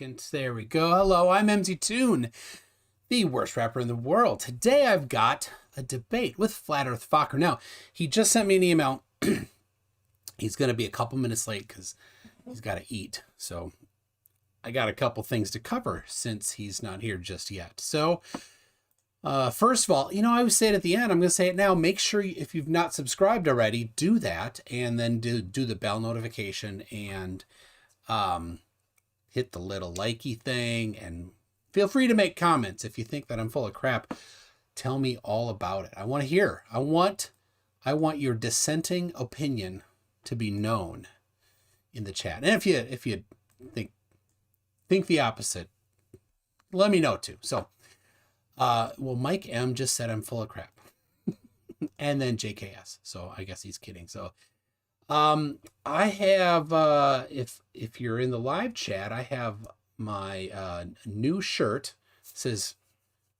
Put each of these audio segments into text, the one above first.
second. There we go. Hello, I'm MZ Toon, the worst rapper in the world. Today I've got a debate with Flat Earth Focker. Now, he just sent me an email. He's going to be a couple minutes late because he's got to eat. So I got a couple things to cover since he's not here just yet. So first of all, I always say it at the end. I'm going to say it now. Make sure if you've not subscribed already, do that. And then do the bell notification and hit the little likey thing. And feel free to make comments. If you think that I'm full of crap, tell me all about it. I want to hear. I want your dissenting opinion to be known in the chat. And if you think the opposite, let me know too. So, well, Mike M just said I'm full of crap. And then JKS. So I guess he's kidding. So, I have, if you're in the live chat, I have my, new shirt. It says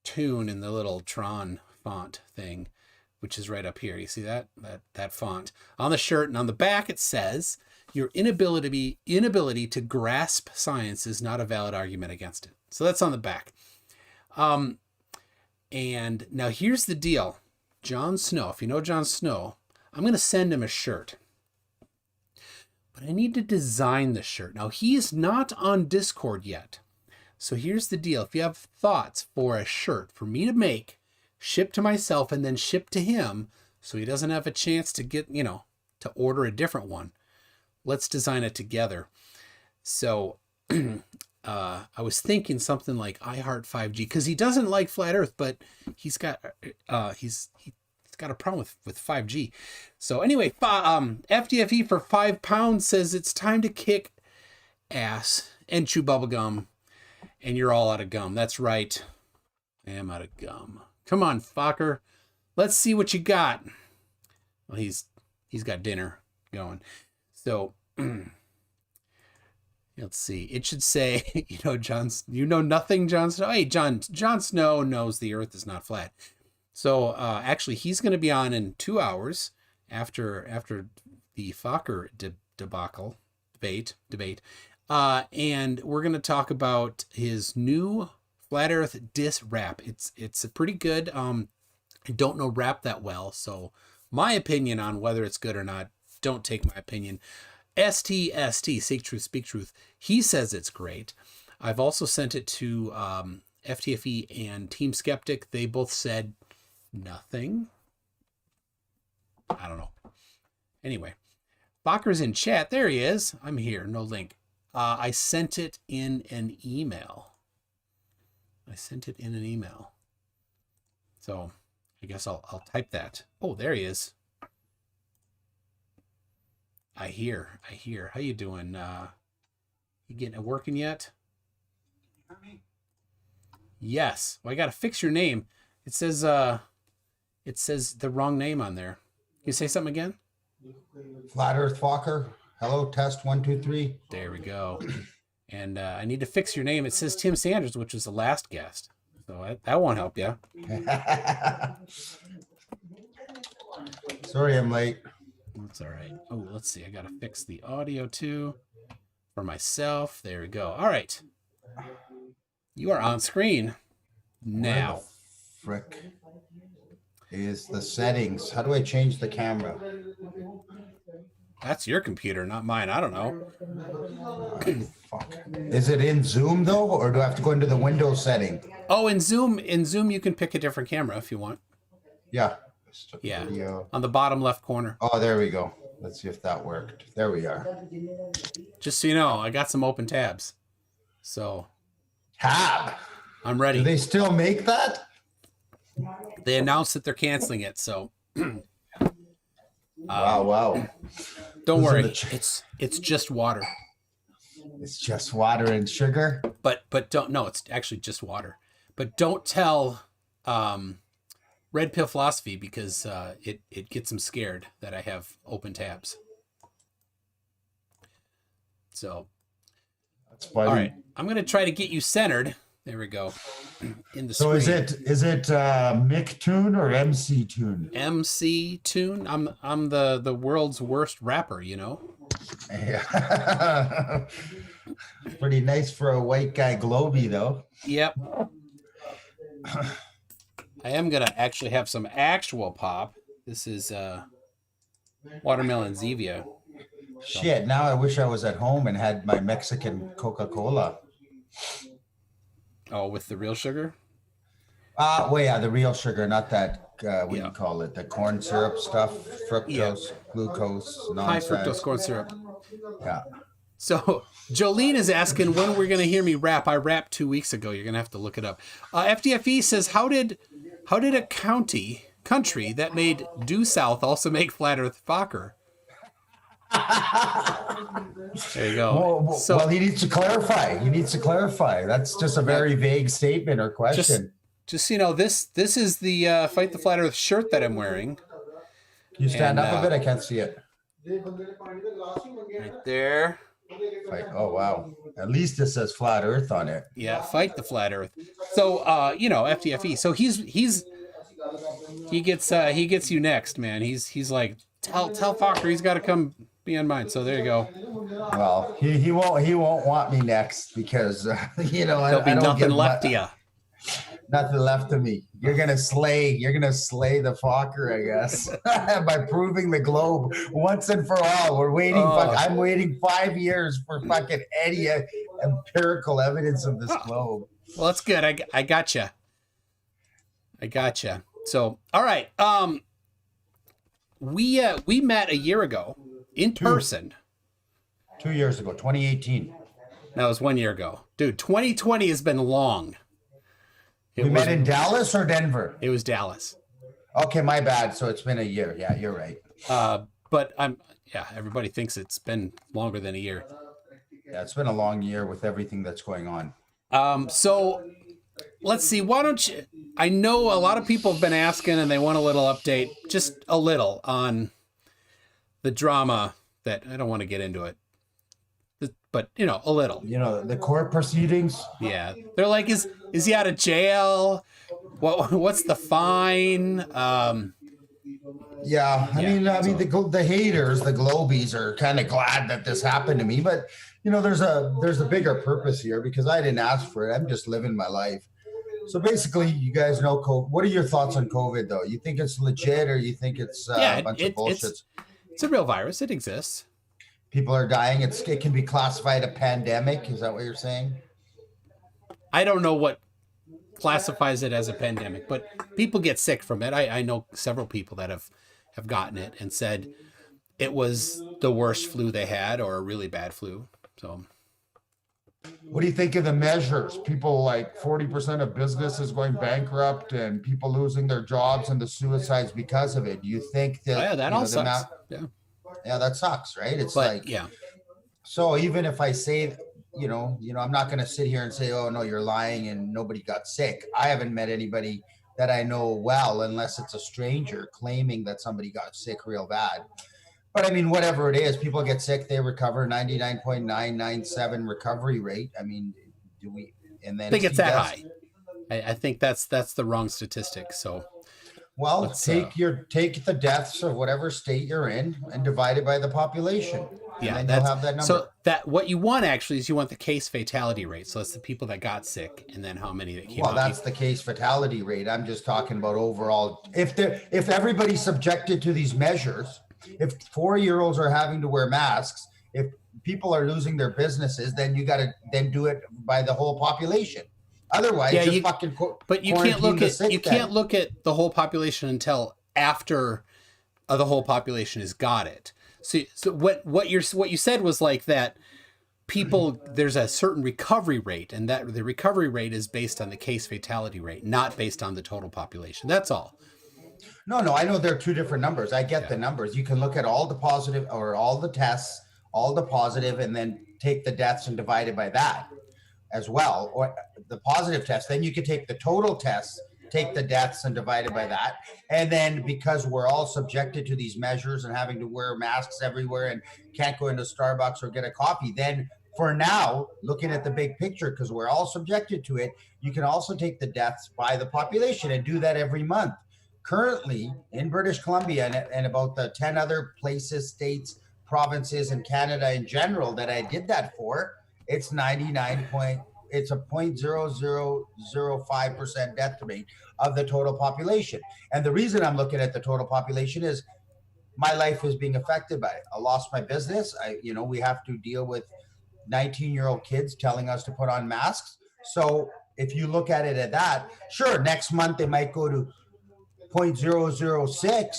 Toon in the little Tron font thing, which is right up here. You see that font on the shirt, and on the back it says, "Your inability to grasp science is not a valid argument against it." So that's on the back. And now here's the deal. Jon Snow, if you know Jon Snow, I'm going to send him a shirt. But I need to design the shirt. Now, he is not on Discord yet. So here's the deal. If you have thoughts for a shirt for me to make, ship to myself, and then ship to him so he doesn't have a chance to get, to order a different one, let's design it together. So I was thinking something like I Heart 5G, because he doesn't like Flat Earth, but he's got he's got a problem with 5G. So anyway, FDFE for £5 says it's time to kick ass and chew bubblegum, and you're all out of gum. That's right. I am out of gum. Come on, Focker. Let's see what you got. Well, he's got dinner going. So let's see. It should say, nothing, Jon Snow. Hey, Jon Snow knows the Earth is not flat. So actually, he's going to be on in 2 hours after the Focker debacle debate, and we're going to talk about his new Flat Earth diss rap. It's a pretty good. I don't know rap that well, so my opinion on whether it's good or not, don't take my opinion. STST, Seek Truth, Speak Truth. He says it's great. I've also sent it to FTFE and Team Skeptic. They both said nothing. I don't know. Anyway, Focker's in chat. There he is. I'm here. No link. I sent it in an email. So I guess I'll type that. Oh, there he is. I hear. How you doing? You getting it working yet? Yes. Well, I got to fix your name. It says the wrong name on there. Can you say something again? Flat Earth Focker. Hello, test 1, 2, 3. There we go. And I need to fix your name. It says Tim Sanders, which was the last guest. So that won't help you. Sorry, I'm late. That's all right. Oh, let's see. I got to fix the audio too for myself. There we go. All right. You are on screen now. Where the frick is the settings? How do I change the camera? That's your computer, not mine. I don't know. Fuck. Is it in Zoom though, or do I have to go into the Windows setting? Oh, in Zoom, you can pick a different camera if you want. Yeah. Yeah. Video. On the bottom left corner. Oh, there we go. Let's see if that worked. There we are. Just so you know, I got some open tabs. So. Tab. I'm ready. Do they still make that? They announced that they're canceling it, so. Wow. Don't worry. It's just water. It's just water and sugar. But it's actually just water. But don't tell Red Pill Philosophy, because it gets them scared that I have open tabs. So that's funny. All right, I'm gonna try to get you centered. There we go. In the so screen. is it Mick Toon or MC Toon? MC Toon. I'm the world's worst rapper, Yeah. Pretty nice for a white guy globey, though. Yep. I am going to actually have some actual pop. This is watermelon Zevia. Shit, now I wish I was at home and had my Mexican Coca-Cola. Oh, with the real sugar? Well, yeah, the real sugar, not that, what do you call it? The corn syrup stuff, fructose, glucose, nonsense. High fructose corn syrup. Yeah. So Jolene is asking when we're going to hear me rap. I rapped 2 weeks ago. You're going to have to look it up. FDFE says, how did a country that made due south also make flat Earth Focker? There you go. Well, he needs to clarify. That's just a very vague statement or question. Just so you know, this is the Fight the Flat Earth shirt that I'm wearing. Can you stand up a bit? I can't see it. Right there. Oh, wow. At least it says flat Earth on it. Yeah, Fight the Flat Earth. So, FDFE. So he gets you next, man. He's like, tell Focker he's got to come be on mine. So there you go. Well, he won't want me next because there'll be nothing left of you. Nothing left of me. You're gonna slay the Focker, I guess, by proving the globe once and for all. We're waiting. I'm waiting 5 years for fucking any empirical evidence of this globe. Well, that's good. I gotcha. So, all right. We met a year ago in person. 2 years ago, 2018. That was 1 year ago, dude. 2020 has been long. We met in Dallas or Denver? It was Dallas. Okay, my bad. So it's been a year. Yeah, you're right. But everybody thinks it's been longer than a year. Yeah, it's been a long year with everything that's going on. So let's see. Why don't you? I know a lot of people have been asking and they want a little update, just a little on the drama that I don't want to get into it. But a little. The court proceedings. Yeah, they're like, is he out of jail? What's the fine? Yeah, I mean, the haters, the globies, are kind of glad that this happened to me, but there's a bigger purpose here because I didn't ask for it. I'm just living my life. So basically, you guys know COVID. What are your thoughts on COVID, though? You think it's legit, or you think it's a bunch of bullshit? It's a real virus. It exists. People are dying. It can be classified a pandemic. Is that what you're saying? I don't know what classifies it as a pandemic, but people get sick from it. I know several people that have gotten it and said it was the worst flu they had or a really bad flu. So what do you think of the measures? People, like 40% of businesses going bankrupt and people losing their jobs and the suicides because of it. Do you think that that all sucks. Yeah, that sucks, right? So even if I say, I'm not going to sit here and say, oh no, you're lying and nobody got sick. I haven't met anybody that I know well, unless it's a stranger claiming that somebody got sick real bad. But I mean, whatever it is, people get sick, they recover. 99.997 recovery rate. I mean, I think it's that high. I think that's the wrong statistic. So, well, take the deaths of whatever state you're in and divide it by the population. Yeah, and you'll have that number. So what you want actually is you want the case fatality rate. So it's the people that got sick and then how many that came out. Well, that's the case fatality rate. I'm just talking about overall. If everybody's subjected to these measures, if 4-year-olds are having to wear masks, if people are losing their businesses, then you got to then do it by the whole population. Otherwise, but you can't look at the whole population until after the whole population has got it. So what you said was like that people, there's a certain recovery rate, and that the recovery rate is based on the case fatality rate, not based on the total population. That's all. No, I know there are two different numbers. I get the numbers. You can look at all the positive or all the tests, all the positive, and then take the deaths and divide it by that as well. Or the positive test, then you could take the total tests, take the deaths and divide it by that. And then because we're all subjected to these measures and having to wear masks everywhere and can't go into Starbucks or get a coffee, then for now, looking at the big picture, because we're all subjected to it, you can also take the deaths by the population and do that every month. Currently in British Columbia and about the 10 other places, states, provinces, and Canada in general that I did that for, It's 99 point. It's a 0.0005% death rate of the total population. And the reason I'm looking at the total population is my life is being affected by it. I lost my business. We have to deal with 19-year-old kids telling us to put on masks. So if you look at it at that, sure, next month they might go to 0.006,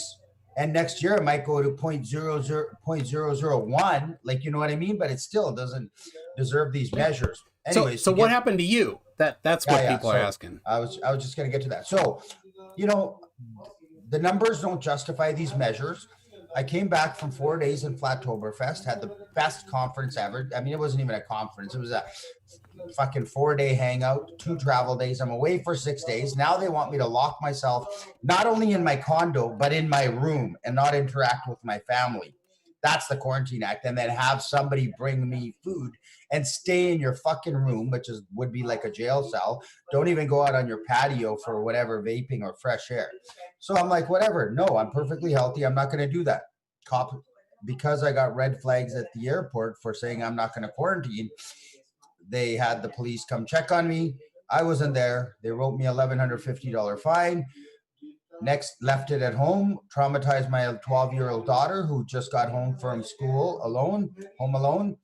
and next year it might go to 0.001. Like, you know what I mean? But it still doesn't deserve these Yeah. measures. So Anyways, what happened to you? That's what people are so asking. I was just going to get to that. So, the numbers don't justify these measures. I came back from 4 days in Flattoberfest, had the best conference ever. I mean, it wasn't even a conference. It was a fucking 4 day hangout, 2 travel days. I'm away for 6 days. Now they want me to lock myself, not only in my condo, but in my room and not interact with my family. That's the Quarantine Act. And then have somebody bring me food and stay in your fucking room, which would be like a jail cell. Don't even go out on your patio for whatever vaping or fresh air. So I'm like, whatever. No, I'm perfectly healthy. I'm not going to do that. Cop, because I got red flags at the airport for saying I'm not going to quarantine, they had the police come check on me. I wasn't there. They wrote me $1,150 fine. Next, left it at home, traumatized my 12-year-old daughter who just got home from school home alone.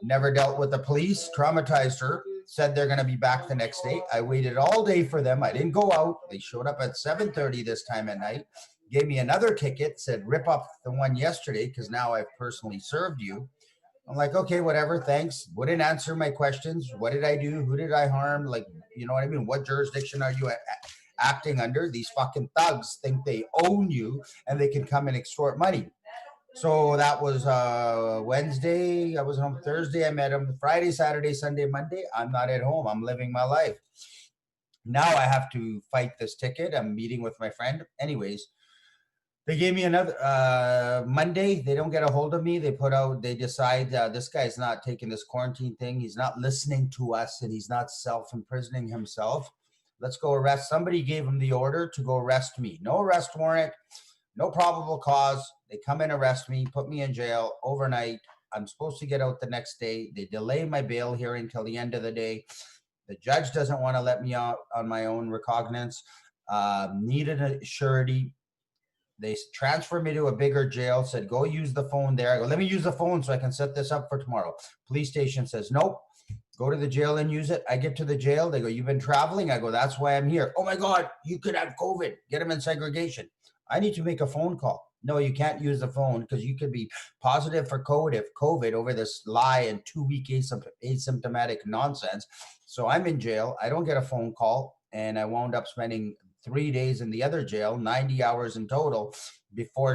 Never dealt with the police, traumatized her, said they're going to be back the next day. I waited all day for them. I didn't go out. They showed up at 7:30 this time at night, gave me another ticket, said rip up the one yesterday because now I've personally served you. I'm like, okay, whatever, thanks. Wouldn't answer my questions. What did I do? Who did I harm? Like, you know what I mean? What jurisdiction are you acting under? These fucking thugs think they own you and they can come and extort money. So that was Wednesday. I was home Thursday. I met him Friday, Saturday, Sunday, Monday. I'm not at home. I'm living my life. Now I have to fight this ticket. I'm meeting with my friend. Anyways, they gave me another Monday. They don't get a hold of me. They decide this guy's not taking this quarantine thing. He's not listening to us and he's not self-imprisoning himself. Let's go arrest. Somebody gave him the order to go arrest me. No arrest warrant, no probable cause. They come and arrest me, put me in jail overnight. I'm supposed to get out the next day. They delay my bail hearing until the end of the day. The judge doesn't want to let me out on my own recognizance. Needed a surety. They transferred me to a bigger jail, said, go use the phone there. I go, let me use the phone so I can set this up for tomorrow. Police station says, nope, go to the jail and use it. I get to the jail. They go, you've been traveling? I go, that's why I'm here. Oh my God, you could have COVID. Get them in segregation. I need to make a phone call. No, you can't use the phone because you could be positive for COVID over this lie and 2-week asymptomatic nonsense. So I'm in jail. I don't get a phone call. And I wound up spending 3 days in the other jail, 90 hours in total, before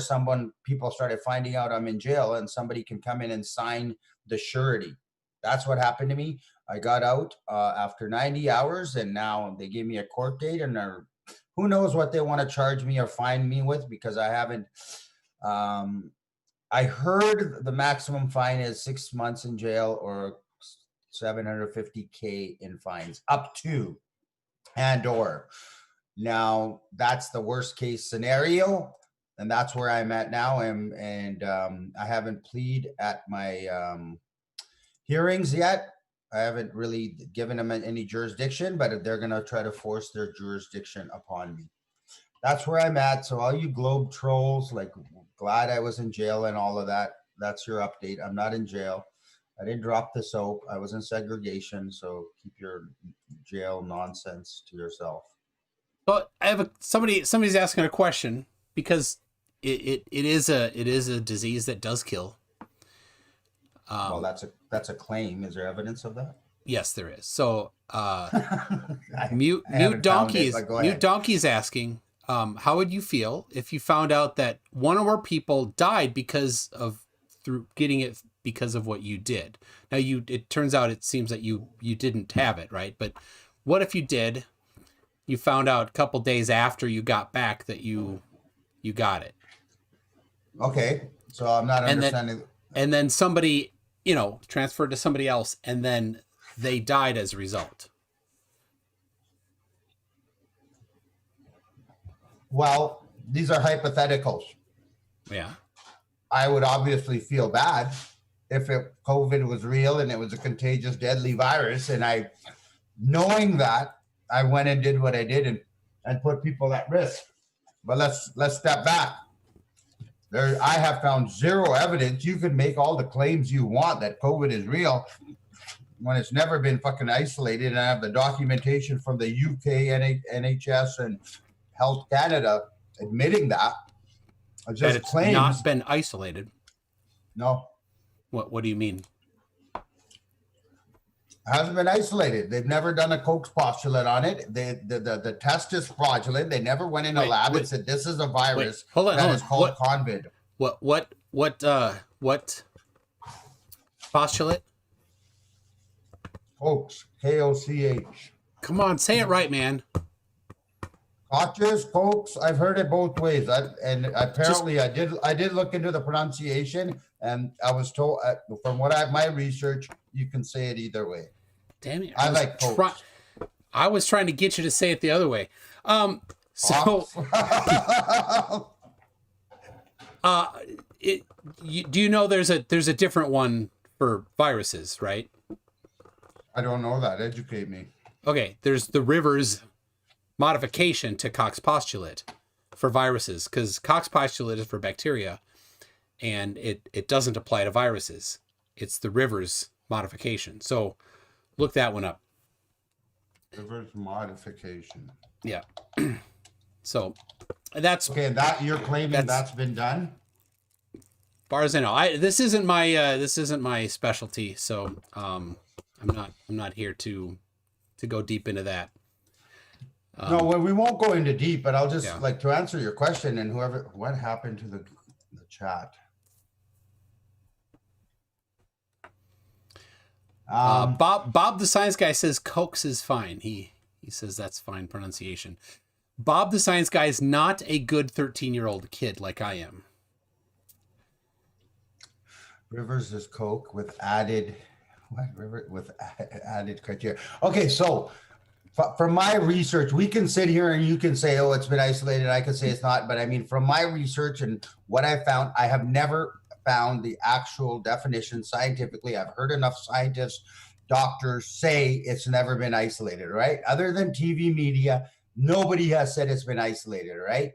people started finding out I'm in jail and somebody can come in and sign the surety. That's what happened to me. I got out after 90 hours and now they gave me a court date and who knows what they want to charge me or fine me with because I haven't. I heard the maximum fine is 6 months in jail or $750K in fines up to and or. Now that's the worst case scenario, and that's where I'm at now. And I haven't plead at my hearings yet. I haven't really given them any jurisdiction, but they're going to try to force their jurisdiction upon me. That's where I'm at. So all you globe trolls, like glad I was in jail and all of that. That's your update. I'm not in jail. I didn't drop the soap. I was in segregation. So keep your jail nonsense to yourself. But I have somebody's asking a question because it is a disease that does kill. Well, that's a claim. Is there evidence of that? Yes, there is. So Mute Donkey's asking, how would you feel if you found out that one of our people died because of what you did? Now it turns out it seems that you didn't have it, right? But what if you did? You found out a couple days after you got back that you got it. Okay, so I'm not understanding. And then somebody, transferred to somebody else, and then they died as a result. Well, these are hypotheticals. Yeah. I would obviously feel bad if COVID was real and it was a contagious, deadly virus. And knowing that, I went and did what I did and put people at risk. But let's step back. I have found zero evidence. You can make all the claims you want that COVID is real when it's never been fucking isolated. And I have the documentation from the UK, NHS, and Health Canada admitting that. It's just That it's claims. not been isolated. No. What do you mean? Hasn't been isolated. They've never done a Koch's postulate on it. The test is fraudulent. They never went in a lab and said this is a virus that is called COVID. What postulate? Koch's, Koch. Come on, say it right, man. Koch's. I've heard it both ways. I did look into the pronunciation, and I was told from my research, you can say it either way. Damn it! I like Koch's. I was trying to get you to say it the other way. Do you know there's a different one for viruses, right? I don't know that. Educate me. Okay, there's the Rivers modification to Koch's postulate for viruses, because Koch's postulate is for bacteria, and it doesn't apply to viruses. It's the Rivers modification. So look that one up. Rivers modification. Yeah. So that's okay. And that you're claiming that's been done. Far as I know, this isn't my specialty. So I'm not here to go deep into that. No, well, we won't go into deep, but I'll just like to answer your question and what happened to the chat. Bob the science guy says Koch's is fine. He says that's fine pronunciation. Bob the science guy is not a good 13-year-old kid like I am. Rivers is Koch with added criteria. Okay, so from my research, we can sit here and you can say, oh, it's been isolated. I can say it's not. But I mean, from my research and what I found, I have never found the actual definition scientifically. I've heard enough scientists, doctors say it's never been isolated, right? Other than TV media, nobody has said it's been isolated, right?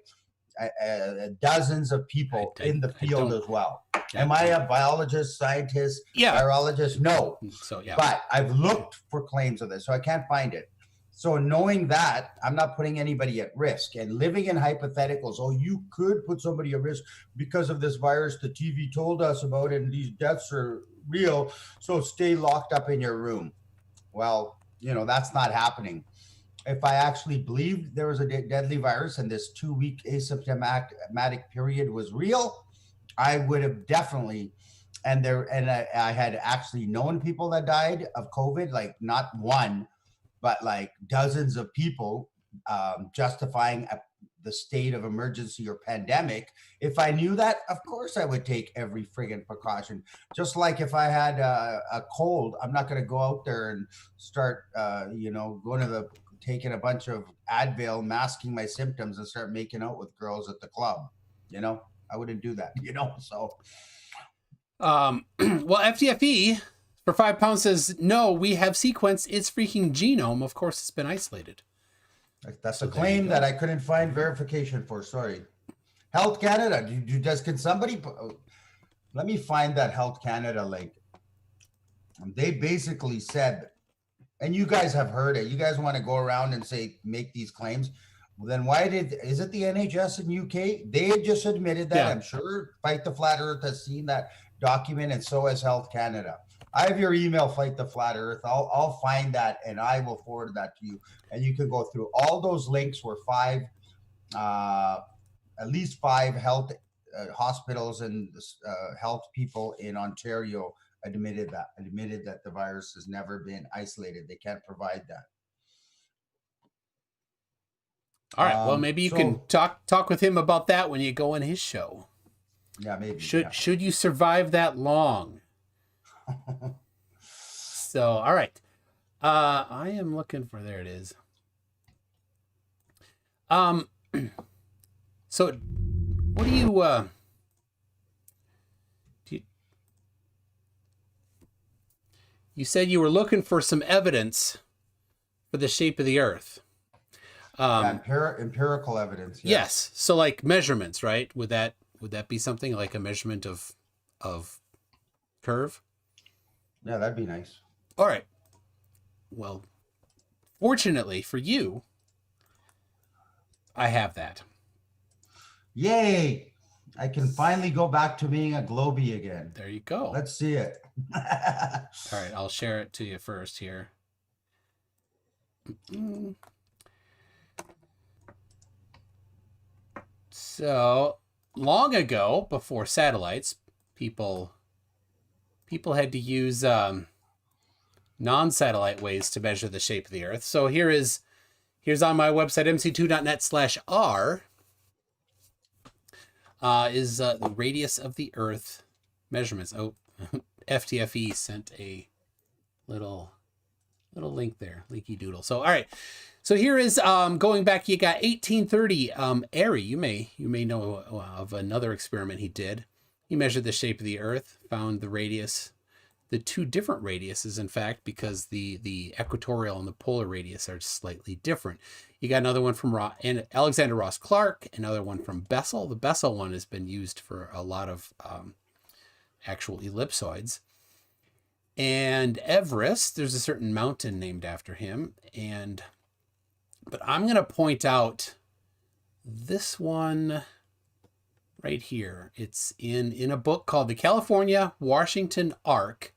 Dozens of people in the field as well. Am I a biologist, scientist, virologist? No. So yeah. But I've looked for claims of this, so I can't find it. So knowing that, I'm not putting anybody at risk and living in hypotheticals. Oh, you could put somebody at risk because of this virus the TV told us about it, and these deaths are real. So stay locked up in your room. Well, that's not happening. If I actually believed there was a deadly virus and this 2-week asymptomatic period was real, I would have definitely, I had actually known people that died of COVID, like not one, but like dozens of people, justifying the state of emergency or pandemic. If I knew that, of course I would take every friggin' precaution. Just like if I had a cold, I'm not going to go out there and start, taking a bunch of Advil, masking my symptoms and start making out with girls at the club. I wouldn't do that, so. Well, FDFE for £5 says, no, we have sequenced its freaking genome. Of course, it's been isolated. That's a claim that I couldn't find verification for. Sorry. Health Canada. Can somebody, let me find that Health Canada link. They basically said, and you guys have heard it. You guys want to go around and make these claims. Well, then is it the NHS in UK? They had just admitted that. Yeah. I'm sure Fight the Flat Earth has seen that document, and so has Health Canada. I have your email, Fight the Flat Earth. I'll find that and I will forward that to you. And you can go through all those links where at least five health hospitals and health people in Ontario admitted that the virus has never been isolated. They can't provide that. All right. Well, maybe you can talk with him about that when you go on his show. Yeah, maybe. Should you survive that long? So, all right. I am looking for, there it is. So what do you you said you were looking for some evidence for the shape of the Earth. Empirical evidence. Yes. So like measurements, right? Would that be something like a measurement of curve? Yeah, that'd be nice. All right. Well, fortunately for you, I have that. Yay! I can finally go back to being a globie again. There you go. Let's see it. All right, I'll share it to you first here. So long ago, before satellites, people had to use non-satellite ways to measure the shape of the Earth. So here's on my website, mc2.net/r, is the radius of the Earth measurements. Oh, FTFE sent a little link there, linky doodle. So all right, so here is going back. You got 1830. Airy, you may know of another experiment he did. He measured the shape of the Earth, found the radius, the two different radiuses, in fact, because the equatorial and the polar radius are slightly different. You got another one from Alexander Ross Clark, another one from Bessel. The Bessel one has been used for a lot of actual ellipsoids. And Everest, there's a certain mountain named after him. But I'm going to point out this one right here. It's in a book called The California-Washington Arc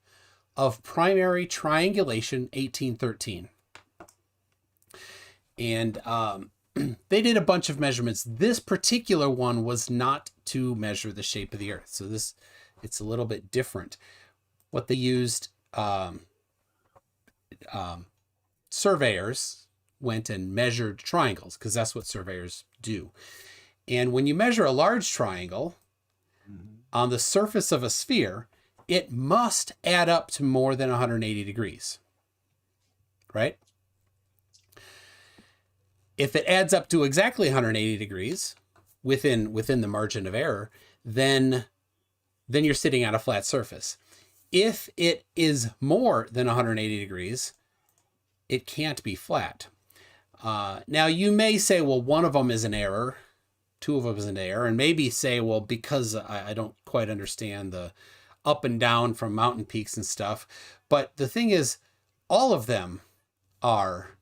of Primary Triangulation, 1813. And they did a bunch of measurements. This particular one was not to measure the shape of the Earth. So it's a little bit different. What they used, surveyors went and measured triangles, because that's what surveyors do. And when you measure a large triangle on the surface of a sphere, it must add up to more than 180 degrees, right? If it adds up to exactly 180 degrees within the margin of error, then you're sitting on a flat surface. If it is more than 180 degrees, it can't be flat. Now, you may say, well, one of them is an error, two of them is an error, and maybe say, well, because I don't quite understand the up and down from mountain peaks and stuff. But the thing is, all of them are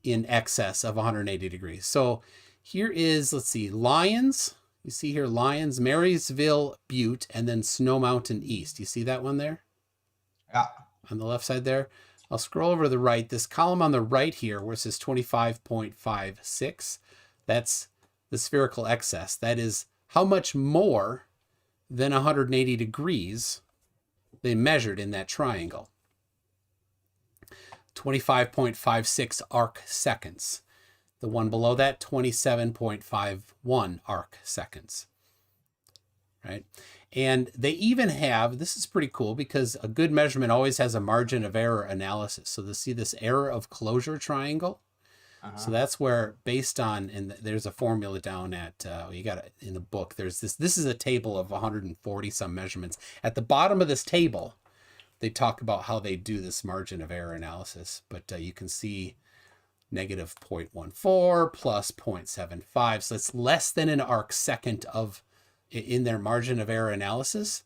in excess of 180 degrees. So here is, let's see, Lyons. You see here, Lyons, Marysville Butte, and then Snow Mountain East. You see that one there? Yeah. On the left side there. I'll scroll over to the right. This column on the right here, where it says 25.56, that's the spherical excess. That is how much more than 180 degrees they measured in that triangle. 25.56 arc seconds. The one below that, 27.51 arc seconds, right? And they even have, this is pretty cool, because a good measurement always has a margin of error analysis. So to see this error of closure triangle. So that's where, based on, and there's a formula down at, you got it in the book, there's this is a table of 140 some measurements. At the bottom of this table, they talk about how they do this margin of error analysis, but you can see negative 0.14 plus 0.75. So it's less than an arc second in their margin of error analysis,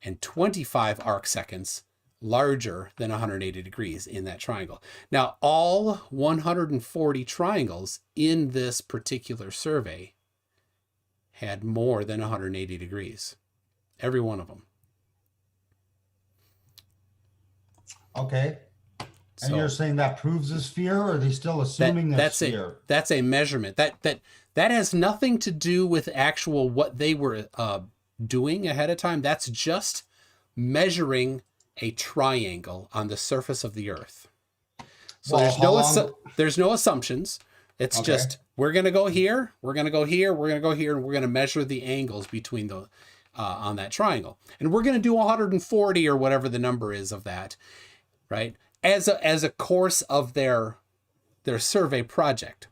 and 25 arc seconds larger than 180 degrees in that triangle. Now, all 140 triangles in this particular survey had more than 180 degrees. Every one of them. Okay. And you're saying that proves a sphere, or are they still assuming a sphere? That's a measurement. That has nothing to do with actual what they were doing ahead of time. That's just measuring a triangle on the surface of the Earth. So there's no assumptions. It's just, we're going to go here, we're going to go here, we're going to go here, and we're going to measure the angles between the on that triangle. And we're going to do 140 or whatever the number is of that, right? As a course of their survey project.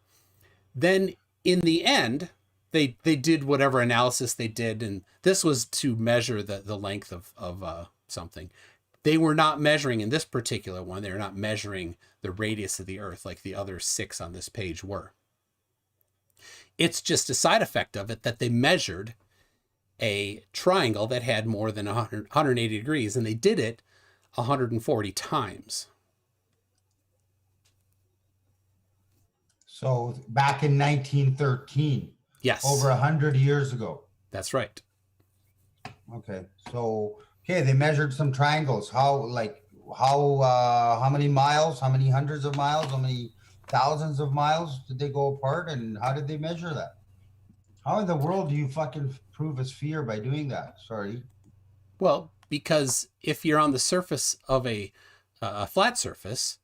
Then in the end, they did whatever analysis they did, and this was to measure the length of something. they were not measuring in this particular one. They're not measuring the radius of the Earth like the other 6 on this page were. It's just a side effect of it that they measured a triangle that had more than 180 degrees, and they did it 140 times. So back in 1913. Yes. Over 100 years ago. That's right. Okay. So, okay, they measured some triangles. How many miles, how many hundreds of miles, how many thousands of miles did they go apart, and how did they measure that? How in the world do you fucking prove a sphere by doing that? Sorry. Well, because if you're on the surface of a flat surface,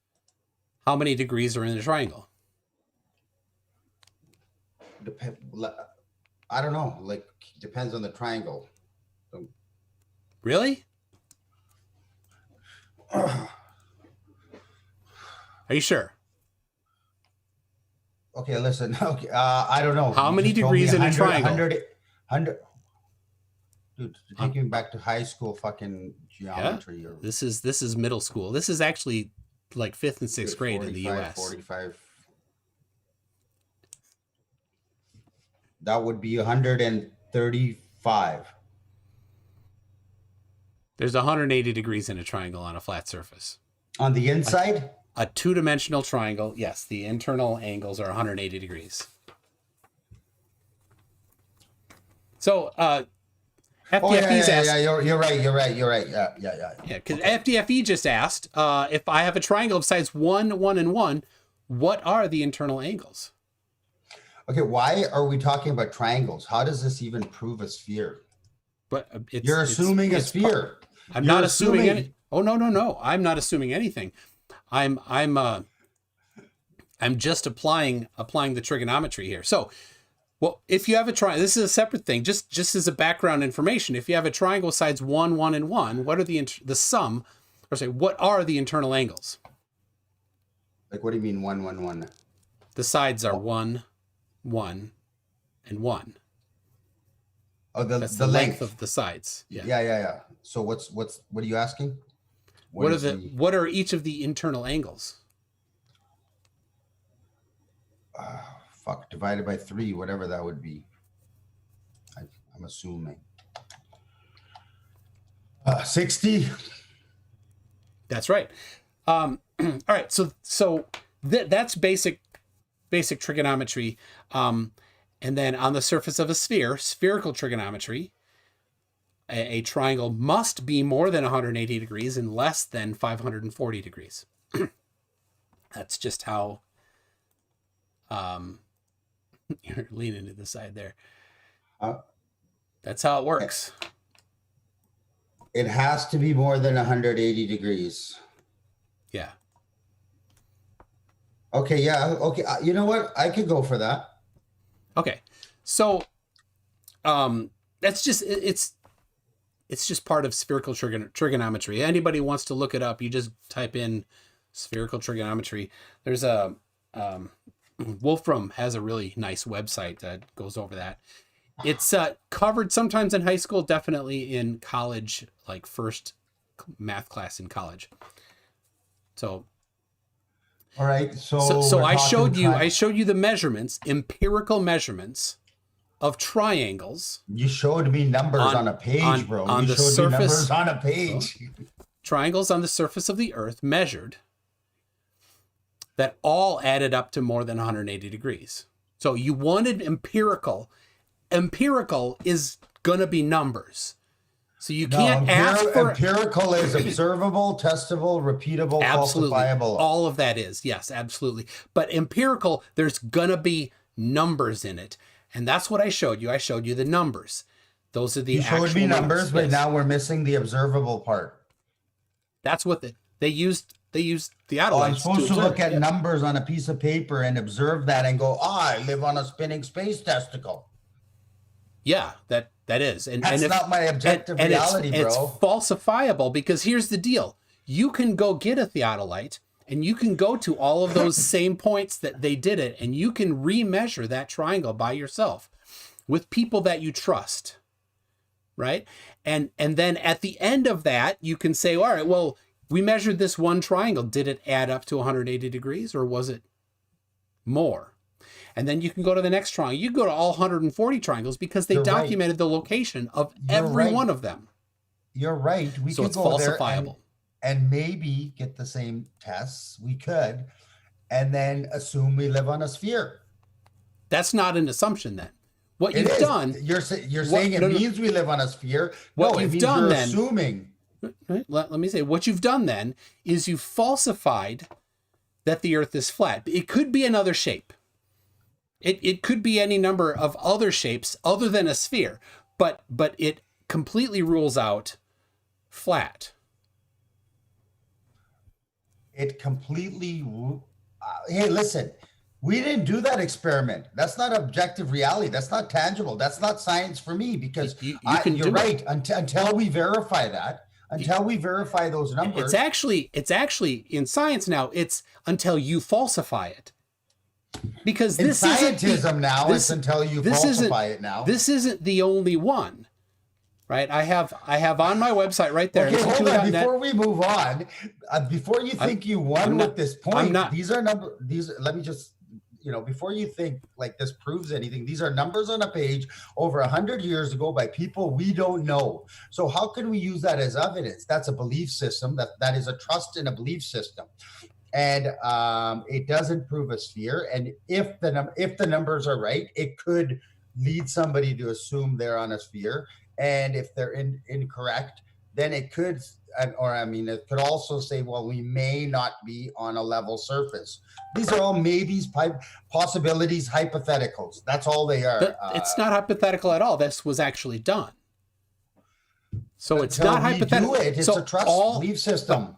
how many degrees are in a triangle? I don't know. Like, depends on the triangle. Really? Are you sure? Okay, listen. Okay, I don't know. How many degrees in a triangle? 100. Dude, take me back to high school fucking geometry. Yeah. This is middle school. This is actually like 5th and 6th grade in the U.S. 45. That would be 135. There's 180 degrees in a triangle on a flat surface. On the inside? A two-dimensional triangle, yes, the internal angles are 180 degrees. So, FDFE's asked... Yeah, you're right. Yeah, because FDFE just asked, if I have a triangle of sides 1, 1, and 1, what are the internal angles? Okay, why are we talking about triangles? How does this even prove a sphere? But you're assuming a sphere. I'm not assuming any. Oh, no. I'm not assuming anything. I'm just applying the trigonometry here. So, well, if you have a triangle, this is a separate thing. Just as a background information, if you have a triangle with sides 1, 1, and 1, what are the sum? Or say, what are the internal angles? Like, what do you mean 1, 1, 1? The sides are 1, 1, and 1. Oh, that's the length of the sides. Yeah. So what are you asking? What are each of the internal angles? Divided by 3, whatever that would be. I'm assuming. 60. That's right. All right. So that's basic trigonometry. And then on the surface of a sphere, spherical trigonometry, a triangle must be more than 180 degrees and less than 540 degrees. That's just how, you're leaning to the side there. That's how it works. It has to be more than 180 degrees. Yeah. Okay. Yeah. Okay. You know what? I could go for that. Okay, so that's just it's just part of spherical trigonometry. Anybody wants to look it up, you just type in spherical trigonometry. There's a Wolfram has a really nice website that goes over that. It's covered sometimes in high school, definitely in college, like first math class in college. So. All right. So I showed you the measurements, empirical measurements of triangles. You showed me numbers on a page, bro. On you the showed me surface numbers on a page. Triangles on the surface of the Earth measured that all added up to more than 180 degrees. So you wanted empirical. Empirical is gonna be numbers. So you can't ask for... Empirical is observable, testable, repeatable, absolutely. Falsifiable. All of that is, yes, absolutely. But empirical, there's gonna be numbers in it. And that's what I showed you. I showed you the numbers. Those are the actual numbers. You showed me numbers, but now we're missing the observable part. That's what they used theodolites. Oh, I'm supposed to look at numbers on a piece of paper and observe that and go, I live on a spinning space testicle. Yeah, that is. And that's not my objective reality, bro. It's falsifiable because here's the deal. You can go get a theodolite and you can go to all of those same points that they did it, and you can remeasure that triangle by yourself with people that you trust. right? And then at the end of that, you can say, all right, well, we measured this one triangle. Did it add up to 180 degrees or was it more? And then you can go to the next triangle. You go to all 140 triangles because they documented the location of every one of them. You're right. We so could it's go falsifiable. there and maybe get the same tests. We could, and then assume we live on a sphere. That's not an assumption then. What you've done, you're saying it means we live on a sphere. What you've done then, assuming. Let me say, what you've done then is you've falsified that the Earth is flat. It could be another shape. It could be any number of other shapes other than a sphere, but it completely rules out flat. It completely. Hey, listen. We didn't do that experiment. That's not objective reality. That's not tangible. That's not science for me because you're right. Until we verify that, until we verify those numbers. It's actually in science now. It's until you falsify it. Because in this scientism now, it's until you falsify it now. This isn't the only one. Right, I have on my website right there. Okay, hold on. Before we move on, before you think you won with this point, these are let me just. Before you think like this proves anything, these are numbers on a page over 100 years ago by people we don't know. So how can we use that as evidence? That's a belief system. That is a trust in a belief system. And it doesn't prove a sphere. And if the numbers are right, it could lead somebody to assume they're on a sphere. And if they're incorrect, then it could, it could also say, well, we may not be on a level surface. These are all maybes, possibilities, hypotheticals. That's all they are. But it's not hypothetical at all. This was actually done. So it's not hypothetical. It's a trust belief system.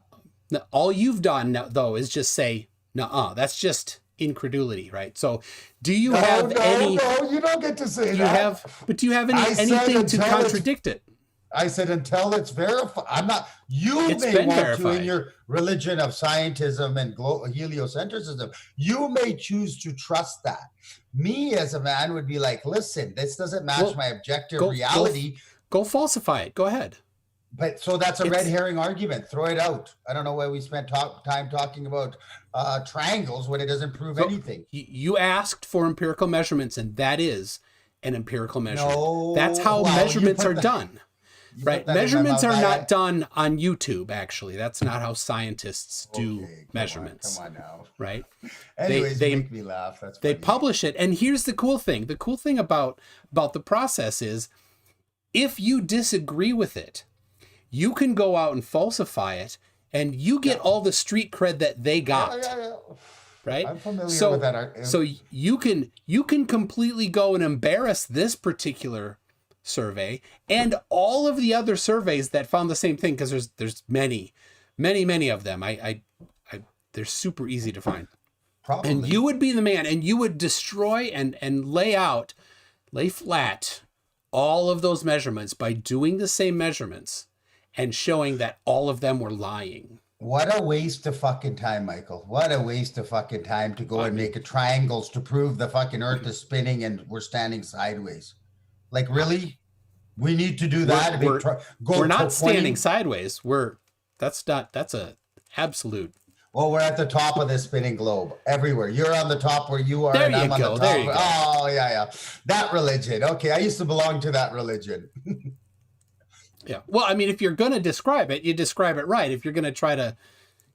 All you've done now, though, is just say, "Nuh-uh." That's just incredulity, right? So, do you have any? No, you don't get to say that. Do you have anything to contradict it? I said until it's verified. I'm not. You may want to in your religion of scientism and heliocentrism. You may choose to trust that. Me as a man would be like, listen, this doesn't match my objective reality. Go falsify it. Go ahead. But so that's a red herring argument. Throw it out. I don't know why we spent time talking about triangles when it doesn't prove anything. You asked for empirical measurements, and that is an empirical measurement. No, that's how measurements are done. Right. Measurements are not done on YouTube, actually. That's not how scientists do measurements. Come on now. Right. Anyways, they make me laugh. That's funny. They publish it. And here's the cool thing. The cool thing about the process is if you disagree with it, you can go out and falsify it and you get all the street cred that they got. Right. I'm familiar with that. So you can completely go and embarrass this particular survey and all of the other surveys that found the same thing, because there's many of them. They're super easy to find. Probably. And you would be the man, and you would destroy and lay flat all of those measurements by doing the same measurements and showing that all of them were lying. What a waste of fucking time, Michael. What a waste of fucking time to go and make triangles to prove the fucking Earth is spinning and we're standing sideways. Like, really? We need to do that? We're not standing sideways. That's a absolute. Well, we're at the top of the spinning globe everywhere. You're on the top where you are. There and you I'm on go. the top. There you go. Oh, yeah. That religion. Okay, I used to belong to that religion. Yeah. Well, I mean, if you're going to describe it, you describe it right. If you're going to try to,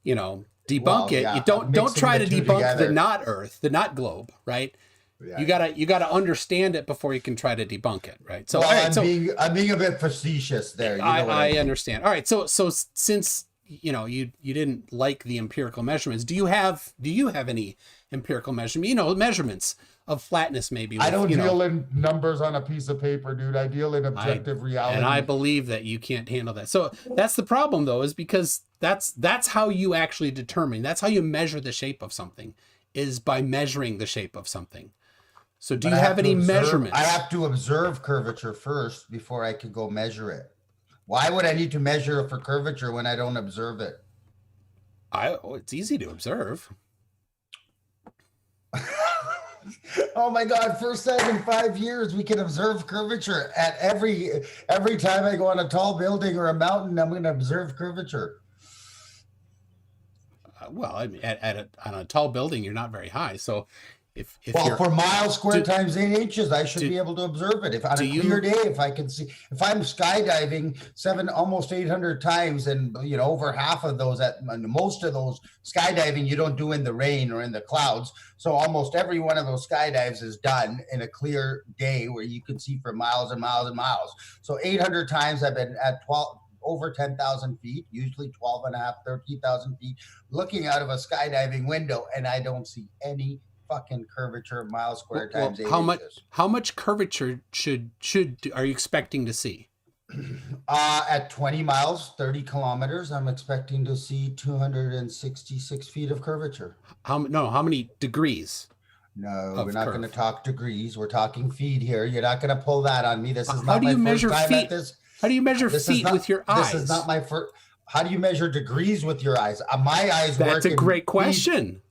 debunk it, you don't try to debunk the not Earth, the not globe, right? Yeah. You gotta understand it before you can try to debunk it, right? So, I'm being a bit facetious there. I understand. All right. So since you didn't like the empirical measurements, do you have any empirical measurement? Measurements of flatness, maybe. I don't deal in numbers on a piece of paper, dude. I deal in objective reality. And I believe that you can't handle that. So that's the problem, though, is because that's how you actually determine. That's how you measure the shape of something, is by measuring the shape of something. So do you have any measurements? I have to observe curvature first before I can go measure it. Why would I need to measure for curvature when I don't observe it? It's easy to observe. Oh my God! First time in 5 years, we can observe curvature at every time I go on a tall building or a mountain. I'm going to observe curvature. Well, I mean, on a tall building, you're not very high. So if Well, you're for miles squared do, times 8 inches, I should do, be able to observe it. If on do a you clear day, if I can see, if I'm skydiving almost 800 times, and over half of those, most of those skydiving, you don't do in the rain or in the clouds. So almost every one of those skydives is done in a clear day where you can see for miles and miles and miles. So 800 times I've been at over 10,000 feet, usually 12 and a half, 13,000 feet, looking out of a skydiving window, and I don't see any fucking curvature miles squared times 8 inches. How much curvature are you expecting to see? At 20 miles, 30 kilometers, I'm expecting to see 266 feet of curvature. How many degrees? No, we're not going to talk degrees. We're talking feet here. You're not going to pull that on me. This is not my first time at this. How do you measure feet with your eyes? This is not my first. How do you measure degrees with your eyes? My eyes work. That's a great question.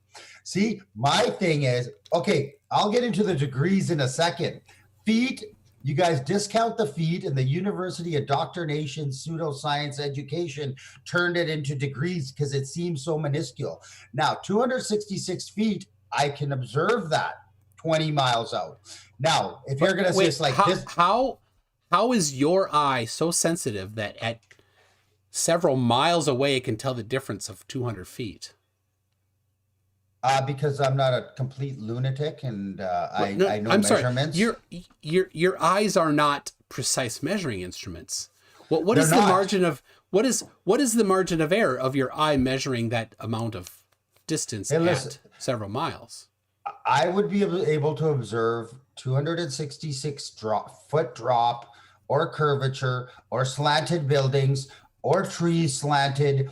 See, my thing is, okay, I'll get into the degrees in a second. Feet, you guys discount the feet, and the University Indoctrination Pseudoscience Education turned it into degrees because it seems so minuscule. Now, 266 feet, I can observe that 20 miles out. Now, if you're going to say it's like this. How is your eye so sensitive that at several miles away it can tell the difference of 200 feet? Because I'm not a complete lunatic, and I know measurements. Sorry. Your eyes are not precise measuring instruments. What is the margin of what is the margin of error of your eye measuring that amount of distance at several miles? I would be able to observe 266 foot drop, or curvature, or slanted buildings, or trees slanted,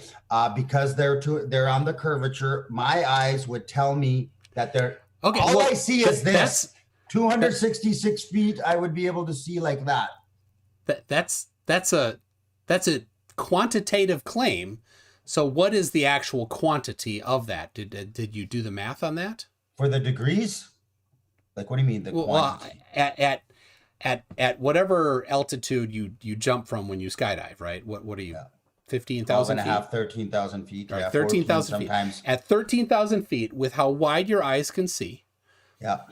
because they're on the curvature. My eyes would tell me that they're okay. All I see is this 266 feet. I would be able to see like that. That's a quantitative claim. So what is the actual quantity of that? Did you do the math on that? For the degrees? Like, what do you mean? At whatever altitude you jump from when you skydive, right? What are you? Yeah. 15,000 feet? 13,000 feet. Yeah, 13,000 feet. At 13,000 feet, with how wide your eyes can see. Yeah.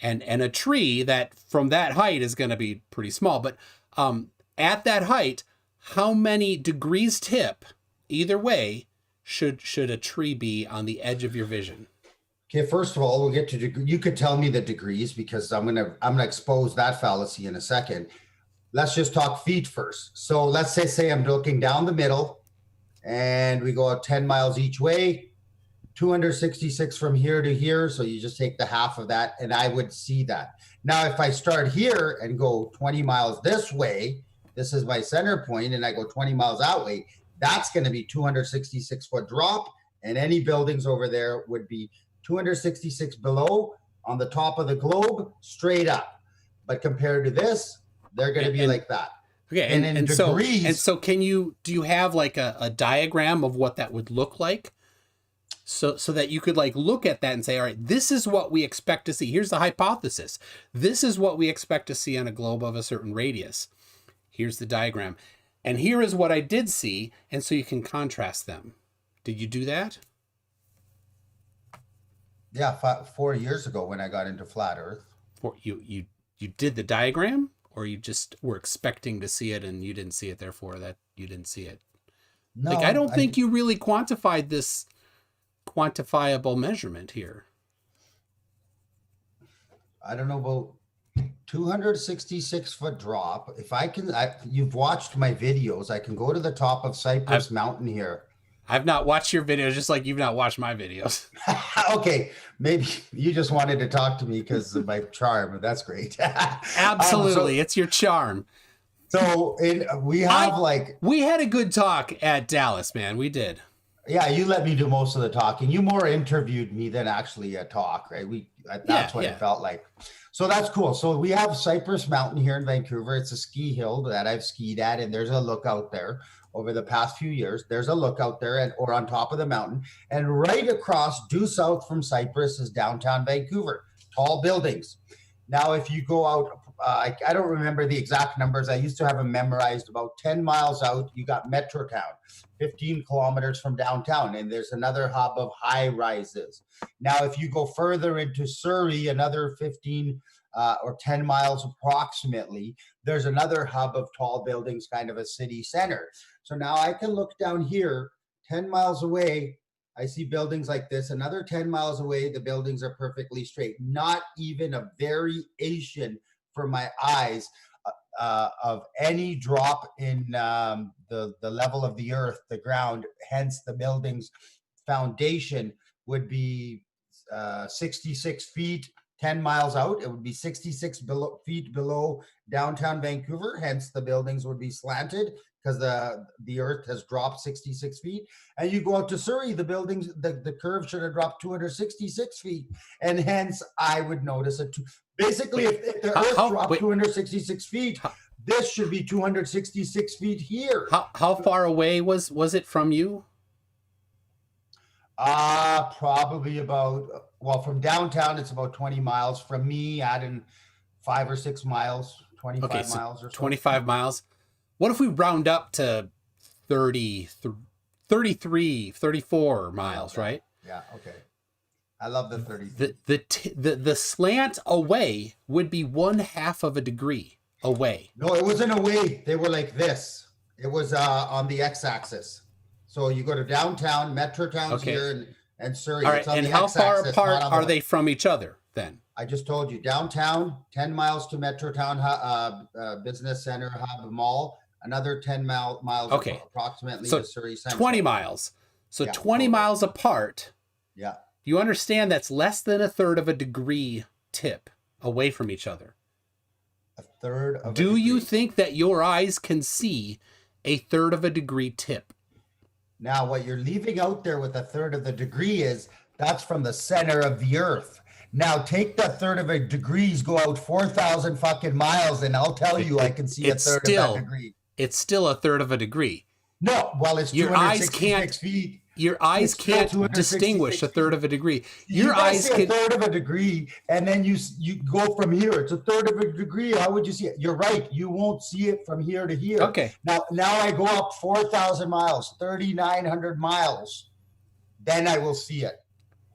And a tree that from that height is going to be pretty small. But at that height, how many degrees tip, either way, should a tree be on the edge of your vision? Okay, first of all, we'll get to you could tell me the degrees, because I'm gonna expose that fallacy in a second. Let's just talk feet first. So let's say I'm looking down the middle, and we go out 10 miles each way, 266 from here to here. So you just take the half of that, and I would see that. Now, if I start here and go 20 miles this way, this is my center point, and I go 20 miles that way, that's going to be 266 foot drop, and any buildings over there would be 266 below on the top of the globe, straight up. But compared to this, they're going to be like that. Okay, and so do you have like a diagram of what that would look like? So that you could like look at that and say, all right, this is what we expect to see. Here's the hypothesis. This is what we expect to see on a globe of a certain radius. Here's the diagram. And here is what I did see. And so you can contrast them. Did you do that? Yeah, 4 years ago when I got into flat Earth. You did the diagram, or you just were expecting to see it and you didn't see it, therefore that you didn't see it? No, I don't think you really quantified this quantifiable measurement here. I don't know about 266 foot drop. If I can, you've watched my videos. I can go to the top of Cypress Mountain here. I've not watched your videos, just like you've not watched my videos. Okay, maybe you just wanted to talk to me because of my charm. That's great. Absolutely, it's your charm. So we had a good talk at Dallas, man. We did. Yeah, you let me do most of the talking. You more interviewed me than actually a talk, right? That's what it felt like. So that's cool. So we have Cypress Mountain here in Vancouver. It's a ski hill that I've skied at, and there's a lookout there. Over the past few years, there's a lookout there, or on top of the mountain, and right across due south from Cypress is downtown Vancouver. tall buildings. Now, if you go out, I don't remember the exact numbers. I used to have them memorized. About 10 miles out, you got Metrotown, 15 kilometers from downtown, and there's another hub of high rises. Now, if you go further into Surrey, another 15 or 10 miles approximately, there's another hub of tall buildings, kind of a city center. So now I can look down here, 10 miles away, I see buildings like this. Another 10 miles away, the buildings are perfectly straight. Not even a variation for my eyes of any drop in the level of the earth, the ground. Hence, the building's foundation would be 66 feet, 10 miles out. It would be 66 feet below downtown Vancouver. Hence, the buildings would be slanted because the earth has dropped 66 feet. And you go out to Surrey, the buildings, the curve should have dropped 266 feet. And hence, I would notice it. Basically, if the earth dropped 266 feet, this should be 266 feet here. How far away was it from you? Probably about, well, from downtown, it's about 20 miles. From me, adding 5 or 6 miles, 25 miles or so. 25 miles. What if we round up to 30, 33, 34 miles, right? Yeah, okay. I love the 30. The slant away would be 1/2 of a degree away. No, it wasn't away. They were like this. It was on the x-axis. So you go to downtown, Metrotown's here, and Surrey. All right, and how far apart are they from each other then? I just told you, downtown, 10 miles to Metrotown Business Center, Hub Mall. Another 10 miles approximately to Surrey Central. 20 miles. So yeah, 20 miles apart. Yeah. You understand that's less than 1/3 of a degree tip away from each other. 1/3 of a degree. Do you think that your eyes can see 1/3 of a degree tip? Now, what you're leaving out there with 1/3 of the degree is that's from the center of the earth. Now, take that 1/3 of a degree, go out 4,000 fucking miles, and I'll tell you I can see 1/3 of that degree. It's still 1/3 of a degree. No, well, it's your eyes can't. Feet. Your eyes can't distinguish 1/3 of a degree. Your eyes can 1/3 of a degree, and then you go from here. It's 1/3 of a degree. How would you see it? You're right. You won't see it from here to here. Okay. Now I go up 4,000 miles, 3,900 miles. Then I will see it.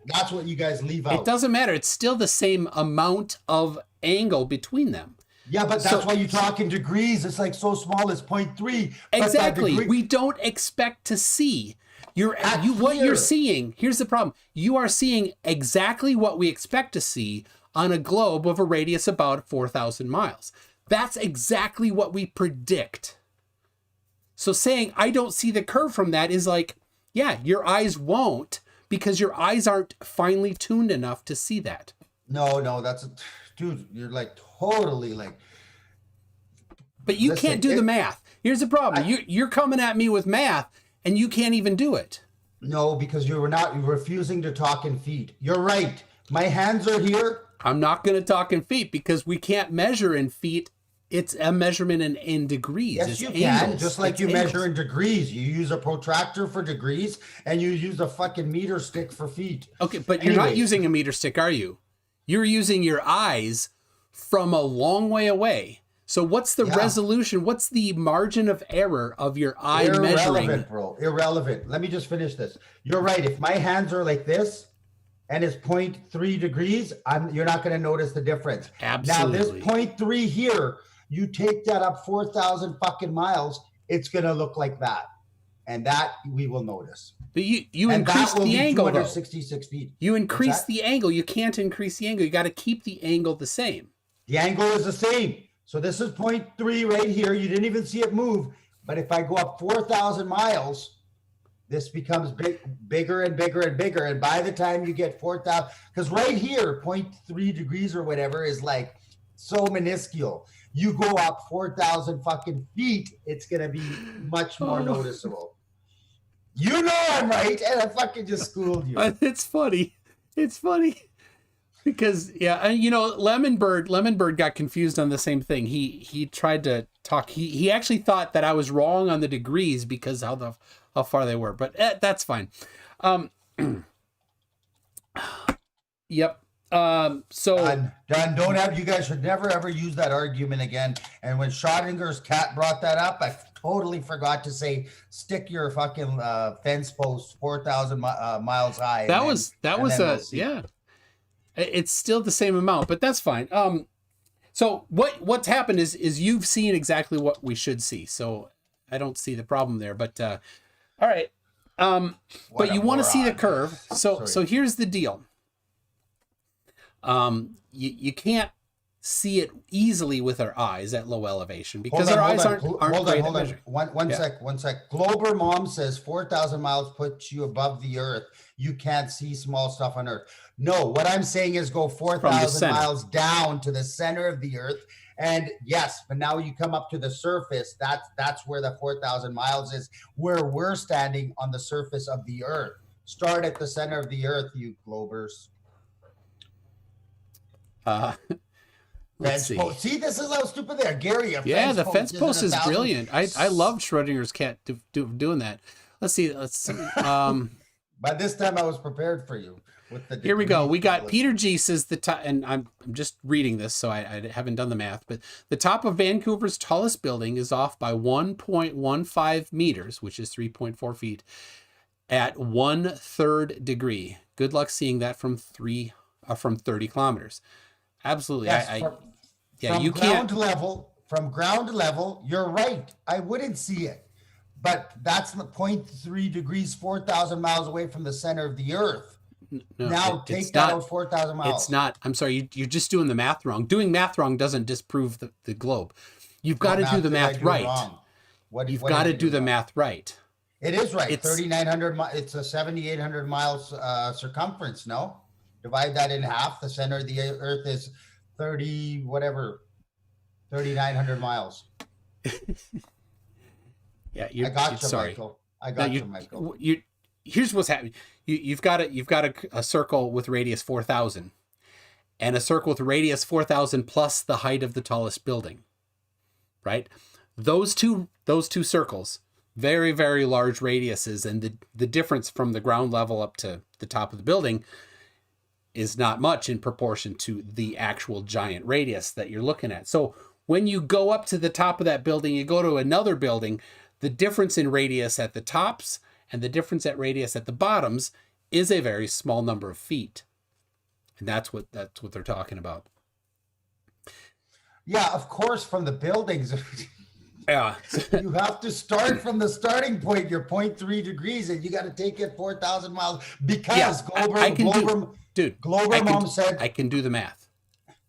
That's what you guys leave out. It doesn't matter. It's still the same amount of angle between them. Yeah, but that's why you talk in degrees. It's like so small, it's 0.3. Exactly. We don't expect to see. What you're seeing, here's the problem. You are seeing exactly what we expect to see on a globe of a radius about 4,000 miles. That's exactly what we predict. So saying, I don't see the curve from that is like, yeah, your eyes won't because your eyes aren't finely tuned enough to see that. No, dude, you're like totally like. But you can't do the math. Here's the problem. You're coming at me with math and you can't even do it. No, because you're refusing to talk in feet. You're right. My hands are here. I'm not going to talk in feet because we can't measure in feet. It's a measurement in degrees. Yes, you can. Just like you measure in degrees. You use a protractor for degrees and you use a fucking meter stick for feet. Okay, but you're not using a meter stick, are you? You're using your eyes from a long way away. So what's the resolution? What's the margin of error of your eye measuring? Irrelevant, bro. Irrelevant. Let me just finish this. You're right. If my hands are like this and it's 0.3 degrees, you're not going to notice the difference. Absolutely. Now, this 0.3 here, you take that up 4,000 fucking miles, it's going to look like that. And that we will notice. But you increase the angle, 266 feet. You increase the angle. You can't increase the angle. You got to keep the angle the same. The angle is the same. So this is 0.3 right here. You didn't even see it move. But if I go up 4,000 miles, this becomes bigger and bigger and bigger. And by the time you get 4,000, because right here, 0.3 degrees or whatever is like so minuscule. You go up 4,000 fucking feet, it's going to be much more noticeable. You know I'm right, and I fucking just schooled you. It's funny. It's funny. Because, and Lemon Bird got confused on the same thing. He tried to talk. He actually thought that I was wrong on the degrees because how far they were. But that's fine. Yep. So Done. Don't have, you guys should never ever use that argument again. And when Schrodinger's cat brought that up, I totally forgot to say, stick your fucking fence post 4,000 miles high. that was we'll see. yeah. It's still the same amount, but that's fine. So what's happened is you've seen exactly what we should see. So I don't see the problem there. But all right. But you want to see the curve. So here's the deal. You can't see it easily with our eyes at low elevation because our eyes aren't great at measuring. One sec. Glober Mom says 4,000 miles puts you above the Earth. You can't see small stuff on Earth. No, what I'm saying is go 4,000 miles down to the center of the Earth. And yes, but now you come up to the surface. That's where the 4,000 miles is, where we're standing on the surface of the Earth. Start at the center of the Earth, you Globers. Let's see. See, this is how stupid they are, Gary. Yeah, the fence post is brilliant. I love Schrodinger's cat doing that. Let's see. By this time, I was prepared for you. Here we go. We got Peter G says the top, and I'm just reading this, so I haven't done the math, but the top of Vancouver's tallest building is off by 1.15 meters, which is 3.4 feet, at 1/3 degree. Good luck seeing that from 30 kilometers. Absolutely. Yes, from ground level, you're right. I wouldn't see it. But that's the 0.3 degrees, 4,000 miles away from the center of the Earth. No, now take that out 4,000 miles. It's not. I'm sorry. You're just doing the math wrong. Doing math wrong doesn't disprove the globe. You've got to do the math right. You've got to do the math right. It is right. 3,900. It's a 7,800 miles circumference. No, divide that in half. The center of the Earth is 3,900 miles. Yeah, I got you, sorry. Michael. I got you, Michael. Here's what's happening. You've got a circle with radius 4,000, and a circle with radius 4,000 plus the height of the tallest building. Right? Those two circles, very, very large radiuses, and the difference from the ground level up to the top of the building is not much in proportion to the actual giant radius that you're looking at. So when you go up to the top of that building, you go to another building, the difference in radius at the tops and the difference at radius at the bottoms is a very small number of feet. And that's what they're talking about. Yeah, of course, from the buildings. Yeah. You have to start from the starting point, your 0.3 degrees, and you got to take it 4,000 miles because Glober Mom said I can do the math.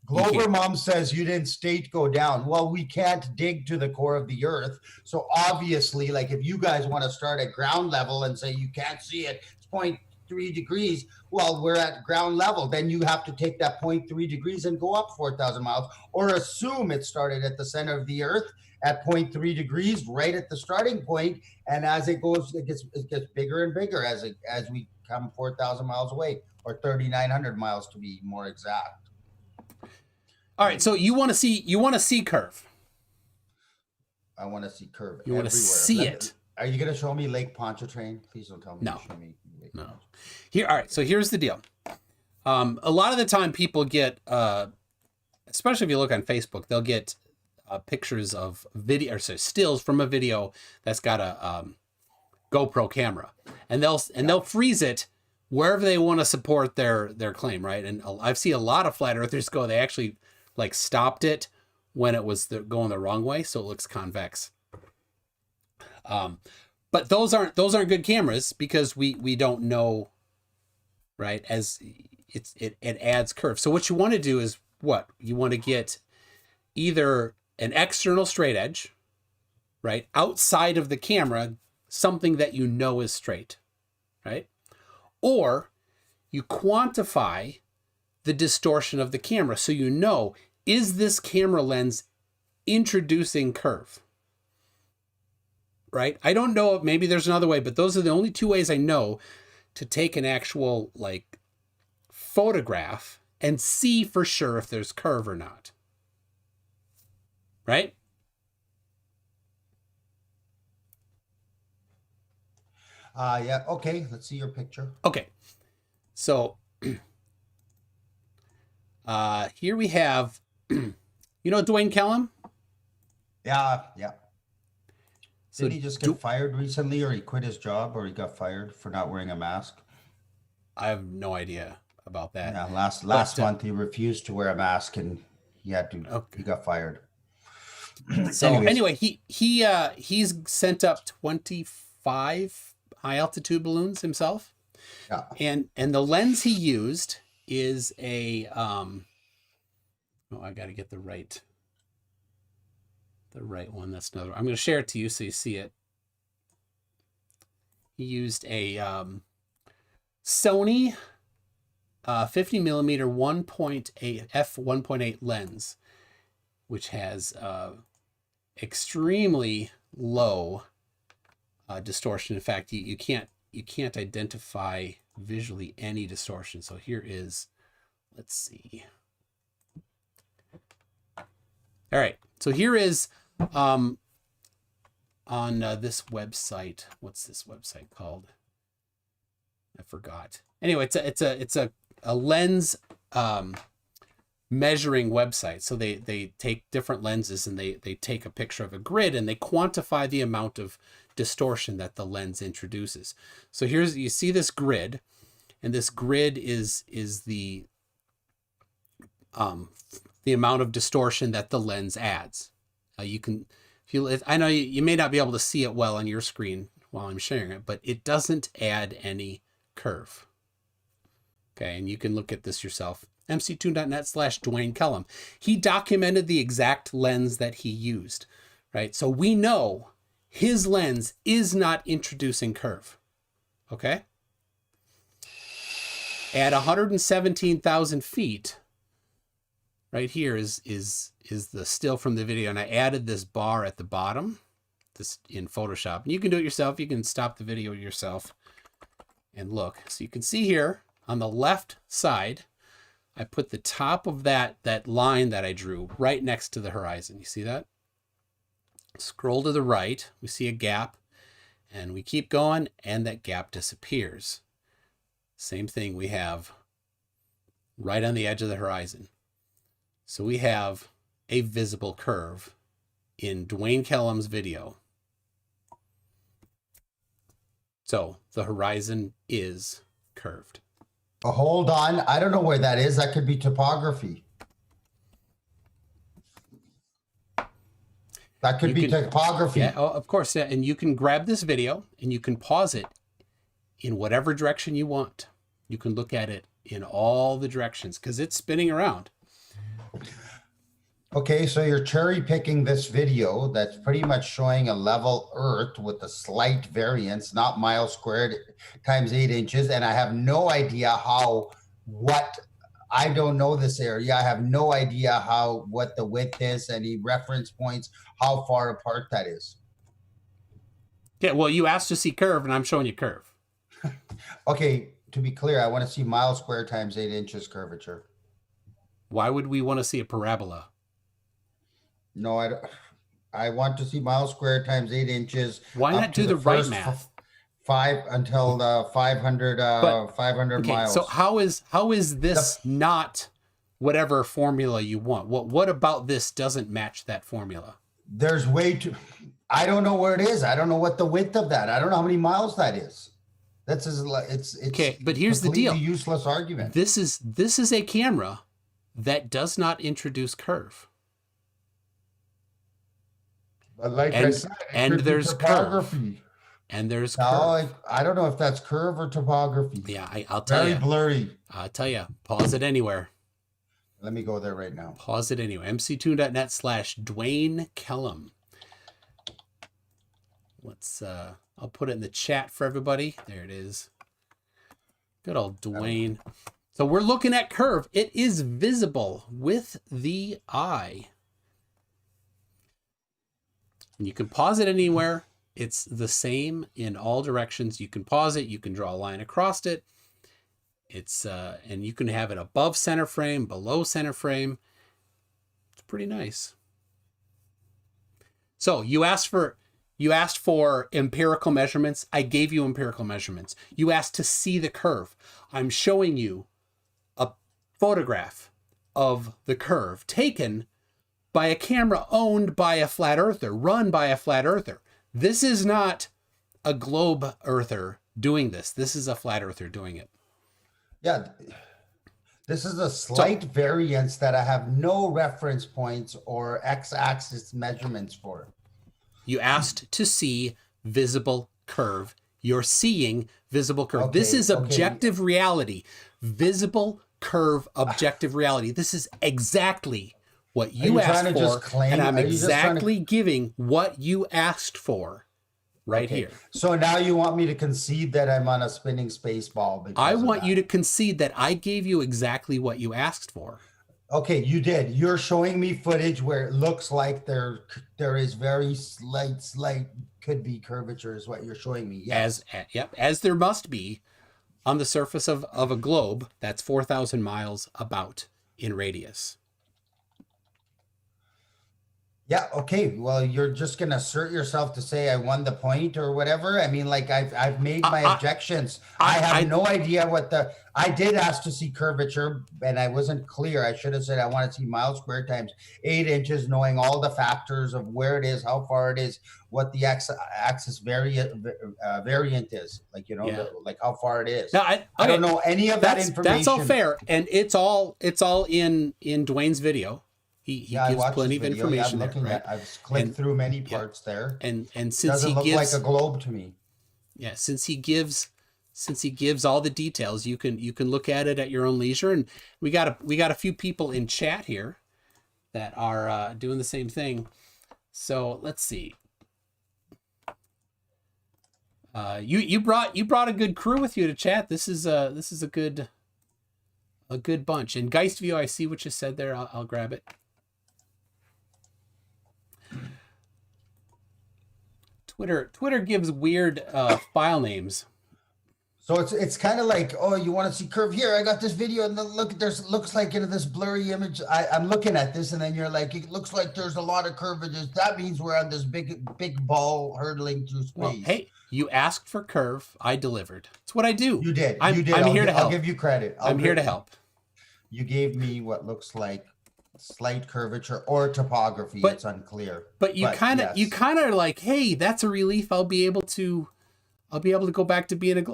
Glober Mom says you didn't go down. Well, we can't dig to the core of the Earth. So obviously, like if you guys want to start at ground level and say you can't see it, it's 0.3 degrees. Well, we're at ground level. Then you have to take that 0.3 degrees and go up 4,000 miles, or assume it started at the center of the Earth at 0.3 degrees, right at the starting point. And as it goes, it gets bigger and bigger as we come 4,000 miles away, or 3,900 miles to be more exact. All right, so you want to see curve. I want to see curve. You want to see it. Are you going to show me Lake Pontchartrain? Please don't tell me. No. Show me Lake No. Here, all right. So here's the deal. A lot of the time, people get, especially if you look on Facebook, they'll get pictures of video or stills from a video that's got a GoPro camera, and they'll freeze it wherever they want to support their claim, right? And I've seen a lot of flat earthers they actually stopped it when it was going the wrong way, so it looks convex. But those aren't good cameras because we don't know, right? As it adds curve. So what you want to do is you want to get either an external straight edge, right, outside of the camera, something that you know is straight, right? Or you quantify the distortion of the camera so you know, is this camera lens introducing curve? Right? I don't know, maybe there's another way, but those are the only two ways I know to take an actual photograph and see for sure if there's curve or not. Right? Yeah. Okay. Let's see your picture. Okay. So Here we have, you know, Dwayne Kellum. Yeah, yeah. So Did he just get fired recently, or he quit his job, or he got fired for not wearing a mask? I have no idea about that. Yeah, last month he refused to wear a mask and he had to. Okay. He got fired. So anyway, he's sent up 25 high altitude balloons himself. Yeah. And the lens he used is a oh, I got to get the right one. That's another. I'm going to share it to you so you see it. He used a Sony 50 millimeter 1.8 f1.8 lens, which has extremely low distortion. In fact, you can't identify visually any distortion. So here is, let's see. All right, so here is on this website. What's this website called? I forgot. Anyway, it's a lens measuring website. So they take different lenses and they take a picture of a grid and they quantify the amount of distortion that the lens introduces. So here's, you see this grid, and this grid is the amount of distortion that the lens adds. You can, I know you may not be able to see it well on your screen while I'm sharing it, but it doesn't add any curve. Okay, and you can look at this yourself. mc2.net/Dwayne Kellum. He documented the exact lens that he used, right? So we know his lens is not introducing curve. Okay? At 117,000 feet, right here is the still from the video, and I added this bar at the bottom, this in Photoshop. And you can do it yourself. You can stop the video yourself and look. So you can see here on the left side, I put the top of that line that I drew right next to the horizon. You see that? Scroll to the right, we see a gap, and we keep going, and that gap disappears. Same thing we have right on the edge of the horizon. So we have a visible curve in Dwayne Kellum's video. So the horizon is curved. Oh, hold on. I don't know where that is. That could be topography. That could be topography. Yeah, oh, of course. Yeah. And you can grab this video and you can pause it in whatever direction you want. You can look at it in all the directions because it's spinning around. Okay, so you're cherry picking this video that's pretty much showing a level Earth with a slight variance, not miles squared times 8 inches. And I have no idea I don't know this area. I have no idea what the width is, any reference points, how far apart that is. Yeah, well, you asked to see curve and I'm showing you curve. Okay, to be clear, I want to see miles squared times 8 inches curvature. Why would we want to see a parabola? No, I don't. I want to see miles squared times 8 inches. Why not do the right math? 500 okay, miles. So how is this not whatever formula you want? What about this doesn't match that formula? There's I don't know where it is. I don't know what the width of that. I don't know how many miles that is. It's okay, but here's the deal. Useless argument. This is a camera that does not introduce curve. But like I said, and there's topography. Curve. And there's curve. I don't know if that's curve or topography. Yeah, I'll tell you. Very blurry. I'll tell you. Pause it anywhere. Let me go there right now. Pause it anyway. mc2.net/Dwayne Kellum. Let's I'll put it in the chat for everybody. There it is. Good old Dwayne. So we're looking at curve. It is visible with the eye. And you can pause it anywhere. It's the same in all directions. You can pause it. You can draw a line across it. It's and you can have it above center frame, below center frame. It's pretty nice. So you asked for empirical measurements. I gave you empirical measurements. You asked to see the curve. I'm showing you a photograph of the curve taken by a camera owned by a flat earther, run by a flat earther. This is not a globe earther doing this. This is a flat earther doing it. Yeah. This is a slight variance that I have no reference points or x-axis measurements for. You asked to see visible curve. You're seeing visible curve. This is objective reality. Visible curve, objective reality. This is exactly what you asked for, and I'm exactly giving what you asked for right here. So now you want me to concede that I'm on a spinning space ball? I want you to concede that I gave you exactly what you asked for. Okay, you did. You're showing me footage where it looks like there is very slight could be curvature is what you're showing me. Yes. As there must be on the surface of a globe that's 4,000 miles about in radius. Yeah, okay. Well, you're just gonna assert yourself to say I won the point or whatever. I mean, like I've made my objections. I have no idea what I did ask to see curvature, and I wasn't clear. I should have said I want to see miles squared times 8 inches, knowing all the factors of where it is, how far it is, what the axis variant is, like like how far it is. Now, I don't know any of that information. That's all fair, and it's all in Dwayne's video. He gives plenty of information there, right? I've clicked through many parts there. And since doesn't he look gives like a globe to me. Yeah, since he gives all the details, you can look at it at your own leisure. And we got a few people in chat here that are doing the same thing. So let's see. You brought a good crew with you to chat. This is a good bunch. And Geistview, I see what you said there. I'll grab it. Twitter gives weird file names. So it's kind of like, oh, you want to see curve here? I got this video, and look, looks like this blurry image. I'm looking at this, and then you're like, it looks like there's a lot of curvatures. That means we're on this big ball hurtling through space. Well, hey, you asked for curve, I delivered. It's what I do. You did. I'm here to help. I'll give you credit. I'm here to help. You gave me what looks like slight curvature or topography. It's unclear. But you kind of are like, hey, that's a relief. I'll be able to go back to being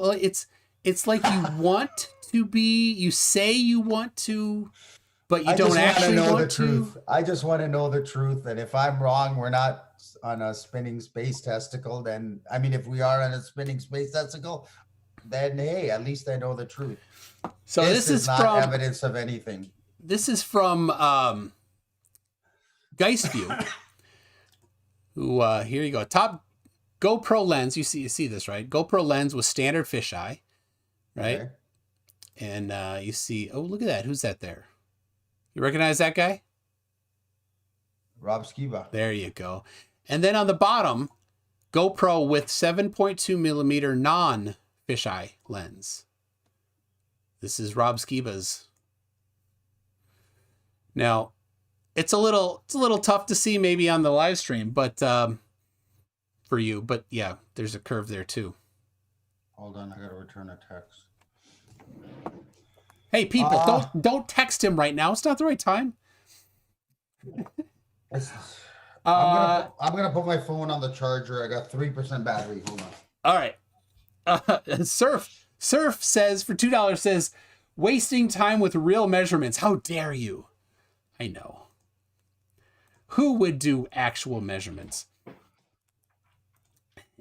it's like you want to be, you say you want to, but you don't actually want to. I just want to know the truth. And if I'm wrong, we're not on a spinning space testicle. Then, I mean, if we are on a spinning space testicle, then hey, at least I know the truth. So this is not evidence of anything. This is from Geistview, who here you go. Top GoPro lens. You see this, right? GoPro lens with standard fisheye, right? Okay. And you see, oh, look at that. Who's that there? You recognize that guy? Rob Skiba. There you go. And then on the bottom, GoPro with 7.2 millimeter non-fisheye lens. This is Rob Skiba's. Now, it's a little tough to see maybe on the live stream, but for you, but yeah, there's a curve there too. Hold on, I gotta return a text. Hey, people, don't text him right now. It's not the right time. I'm gonna put my phone on the charger. I got 3% battery. Hold on. All right. Surf says for $2 says wasting time with real measurements. How dare you? I know. Who would do actual measurements?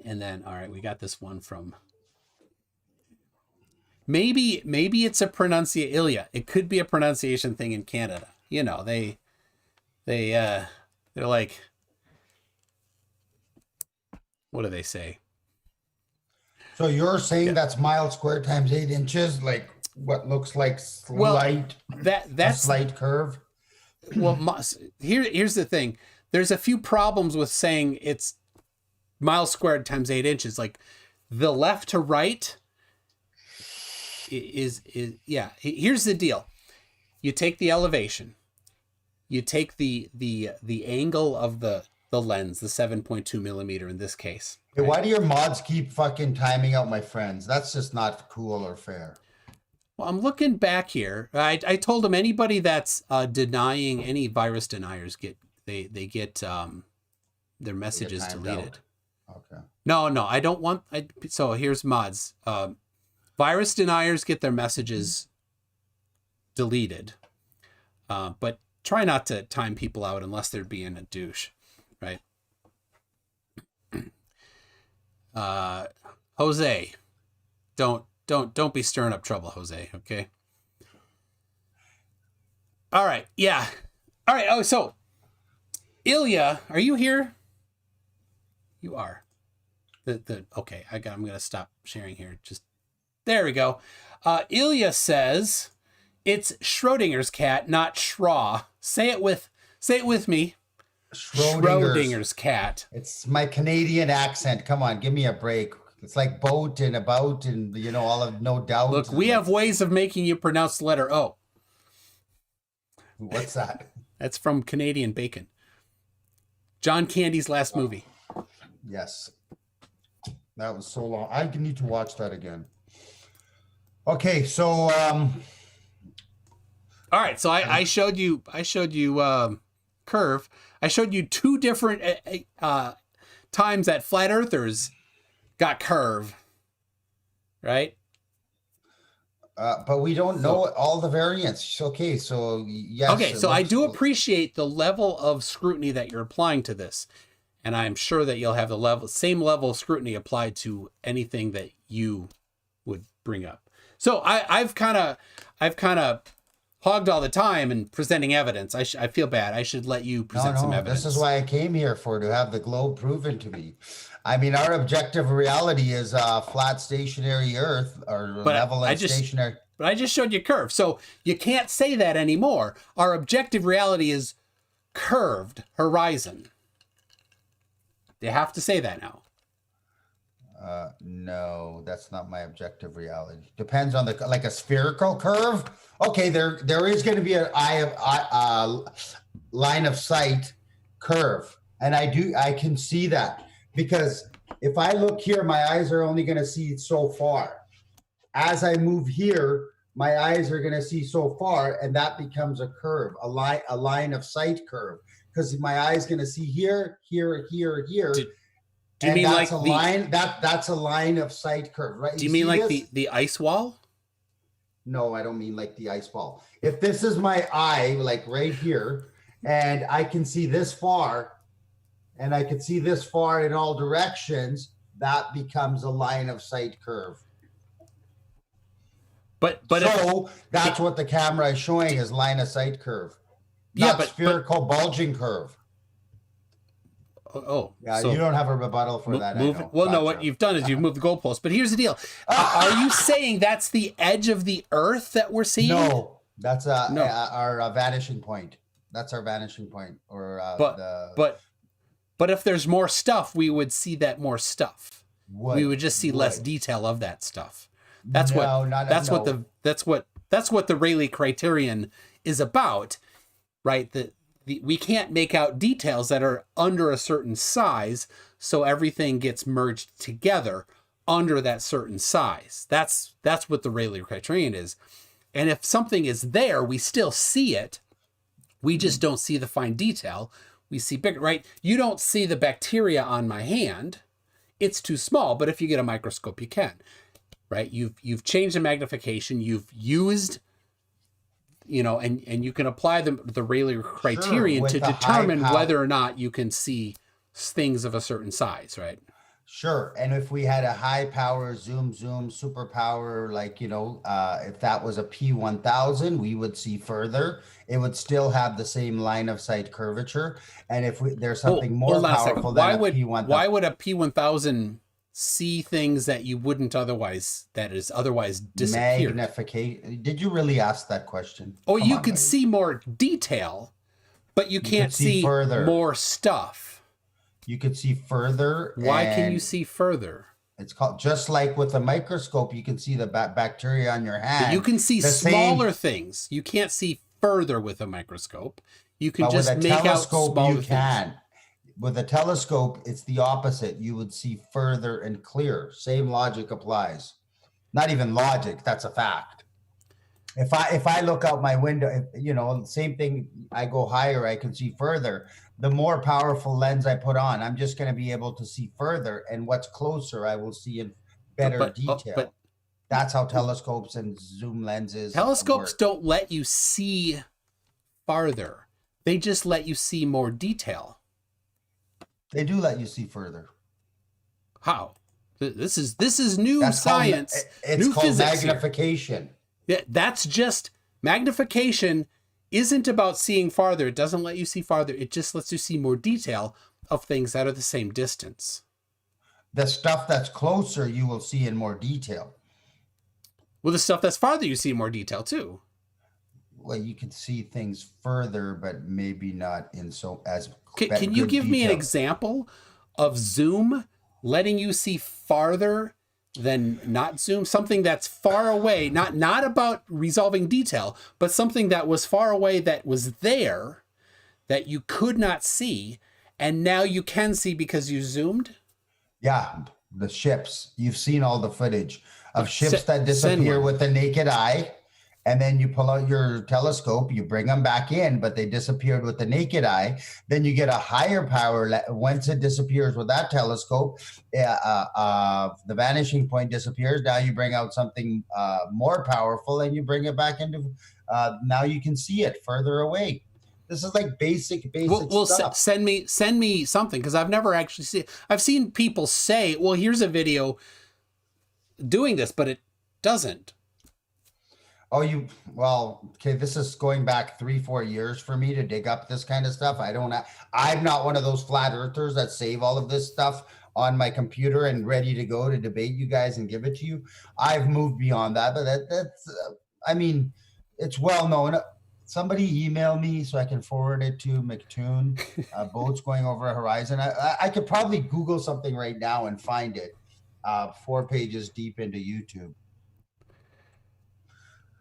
And then, all right, we got this one from. Maybe it's a pronunciation. Ilya, it could be a pronunciation thing in Canada. You know, they're like, what do they say? So you're saying that's miles squared times 8 inches, like what looks like slight, that's a slight curve. Well, here's the thing. There's a few problems with saying it's miles squared times 8 inches. Like the left to right is yeah. Here's the deal. You take the elevation. You take the angle of the lens, the 7.2 millimeter in this case. Hey, why do your mods keep fucking timing out my friends? That's just not cool or fair. Well, I'm looking back here. I told him anybody that's denying, any virus deniers get they get their messages deleted. Okay. No, I don't want. So here's mods. Virus deniers get their messages deleted, but try not to time people out unless they're being a douche, right? Jose, don't be stirring up trouble, Jose. Okay. All right. Yeah. All right. Oh, so Ilya, are you here? You are. Okay. I'm gonna stop sharing here. Just there we go. Ilya says it's Schrodinger's cat, not Schraw. Say it with me. Schrodinger's cat. It's my Canadian accent. Come on, give me a break. It's like boat and about and all of no doubt. Look, we have ways of making you pronounce the letter O. What's that? That's from Canadian Bacon. John Candy's last movie. Yes. That was so long. I need to watch that again. Okay, so all right, so I showed you curve. I showed you two different times that flat earthers got curve, right? But we don't know all the variants. Okay, so yes. Okay, so I do appreciate the level of scrutiny that you're applying to this, and I'm sure that you'll have the same level of scrutiny applied to anything that you would bring up. So I've kind of hogged all the time in presenting evidence. I feel bad. I should let you present some evidence. This is why I came here to have the globe proven to me. I mean, our objective reality is flat stationary Earth or level and stationary. But I just showed you curve. So you can't say that anymore. Our objective reality is curved horizon. You have to say that now. No, that's not my objective reality. Depends on like a spherical curve. Okay, there is going to be an line of sight curve, and I can see that, because if I look here, my eyes are only going to see so far. As I move here, my eyes are going to see so far, and that becomes a curve, a line of sight curve, because my eyes going to see here, here, here, here. Do you mean that's like a line? That's a line of sight curve, right? Do you mean like the ice wall? No, I don't mean like the ice ball. If this is my eye, like right here, and I can see this far, and I can see this far in all directions, that becomes a line of sight curve. But that's what the camera is showing is line of sight curve, not spherical bulging curve. Oh, yeah. So you don't have a rebuttal for that. No, what you've done is you've moved the goalpost. But here's the deal: are you saying that's the edge of the Earth that we're seeing? No, that's our vanishing point. That's our vanishing point. But if there's more stuff, we would see that more stuff. We would just see less detail of that stuff. That's what the Rayleigh criterion is about, right? We can't make out details that are under a certain size, so everything gets merged together under that certain size. That's what the Rayleigh criterion is. And if something is there, we still see it. We just don't see the fine detail. We see bigger, right? You don't see the bacteria on my hand. It's too small, but if you get a microscope, you can, right? You've changed the magnification. You've used, and you can apply the Rayleigh criterion to determine whether or not you can see things of a certain size, right? Sure. And if we had a high power zoom super power, like, if that was a P1000, we would see further. It would still have the same line of sight curvature. And if there's something more powerful than a P1000. Why would a P1000 see things that you wouldn't otherwise disappear? Magnification. Did you really ask that question? Oh, you could see more detail, but you can't see further. More stuff. You could see further. Why can you see further? It's called, just like with a microscope, you can see the bacteria on your hand. But you can see smaller things. You can't see further with a microscope. You can just make out smaller things. With a telescope, it's the opposite. You would see further and clear. Same logic applies. Not even logic, that's a fact. If I look out my window, you know, same thing. I go higher, I can see further. The more powerful lens I put on, I'm just going to be able to see further, and what's closer, I will see in But better but detail. That's how telescopes and zoom lenses telescopes work. don't let you see farther. They just let you see more detail. They do let you see further. How? This is new That's science, it's new called physics here. magnification. Yeah, that's just magnification isn't about seeing farther. It doesn't let you see farther. It just lets you see more detail of things that are the same distance. The stuff that's closer, you will see in more detail. Well, the stuff that's farther, you see more detail too. Well, you can see things further, but maybe not in so as Can you good give me an detail. example of zoom letting you see farther than not zoom? Something that's far away, not about resolving detail, but something that was far away that was there that you could not see, and now you can see because you zoomed? Yeah, the ships. You've seen all the footage of ships that Send disappear one. with the naked eye. And then you pull out your telescope, you bring them back in, but they disappeared with the naked eye. Then you get a higher power. Once it disappears with that telescope, the vanishing point disappears. Now you bring out something more powerful and you bring it back into, now you can see it further away. This is like basic stuff. Send me something, because I've never actually seen. I've seen people say, "Well, here's a video doing this," but it doesn't. Oh, well, okay, this is going back 3, 4 years for me to dig up this kind of stuff. I'm not one of those flat earthers that save all of this stuff on my computer and ready to go to debate you guys and give it to you. I've moved beyond that, but I mean, it's well known. Somebody email me so I can forward it to McToon. Boats going over a horizon. I could probably Google something right now and find it. 4 pages deep into YouTube.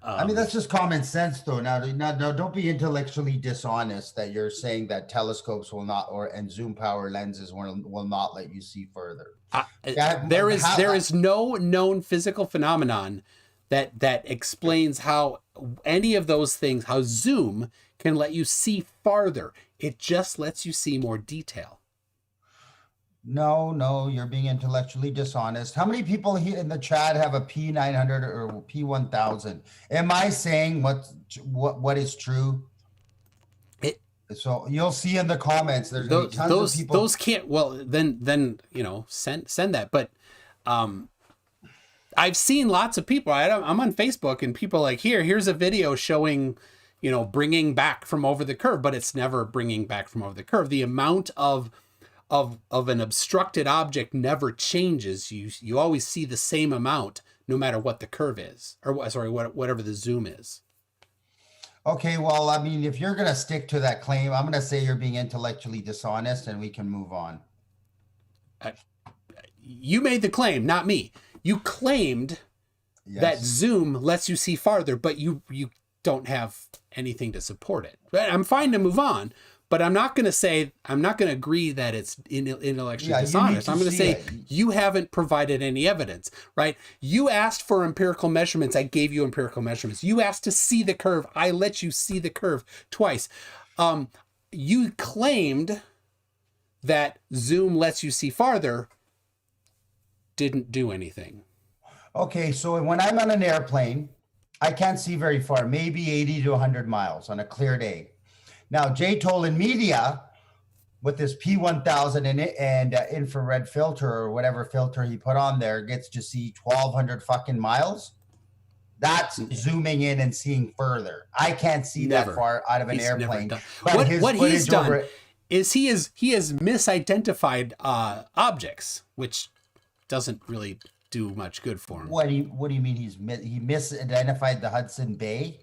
I mean, that's just common sense, though. Now, don't be intellectually dishonest that you're saying that telescopes will not, and zoom power lenses will not let you see further. There is no known physical phenomenon that explains how any of those things, how zoom can let you see farther. It just lets you see more detail. No, you're being intellectually dishonest. How many people here in the chat have a P900 or P1000? Am I saying what is true? So you'll see in the comments. There's gonna be tons of people. Those can't. Well, then send that. But I've seen lots of people. I'm on Facebook and people are like, here's a video showing, bringing back from over the curve, but it's never bringing back from over the curve. The amount of an obstructed object never changes. You always see the same amount no matter what the curve is, or whatever the zoom is. Okay, well, I mean, if you're going to stick to that claim, I'm going to say you're being intellectually dishonest and we can move on. You made the claim, not me. You claimed that zoom lets you see farther, but you don't have anything to support it. I'm fine to move on, but I'm not going to agree that it's intellectually dishonest. I'm going to say you haven't provided any evidence, right? You asked for empirical measurements. I gave you empirical measurements. You asked to see the curve. I let you see the curve twice. You claimed that zoom lets you see farther. Didn't do anything. Okay, so when I'm on an airplane, I can't see very far, maybe 80 to 100 miles on a clear day. Now, Jay Tolan Media, with this P1000 and infrared filter or whatever filter he put on there, gets to see 1,200 fucking miles. That's zooming in and seeing further. I can't see that far out of an airplane. But what he's done is he has misidentified objects, which doesn't really do much good for him. What do you mean he misidentified the Hudson Bay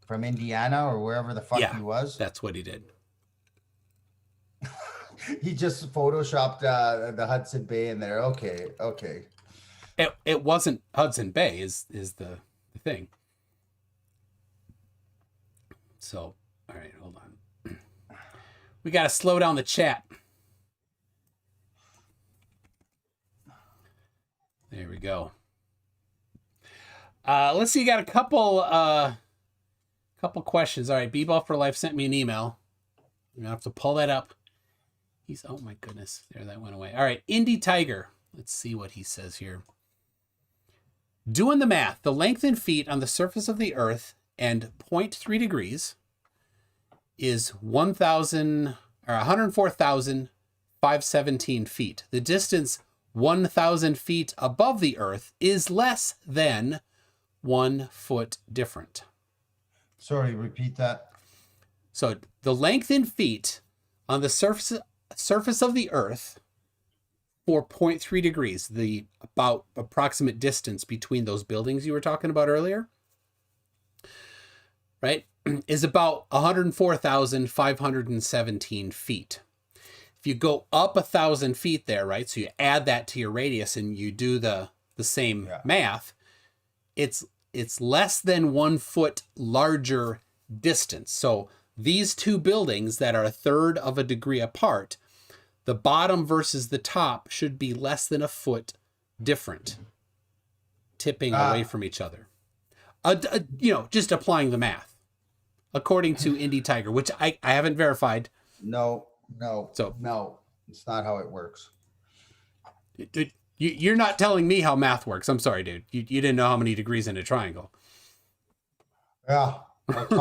from Indiana or wherever the fuck he was? That's what he did. He just photoshopped the Hudson Bay in there. Okay. It wasn't Hudson Bay is the thing. So, all right, hold on. We got to slow down the chat. There we go. Let's see. You got a couple questions. All right. B-Ball for Life sent me an email. I'm gonna have to pull that up. Oh my goodness. There, that went away. All right. Indie Tiger. Let's see what he says here. Doing the math, the length in feet on the surface of the Earth and 0.3 degrees is 104,517 feet. The distance 1,000 feet above the Earth is less than 1 foot different. Sorry, repeat that. So the length in feet on the surface of the Earth for 0.3 degrees, the about approximate distance between those buildings you were talking about earlier, right, is about 104,517 feet. If you go up 1,000 feet there, right, so you add that to your radius and you do the same math, it's less than 1 foot larger distance. So these two buildings that are a third of a degree apart, the bottom versus the top should be less than a foot different, tipping away from each other. Just applying the math, according to Indie Tiger, which I haven't verified. No, it's not how it works. You're not telling me how math works. I'm sorry, dude. You didn't know how many degrees in a triangle. Yeah. Right?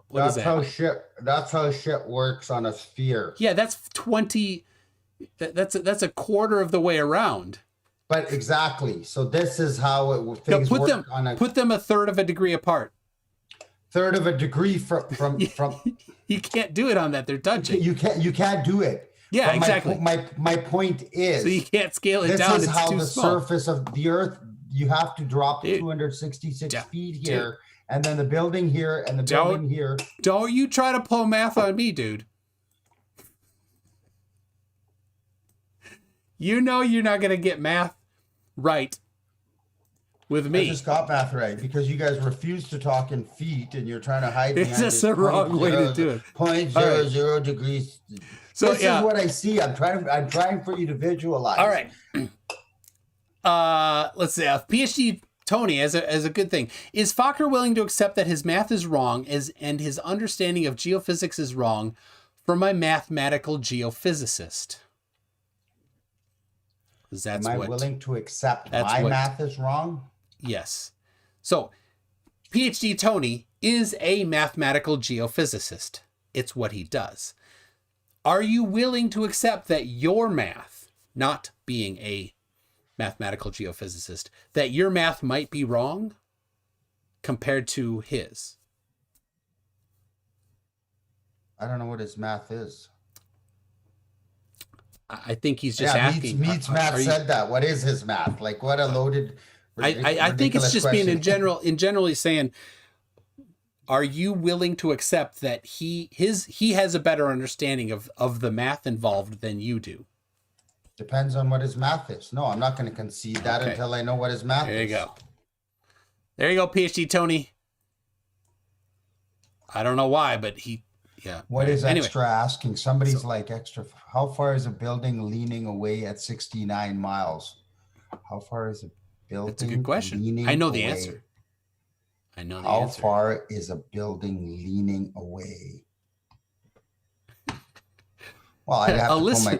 What is that? That's how shit works on a sphere. Yeah, that's 20. That's a quarter of the way around. But exactly. So this is how things work put them a third of a degree apart. Third of a degree from You can't do it on that. They're touching. You can't do it. Yeah, but exactly. My point is, so you can't scale it down. This is it's how too the small. surface of the Earth. You have to drop 266 feet here, and then the building here, and the building here. Don't you try to pull math on me, dude. You know you're not gonna get math right with me. I just got math right because you guys refuse to talk in feet, and you're trying to hide behind. It's just the wrong way to do it. 0.00 degrees. So this is what I see. I'm trying for you to visualize. All right. Let's see. PhD Tony as a good thing. Is Focker willing to accept that his math is wrong and his understanding of geophysics is wrong from a mathematical geophysicist? Am I willing to accept my math is wrong? Yes. So, PhD Tony is a mathematical geophysicist. It's what he does. Are you willing to accept that your math, not being a mathematical geophysicist, that your math might be wrong compared to his? I don't know what his math is. I think he's just asking. Meets math said that. What is his math? Like, what a loaded. I think it's just question. Being in generally saying, are you willing to accept that he has a better understanding of the math involved than you do? Depends on what his math is. No, I'm not going to concede that until I know what his math is. There you go. There you go, PhD Tony. I don't know why, but What is extra asking? Somebody's like extra. How far is a building leaning away at 69 miles? How far is a building? That's a good question. I know the answer. How far is a building leaning away? Well, I'd have to pull my.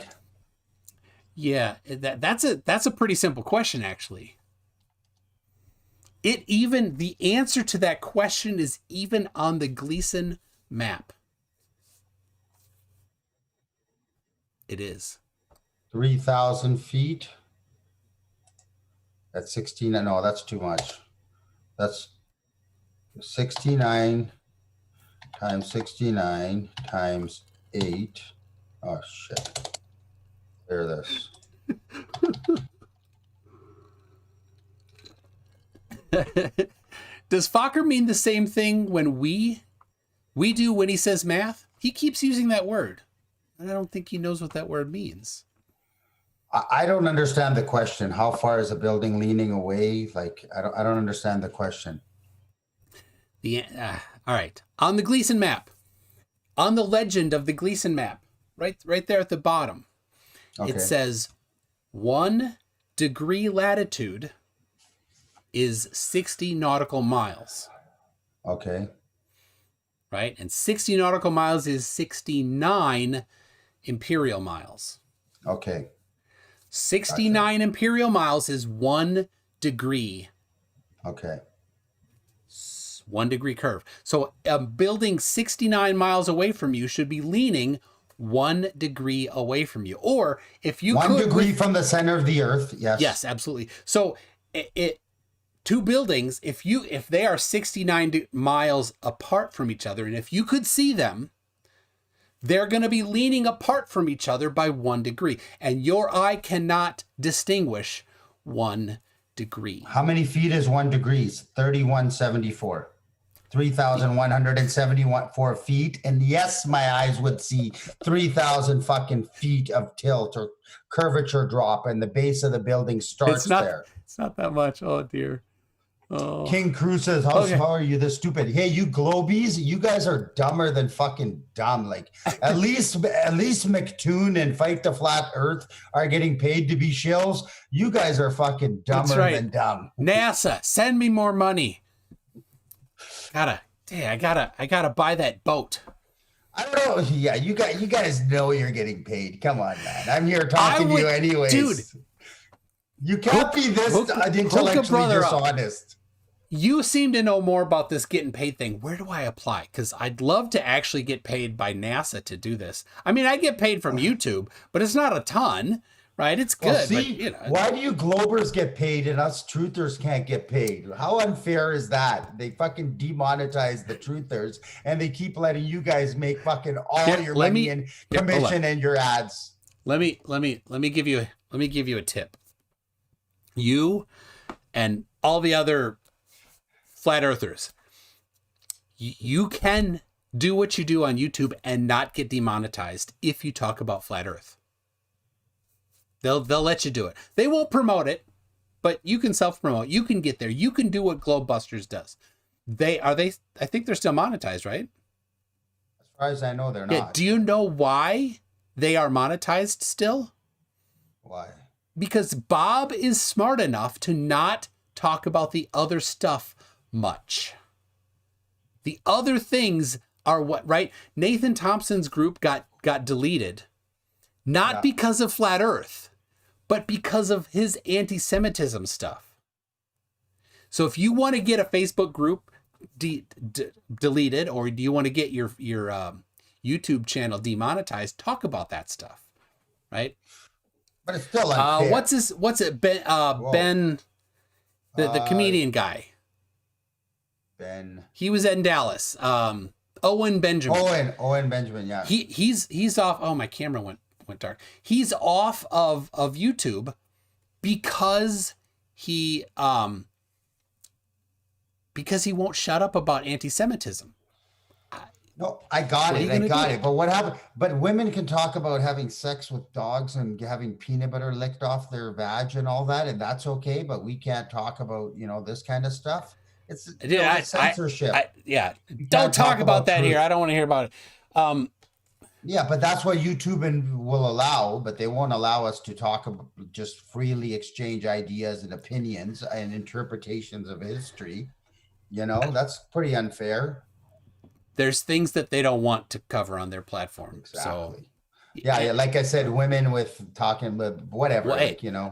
Yeah, that's a pretty simple question, actually. The answer to that question is even on the Gleason map. It is 3,000 feet. That's 16. No, that's too much. That's 69 times 69 times 8. Oh, shit. Clear this. Does Fokker mean the same thing when we do when he says math? He keeps using that word. And I don't think he knows what that word means. I don't understand the question. How far is a building leaning away? Like, I don't understand the question. All right. On the Gleason map, on the legend of the Gleason map, right there at the bottom, It says 1 / degree latitude is 60 nautical miles. Okay. Right? And 60 nautical miles is 69 imperial miles. Okay. 69 imperial miles is 1 degree. Okay. 1 degree curve. So a building 69 miles away from you should be leaning 1 degree away from you. Or if you 1 degree from the center of the earth. Yes. Yes, absolutely. So two buildings, if they are 69 miles apart from each other, and if you could see them, they're going to be leaning apart from each other by 1 degree, and your eye cannot distinguish 1 degree. How many feet is 1 degree? 3174. 3,174 feet. And yes, my eyes would see 3,000 fucking feet of tilt or curvature drop, and the base of the building starts there. It's not that much. Oh dear. Oh. King Cruz says, how are you this stupid? Hey, you globies, you guys are dumber than fucking dumb. Like at least McToon and Fight the Flat Earth are getting paid to be shills. You guys are fucking dumber than dumb. NASA, send me more money. I gotta buy that boat. I don't know. Yeah, you guys know you're getting paid. Come on, man. I'm here talking to you anyways. Dude, you can't be this intellectually dishonest. You seem to know more about this getting paid thing. Where do I apply? Because I'd love to actually get paid by NASA to do this. I mean, I get paid from YouTube, but it's not a ton, right? It's good. Well, see, but, why do you Globers get paid and us truthers can't get paid? How unfair is that? They fucking demonetize the truthers, and they keep letting you guys make fucking all your money and commission and your ads. Let me give you a tip. You and all the other flat earthers, you can do what you do on YouTube and not get demonetized if you talk about flat earth. They'll let you do it. They won't promote it, but you can self-promote. You can get there. You can do what Globebusters does. I think they're still monetized, right? As far as I know, they're not. Do you know why they are monetized still? Why? Because Bob is smart enough to not talk about the other stuff much. The other things are what, right? Nathan Thompson's group got deleted, not because of flat earth, but because of his anti-Semitism stuff. So if you want to get a Facebook group deleted, or do you want to get your YouTube channel demonetized, talk about that stuff, right? But it's still unfair. What's it? Ben, the comedian guy. Ben. He was in Dallas. Owen Benjamin. Owen Benjamin. Yeah. He's off. Oh, my camera went dark. He's off of YouTube because he won't shut up about anti-Semitism. No, I got it. But what happened? But women can talk about having sex with dogs and having peanut butter licked off their vag and all that, and that's okay. But we can't talk about this kind of stuff. It's censorship. Don't talk about that here. I don't want to hear about it. Yeah, but that's what YouTube will allow, but they won't allow us to talk about, just freely exchange ideas and opinions and interpretations of history. That's pretty unfair. There's things that they don't want to cover on their platform. Exactly. So, yeah, like I said, women with talking with whatever, All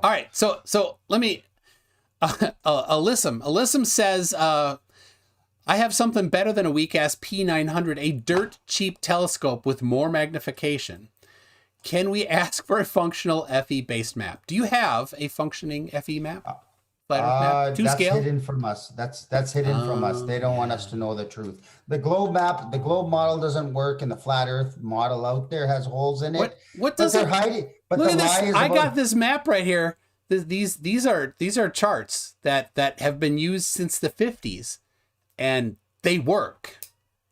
right, so let me. Alyssum says, I have something better than a weak-ass P900, a dirt cheap telescope with more magnification. Can we ask for a functional FE-based map? Do you have a functioning FE map? Flat Earth map? That's scale? Hidden from us. That's hidden from us. They don't want us to know the truth. The globe map, the globe model doesn't work, and the flat Earth model out there has holes in it. What does it? Hiding. But look the at this. lie I got this map right here. These are charts that have been used since the 50s, and they work.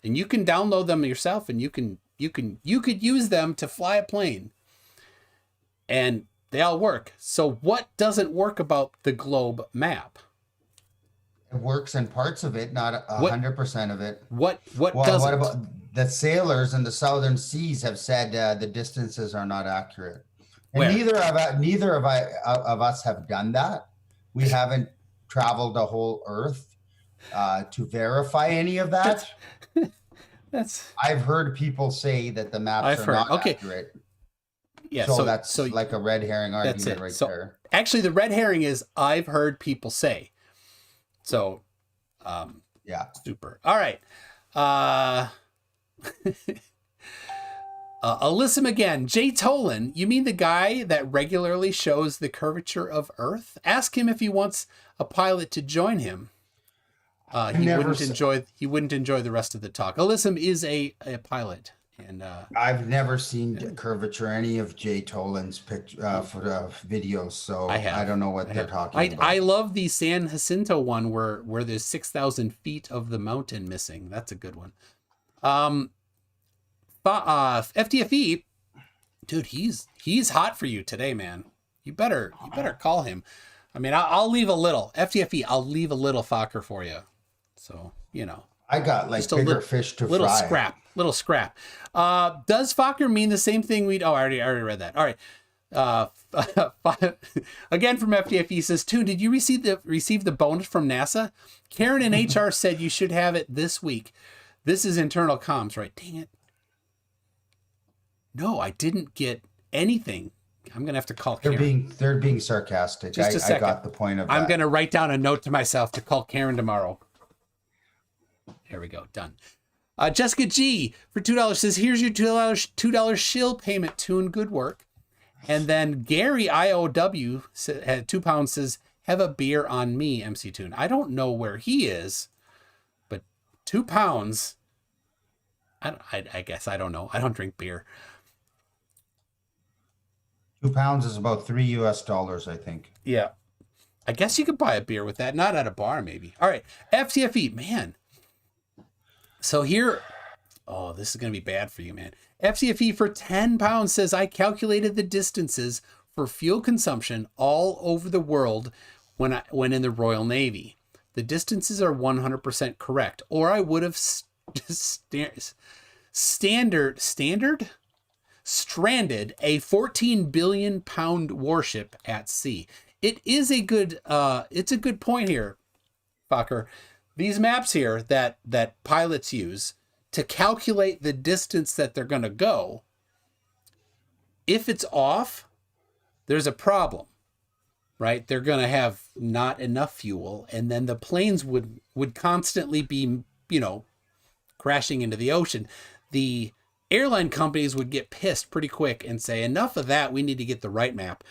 And you can download them yourself, and you could use them to fly a plane. And they all work. So what doesn't work about the globe map? It works in parts of it, not 100% of it. What doesn't? What about the sailors in the southern seas have said the distances are not accurate. And Where? neither of us have done that. We haven't traveled the whole Earth to verify any of that. That's I've heard people say that the maps I've are heard. not Okay. accurate. Yeah. So So that's like a red herring that's argument it. right So there. actually, the red herring is I've heard people say. So, Yeah. super. All right. Alyssum again. Jay Tolan, you mean the guy that regularly shows the curvature of Earth? Ask him if he wants a pilot to join him. He wouldn't enjoy the rest of the talk. Alyssum is a pilot, and I've never seen curvature any of Jay Tolan's videos, so I don't know what they're talking about. I love the San Jacinto one where there's 6,000 feet of the mountain missing. That's a good one. FTFE, dude, he's hot for you today, man. You better call him. I mean, I'll leave a little FTFE. I'll leave a little Focker for you. So I got like bigger fish to fry. Little scrap. Does Fokker mean the same thing I already read that. All right. Again from FTFE says, Toon, did you receive the bonus from NASA? Karen in HR said you should have it this week. This is internal comms, right? Dang it. No, I didn't get anything. I'm gonna have to call Karen. They're being sarcastic. Just a second. I got the point of that. I'm gonna write down a note to myself to call Karen tomorrow. There we go. Done. Jessica G for $2 says, here's your $2 shill payment, Toon. Good work. And then Gary IOW at £2 says, have a beer on me, MC Toon. I don't know where he is, but £2. I guess I don't know. I don't drink beer. £2 is about $3 US, I think. Yeah. I guess you could buy a beer with that. Not at a bar, maybe. All right. FTFE, man. So here, this is going to be bad for you, man. FTFE for £10 says, I calculated the distances for fuel consumption all over the world when in the Royal Navy. The distances are 100% correct, or I would have stranded a 14 billion pound warship at sea. It is a good point here, Fokker. These maps here that pilots use to calculate the distance that they're going to go, if it's off, there's a problem, right? They're going to have not enough fuel, and then the planes would constantly be, crashing into the ocean. The airline companies would get pissed pretty quick and say, enough of that, we need to get the right map.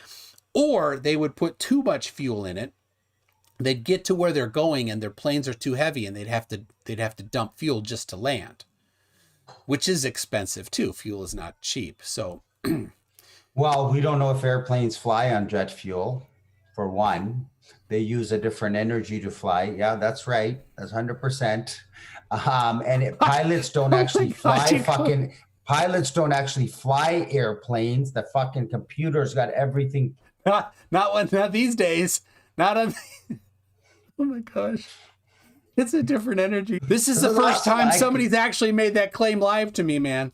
Or they would put too much fuel in it. They'd get to where they're going and their planes are too heavy, and they'd have to dump fuel just to land, which is expensive too. Fuel is not cheap. So, well, we don't know if airplanes fly on jet fuel. For one, they use a different energy to fly. Yeah, that's right. That's 100%. Pilots don't actually fly pilots don't actually fly airplanes. The fucking computer's got everything. Not these days. Not on. Oh my gosh. It's a different energy. This is the first time somebody's actually made that claim live to me, man.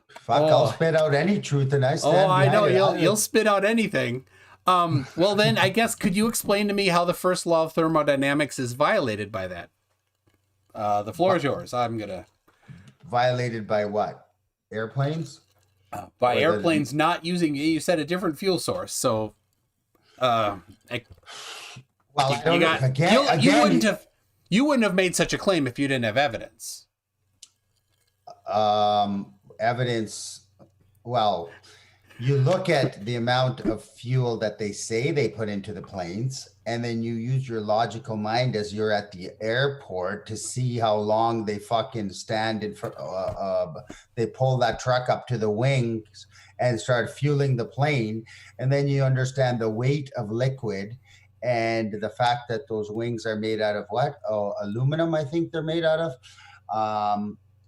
Fuck, I'll spit out any truth and I stand behind I know it. you'll spit out anything. Well then, I guess, could you explain to me how the first law of thermodynamics is violated by that? The floor is yours. Violated by what? Airplanes? By airplanes not using, you said, a different fuel source. So, you wouldn't have made such a claim if you didn't have evidence. Evidence. Well, you look at the amount of fuel that they say they put into the planes, and then you use your logical mind as you're at the airport to see how long they fucking stand in front. They pull that truck up to the wings and start fueling the plane, and then you understand the weight of liquid and the fact that those wings are made out of what? Aluminum, I think they're made out of.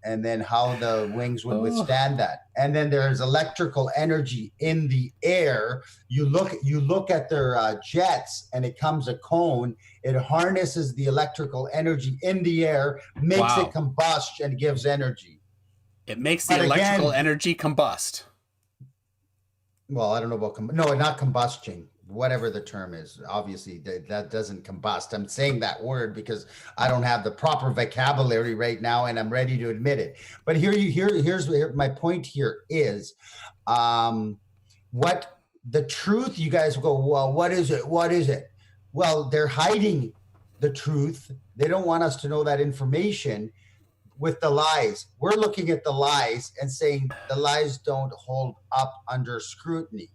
And then how the wings would withstand that. And then there's electrical energy in the air. You look at their jets, and it comes a cone. It harnesses the electrical energy in the air, makes it combust, and gives energy. It makes the electrical energy combust. well, I don't know about no, not combustion, whatever the term is. Obviously, that doesn't combust. I'm saying that word because I don't have the proper vocabulary right now, and I'm ready to admit it. But here's my point. Here is, what the truth. You guys go, well, what is it? What is it? Well, they're hiding the truth. They don't want us to know that information with the lies. We're looking at the lies and saying the lies don't hold up under scrutiny.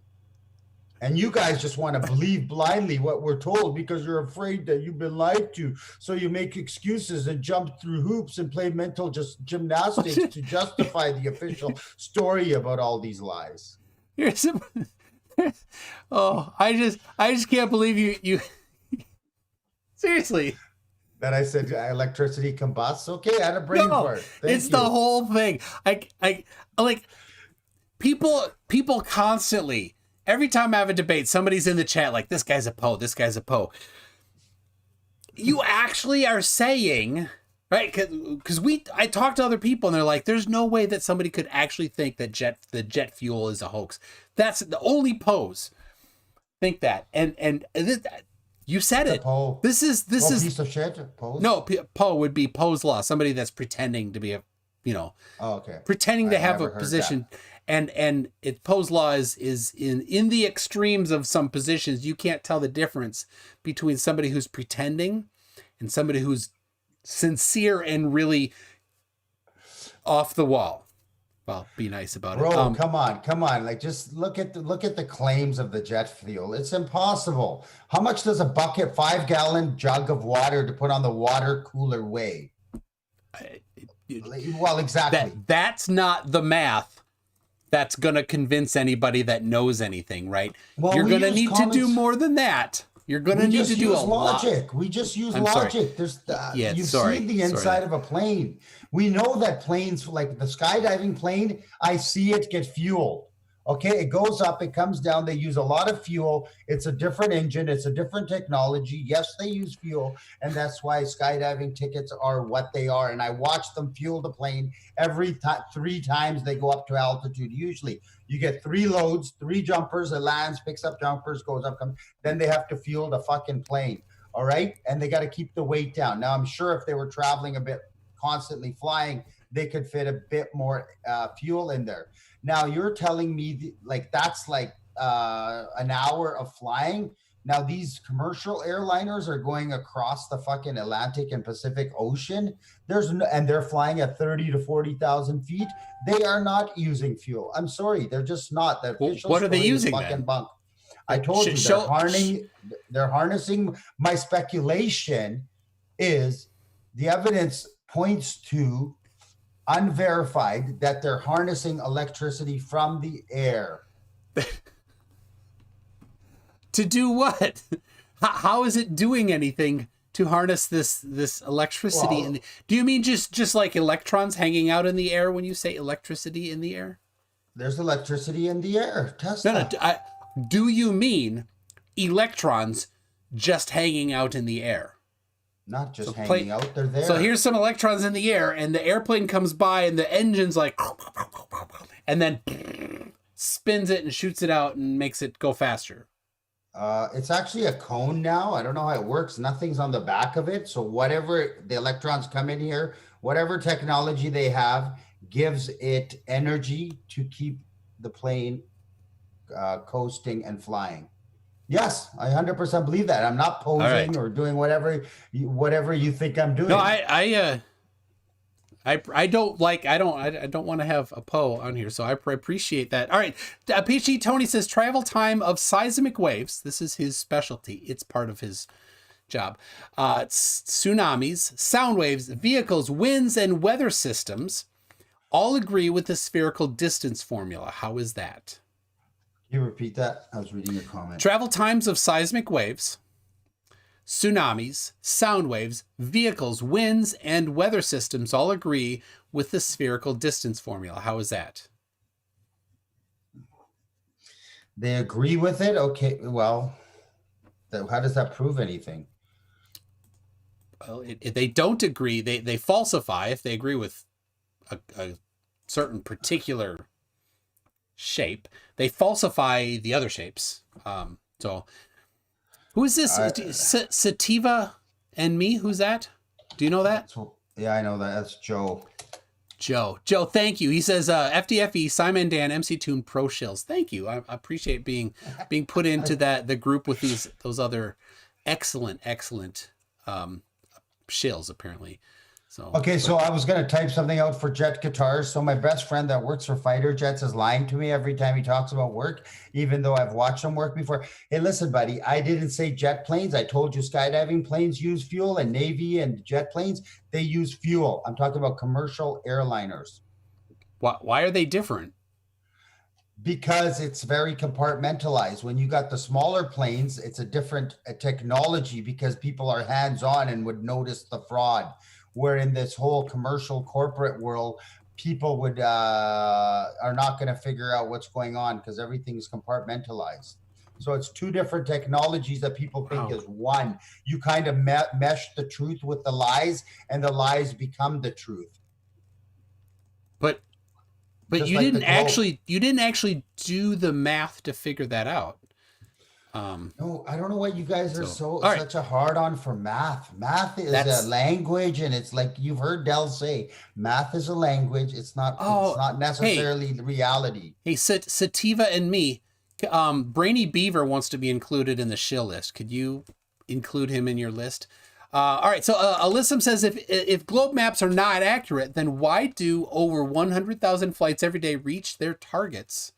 And you guys just want to believe blindly what we're told because you're afraid that you've been lied to. So you make excuses and jump through hoops and play mental gymnastics to justify the official story about all these lies. Here's some, oh, I just can't believe you seriously. That I said electricity combusts. Okay, I had a brain fart. It's the whole thing. I like people constantly. Every time I have a debate, somebody's in the chat like, this guy's a Poe, this guy's a Poe. You actually are saying, right? Because I talk to other people and they're like, there's no way that somebody could actually think that the jet fuel is a hoax. That's the only Poes think that. And you said it. Poe. This is piece of shit. Poe. No, Poe would be Poe's law. Somebody that's pretending to be a, pretending to have a position. That. And Poe's law is in the extremes of some positions. You can't tell the difference between somebody who's pretending and somebody who's sincere and really off the wall. Well, be nice about Bro, it. Come on. Like, just look at the claims of the jet fuel. It's impossible. How much does a 5-gallon jug of water to put on the water cooler weigh? Well, exactly. That's not the math that's going to convince anybody that knows anything, right? Well, you're going to need to do more than that. You're going to need to do a logic. lot. We just use logic. There's you've seen the inside of a plane. We know that planes, like the skydiving plane, I see it get fueled. Okay, it goes up, it comes down. They use a lot of fuel. It's a different engine. It's a different technology. Yes, they use fuel, and that's why skydiving tickets are what they are. And I watch them fuel the plane every time, 3 times they go up to altitude. Usually, you get 3 loads, 3 jumpers. It lands, picks up jumpers, goes up, comes. Then they have to fuel the fucking plane. All right, and they got to keep the weight down. Now, I'm sure if they were traveling a bit, constantly flying, they could fit a bit more fuel in there. Now you're telling me that's like an hour of flying. Now these commercial airliners are going across the fucking Atlantic and Pacific Ocean. And they're flying at 30 to 40,000 feet. They are not using fuel. I'm sorry, they're just not. What are they using then? Bunk. I told you they're harnessing. My speculation is the evidence points to unverified that they're harnessing electricity from the air. To do what? How is it doing anything to harness this electricity? Well, do you mean just like electrons hanging out in the air when you say electricity in the air? There's electricity in the air. Tesla. No. Do you mean electrons just hanging out in the air? Not just hanging out, they're there. So here's some electrons in the air, and the airplane comes by, and the engine's like, and then spins it and shoots it out and makes it go faster. It's actually a cone now. I don't know how it works. Nothing's on the back of it. So whatever the electrons come in here, whatever technology they have, gives it energy to keep the plane coasting and flying. Yes, I 100% believe that. I'm not posing or doing whatever you think I'm doing. No, I don't want to have a Poe on here, so I appreciate that. All right, PhD Tony says travel time of seismic waves. This is his specialty. It's part of his job. Tsunamis, sound waves, vehicles, winds, and weather systems all agree with the spherical distance formula. How is that? Can you repeat that? I was reading your comment. Travel times of seismic waves, tsunamis, sound waves, vehicles, winds, and weather systems all agree with the spherical distance formula. How is that? They agree with it? Okay, well, how does that prove anything? Well, if they don't agree, they falsify if they agree with a certain particular shape. They falsify the other shapes. So who is this? Sativa and me? Who's that? Do you know that? Yeah, I know that. That's Joe. Joe, thank you. He says, FDFE, Simon Dan, MC Tune, Pro Shills. Thank you. I appreciate being put into the group with those other excellent shills, apparently. So okay, so I was gonna type something out for jet guitars. So my best friend that works for fighter jets is lying to me every time he talks about work, even though I've watched him work before. Hey, listen, buddy, I didn't say jet planes. I told you skydiving planes use fuel, and Navy and jet planes, they use fuel. I'm talking about commercial airliners. Why are they different? Because it's very compartmentalized. When you got the smaller planes, it's a different technology because people are hands-on and would notice the fraud. Where in this whole commercial corporate world, people would are not going to figure out what's going on because everything's compartmentalized. So it's two different technologies that people think is one. You kind of mesh the truth with the lies, and the lies become the truth. But Just you like didn't actually do the math to figure that out. No, I don't know what you guys are right. such a hard on for math. Math is a language, and it's like you've heard Dell say, math is a language. It's not necessarily reality. Hey, Sativa and me, Brainy Beaver wants to be included in the shill list. Could you include him in your list? All right. So Alyssum says, if globe maps are not accurate, then why do over 100,000 flights every day reach their targets?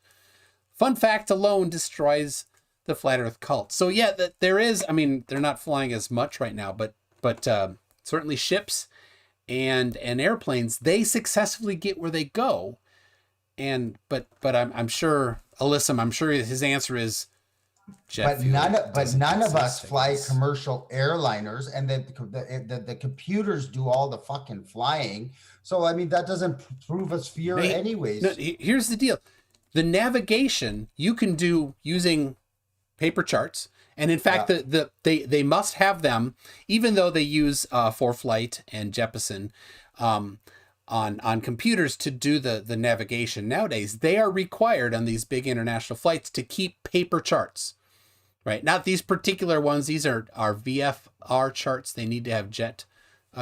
Fun fact alone destroys the flat earth cult. So yeah, there is, I mean, they're not flying as much right now, but certainly ships and airplanes, they successfully get where they go. But I'm sure, Alyssum, I'm sure his answer is jet fuel. But none of us fly commercial airliners, and the computers do all the fucking flying. So I mean, that doesn't prove us fear anyways. No, here's the deal. The navigation you can do using paper charts, and in fact, they must have them, even though they use ForeFlight and Jeppesen on computers to do the navigation nowadays. They are required on these big international flights to keep paper charts, right? Not these particular ones. These are VFR charts. They need to have jet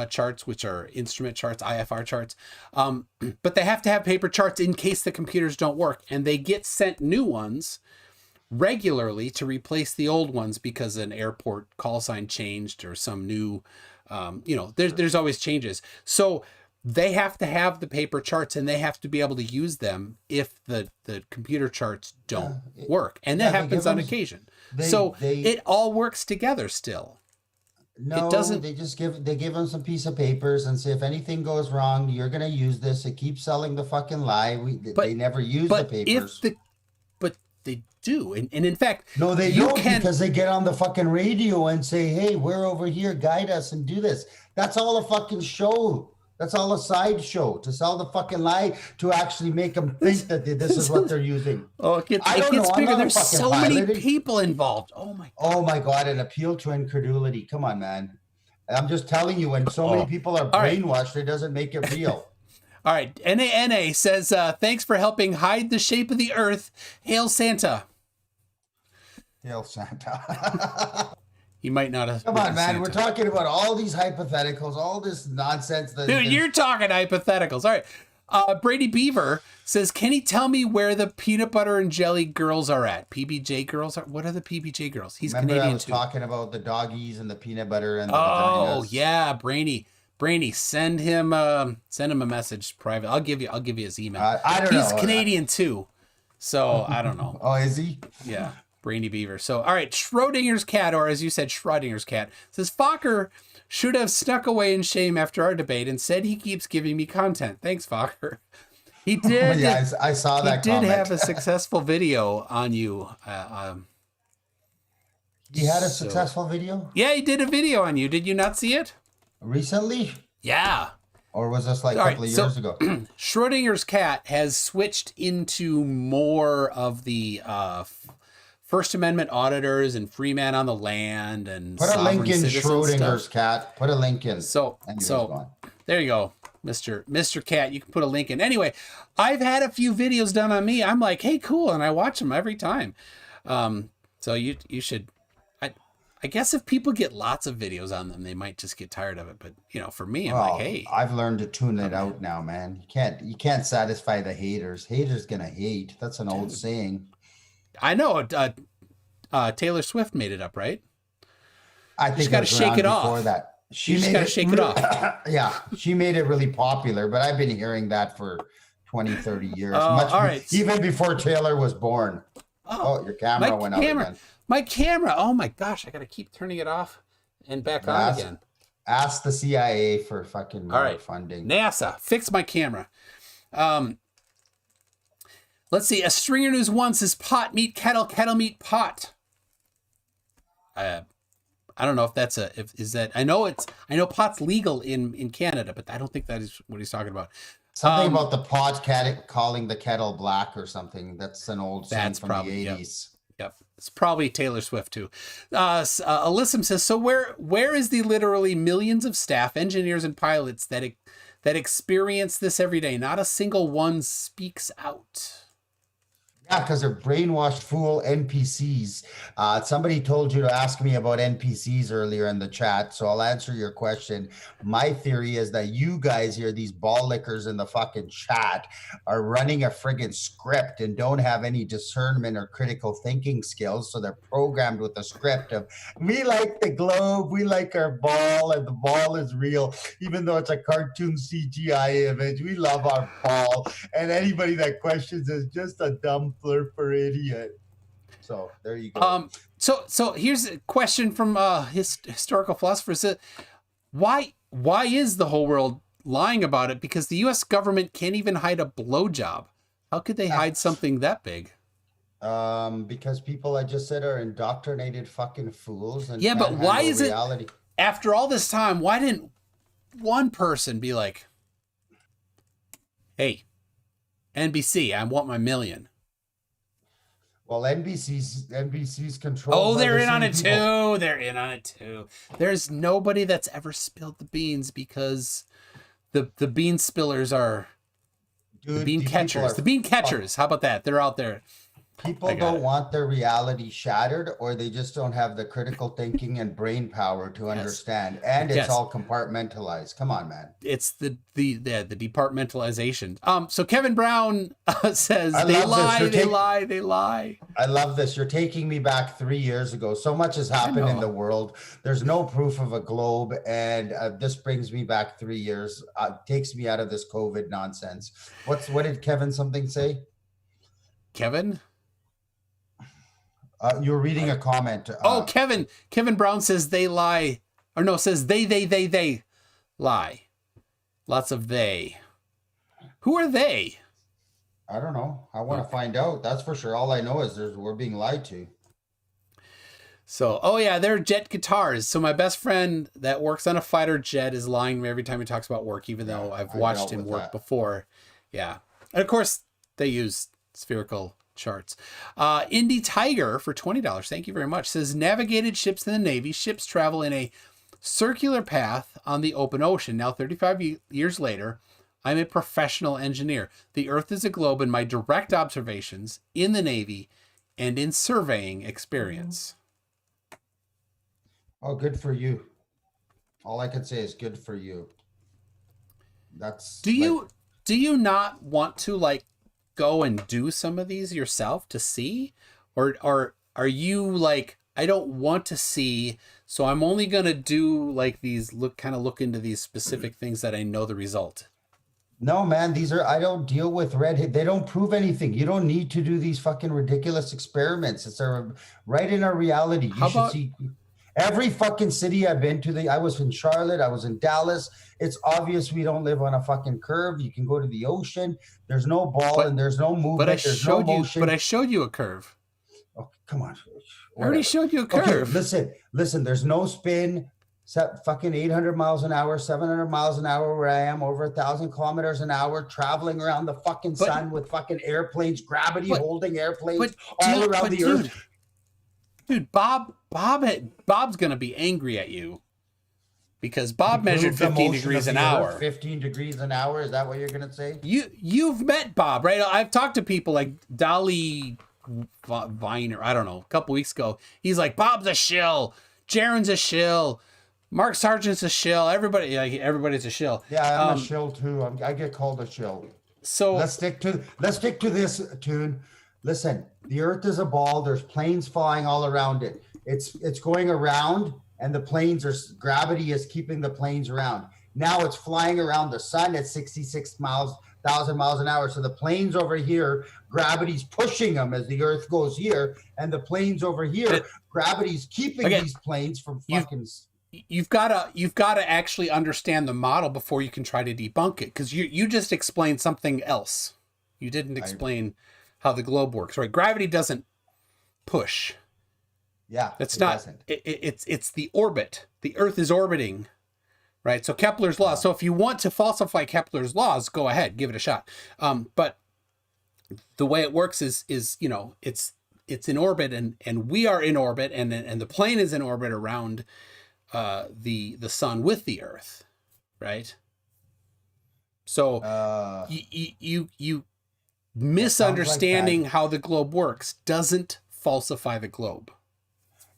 charts, which are instrument charts, IFR charts. But they have to have paper charts in case the computers don't work, and they get sent new ones regularly to replace the old ones because an airport call sign changed or some new, there's always changes. So they have to have the paper charts, and they have to be able to use them if the computer charts don't work. And that happens on occasion. It all works together still. No, they give them some piece of papers and say, if anything goes wrong, you're going to use this. They keep selling the fucking lie. They never use the papers. But they do. And in fact, no, they don't, because they get on the fucking radio and say, hey, we're over here, guide us and do this. That's all a fucking show. That's all a sideshow to sell the fucking lie, to actually make them think that this is what they're using. Oh, it gets bigger. There's so many people involved. Oh my God, an appeal to incredulity. Come on, man. I'm just telling you, when so many people are brainwashed, it doesn't make it real. All right. NANA says, thanks for helping hide the shape of the earth. Hail Santa. Hail Santa. You might not have. Come on, man. Santa. We're talking about all these hypotheticals, all this nonsense. Dude, you're talking hypotheticals. All right. Brady Beaver says, can he tell me where the peanut butter and jelly girls are at? PBJ girls? What are the PBJ girls? He's Canadian too. I was talking about the doggies and the peanut butter and the vaginas. Yeah, Brainy, send him a message private. I'll give you his email. I don't know. He's Canadian too, so I don't know. Oh, is he? Yeah, Brainy Beaver. So, all right, Schrodinger's cat, or as you said, Schrodinger's cat, says, Focker should have snuck away in shame after our debate and said he keeps giving me content. Thanks, Focker. He did. Yeah, I saw that. He did have a successful video on you. He had a successful video? Yeah, he did a video on you. Did you not see it? Recently? Yeah. Or was this like a couple of years ago? Schrodinger's cat has switched into more of the First Amendment auditors and free man on the land and put a link in Schrodinger's cat. Put a link in. So there you go. Mr. Cat. You can put a link in. Anyway, I've had a few videos done on me. I'm like, hey, cool, and I watch them every time. So you should. I guess if people get lots of videos on them, they might just get tired of it. But for me, I'm like, hey, I've learned to tune it out now, man. You can't satisfy the haters. Haters gonna hate. That's an old saying. I know. Taylor Swift made it up, right? I think she's got to shake it off. That. She's got to shake it off. Yeah, she made it really popular, but I've been hearing that for 20, 30 years. All right. Even before Taylor was born. Oh, your camera went out again. My camera. Oh my gosh, I got to keep turning it off and back on again. Ask the CIA for fucking more funding. NASA, fix my camera. Let's see. A Stringer News 1 says pot meet kettle, kettle meet pot. I don't know if that's is that, I know pot's legal in Canada, but I don't think that is what he's talking about. Something about the pot calling the kettle black or something. That's an old saying from the 80s. Yep. It's probably Taylor Swift too. Alyssum says, so where is the literally millions of staff, engineers, and pilots that experience this every day? Not a single one speaks out. Yeah, because they're brainwashed fool NPCs. Somebody told you to ask me about NPCs earlier in the chat, so I'll answer your question. My theory is that you guys here, these ball lickers in the fucking chat, are running a friggin' script and don't have any discernment or critical thinking skills, so they're programmed with a script of, we like the globe, we like our ball, and the ball is real, even though it's a cartoon CGI image. We love our ball, and anybody that questions is just a dumb for idiot. So there you go. So here's a question from historical philosophers. Why is the whole world lying about it? Because the U.S. government can't even hide a blowjob. How could they hide something that big? Because people, I just said, are indoctrinated fucking fools. And but why is reality. It after all this time? Why didn't one person be like, "Hey, NBC, I want my million"? Well, NBC's control. Oh, they're in on it too. They're in on it too. There's nobody that's ever spilled the beans because the bean spillers are the bean catchers. The bean catchers. How about that? They're out there. People don't want their reality shattered, or they just don't have the critical thinking and brain power to understand. And it's all compartmentalized. Come on, man. It's the departmentalization. So Kevin Brown says they lie. I love this. You're taking me back 3 years ago. So much has happened in the world. There's no proof of a globe, and this brings me back 3 years. Takes me out of this COVID nonsense. What did Kevin something say? Kevin? You were reading a comment. Kevin Brown says they lie, or no, says they lie. Lots of they. Who are they? I don't know. I want to find out. That's for sure. All I know is we're being lied to. So, they're jet guitars. So my best friend that works on a fighter jet is lying to me every time he talks about work, even though I've watched him work before. Yeah. And of course, they use spherical charts. Indie Tiger for $20, thank you very much, says navigated ships in the Navy. Ships travel in a circular path on the open ocean. Now 35 years later, I'm a professional engineer. The Earth is a globe in my direct observations in the Navy and in surveying experience. Oh, good for you. All I can say is good for you. That's do you not want to go and do some of these yourself to see, or are you like, I don't want to see, so I'm only gonna do these look into these specific things that I know the result? No, man, I don't deal with redhead. They don't prove anything. You don't need to do these fucking ridiculous experiments. It's right in our reality. You should see every fucking city I've been to. I was in Charlotte. I was in Dallas. It's obvious we don't live on a fucking curve. You can go to the ocean. There's no ball and there's no movement. But I showed you a curve. Oh, come on. I already showed you a curve. Okay, listen. There's no spin. Fucking 800 miles an hour, 700 miles an hour where I am, over 1,000 kilometers an hour, traveling around the fucking sun with fucking airplanes, gravity holding airplanes all around the earth. Dude, Bob's gonna be angry at you. because Bob measured Prove the 15 motion degrees of an the hour. Earth, 15 degrees an hour. Is that what you're gonna say? You've met Bob, right? I've talked to people like Dolly Viner, I don't know, a couple weeks ago. He's like, Bob's a shill, Jaron's a shill, Mark Sargent's a shill, everybody's a shill. Yeah, I'm a shill too. I get called a shill. So let's stick to this tune. Listen, the Earth is a ball. There's planes flying all around it. It's going around, and the planes gravity is keeping the planes around. Now it's flying around the sun at 66,000 miles an hour. So the planes over here, gravity's pushing them as the Earth goes here, and the planes over here, gravity's keeping these planes from fucking. You've got to actually understand the model before you can try to debunk it, because you just explained something else. You didn't explain how the globe works, right? Gravity doesn't push. Yeah, it's not. It's the orbit. The Earth is orbiting, right? So Kepler's law. So if you want to falsify Kepler's laws, go ahead, give it a shot. But the way it works is it's in orbit, and we are in orbit, and the plane is in orbit around the sun with the Earth, right? So you misunderstanding how the globe works doesn't falsify the globe.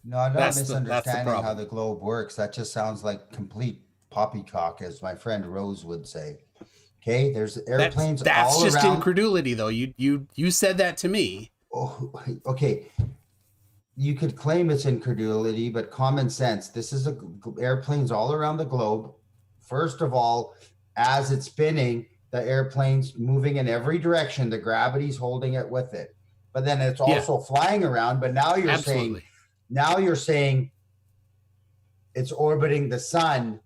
No, I'm not misunderstanding how the globe works. That just sounds like complete poppycock, as my friend Rose would say. Okay, there's airplanes all around. That's just incredulity, though. You said that to me. Oh, okay. You could claim it's incredulity, but common sense. This is airplanes all around the globe. First of all, as it's spinning, the airplane's moving in every direction. The gravity's holding it with it. But then it's also flying around. But now you're saying it's orbiting the sun.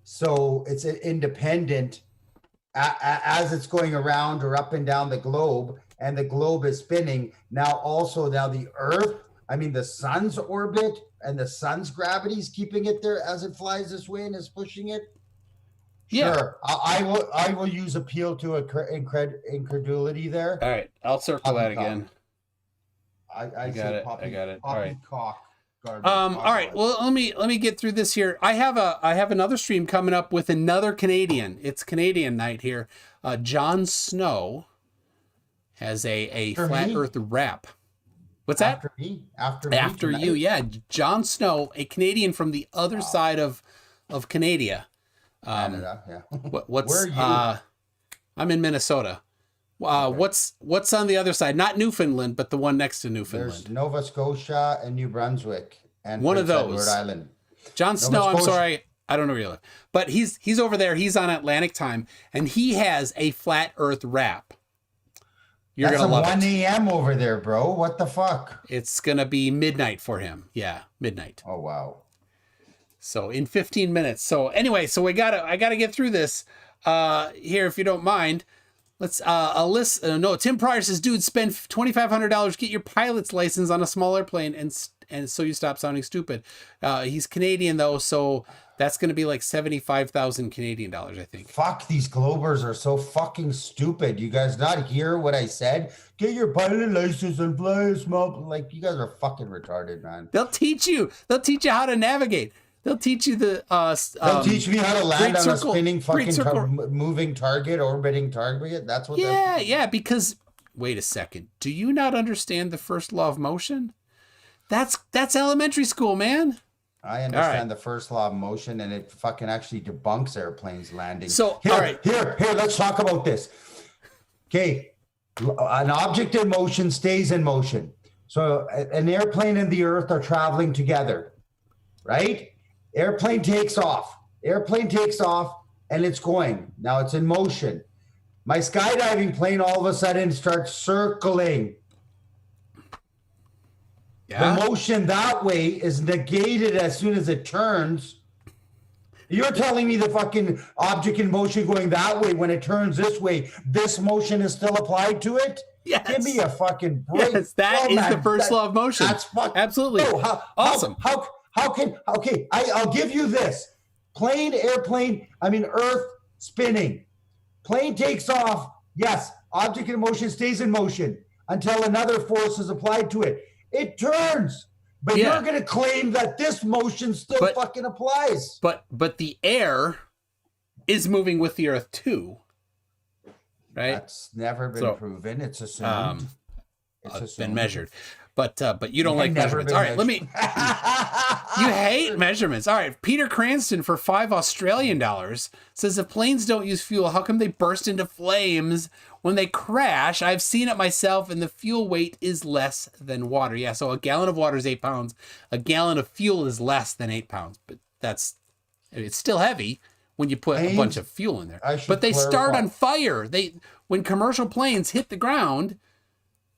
So it's independent as it's going around or up and down the globe, and the globe is spinning. Now the Earth, the sun's orbit and the sun's gravity is keeping it there as it flies this way and is pushing it. Yeah. Sure. I will use appeal to incredulity there. All right. I'll circle that again. I got it. I got it. All right. Garbage. All right. Well, let me get through this here. I have another stream coming up with another Canadian. It's Canadian night here. John Snow has a flat Earth rap. What's that? After you, yeah. John Snow, a Canadian from the other side of Canada. Canada, yeah. What's where are you? I'm in Minnesota. What's on the other side? Not Newfoundland, but the one next to Newfoundland. There's Nova Scotia and New Brunswick and one Prince of those. Edward Island. John Snow, I'm sorry, I don't know where you live, but he's over there. He's on Atlantic time, and he has a flat Earth rap. You're That's gonna love 1 it. a.m. over there, bro. What the fuck? It's gonna be midnight for him. Yeah, midnight. Oh wow. So in 15 minutes. So anyway, I gotta get through this here if you don't mind. Let's Tim Pryor says, dude, spend $2,500, get your pilot's license on a smaller plane, and so you stop sounding stupid. He's Canadian though, so that's going to be like 75,000 Canadian dollars, I think. Fuck, these Globers are so fucking stupid. You guys not hear what I said? Get your pilot license and fly a small. Like, you guys are fucking retarded, man. They'll teach you how to navigate. They'll teach you They'll teach me how to land on a spinning fucking moving target, orbiting target. That's what. Yeah. Because wait a second, do you not understand the first law of motion? That's elementary school, man. I understand the first law of motion, and it fucking actually debunks airplanes landing. So here, let's talk about this. Okay, an object in motion stays in motion. So an airplane and the Earth are traveling together, right? Airplane takes off, and it's going. Now it's in motion. My skydiving plane all of a sudden starts circling. Yeah. The motion that way is negated as soon as it turns. You're telling me the fucking object in motion going that way, when it turns this way, this motion is still applied to it? Yes. Give me a fucking break. Yes, that is the first law of motion. That's fucking absolutely awesome. I'll give you this. Earth spinning. Plane takes off. Yes, object in motion stays in motion until another force is applied to it. It turns. But you're going to claim that this motion still fucking applies. But the air is moving with the Earth too, right? That's never been proven. It's assumed. It's been measured. But you don't like measurements. All right, let me. You hate measurements. All right, Peter Cranston for $5 Australian says if planes don't use fuel, how come they burst into flames when they crash? I've seen it myself, and the fuel weight is less than water. Yeah, so a gallon of water is 8 pounds. A gallon of fuel is less than 8 pounds, but it's still heavy when you put a bunch of fuel in there. But they start on fire. When commercial planes hit the ground,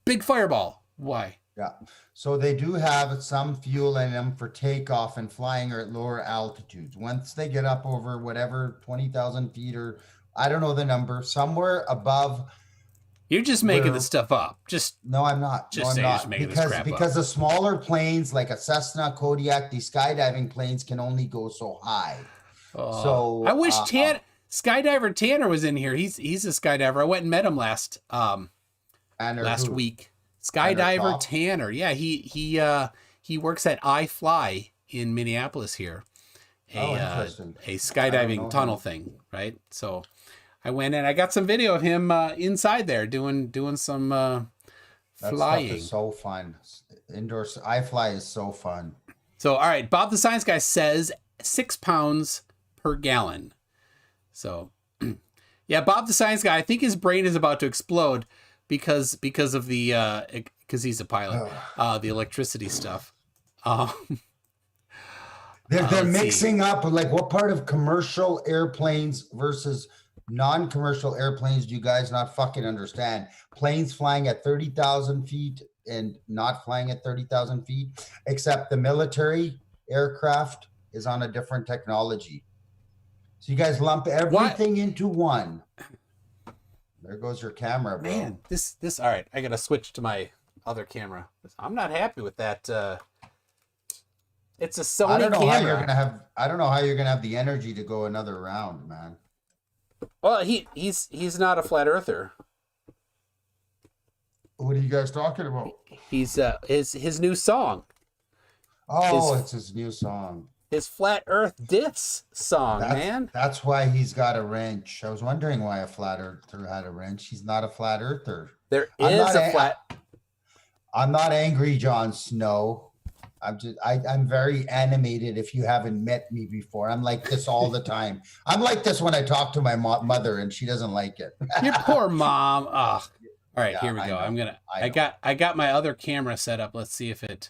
big fireball. Why? Yeah. So they do have some fuel in them for takeoff and flying or at lower altitudes. Once they get up over whatever 20,000 feet, or I don't know the number, somewhere above. You're just making this stuff up. No, I'm not. Because the smaller planes like a Cessna, Kodiak, these skydiving planes can only go so high. So I wish Skydiver Tanner was in here. He's a skydiver. I went and met him last week. Skydiver Tanner. Yeah, he works at iFly in Minneapolis here. A skydiving tunnel thing, right? So I went and I got some video of him inside there doing some flying. Stuff is so fun. Indoor iFly is so fun. So all right, Bob the Science Guy says 6 pounds per gallon. So yeah, Bob the Science Guy, I think his brain is about to explode because of the because he's a pilot, the electricity stuff. They're mixing up like what part of commercial airplanes versus non-commercial airplanes do you guys not fucking understand? Planes flying at 30,000 feet and not flying at 30,000 feet, except the military aircraft is on a different technology. So you guys lump everything into one. There goes your camera, bro. Man, this all right. I gotta switch to my other camera. I'm not happy with that. It's a Sony camera. I don't know how you're gonna have the energy to go another round, man. Well, he's not a flat earther. What are you guys talking about? He's his new song. It's his new song. His Flat Earth Diffs song, man. That's why he's got a wrench. I was wondering why a flat earther had a wrench. He's not a flat earther. I'm not angry, Jon Snow. I'm very animated. If you haven't met me before, I'm like this all the time. I'm like this when I talk to my mother and she doesn't like it. Your poor mom. Ugh. All right, here we go. I got my other camera set up. Let's see if it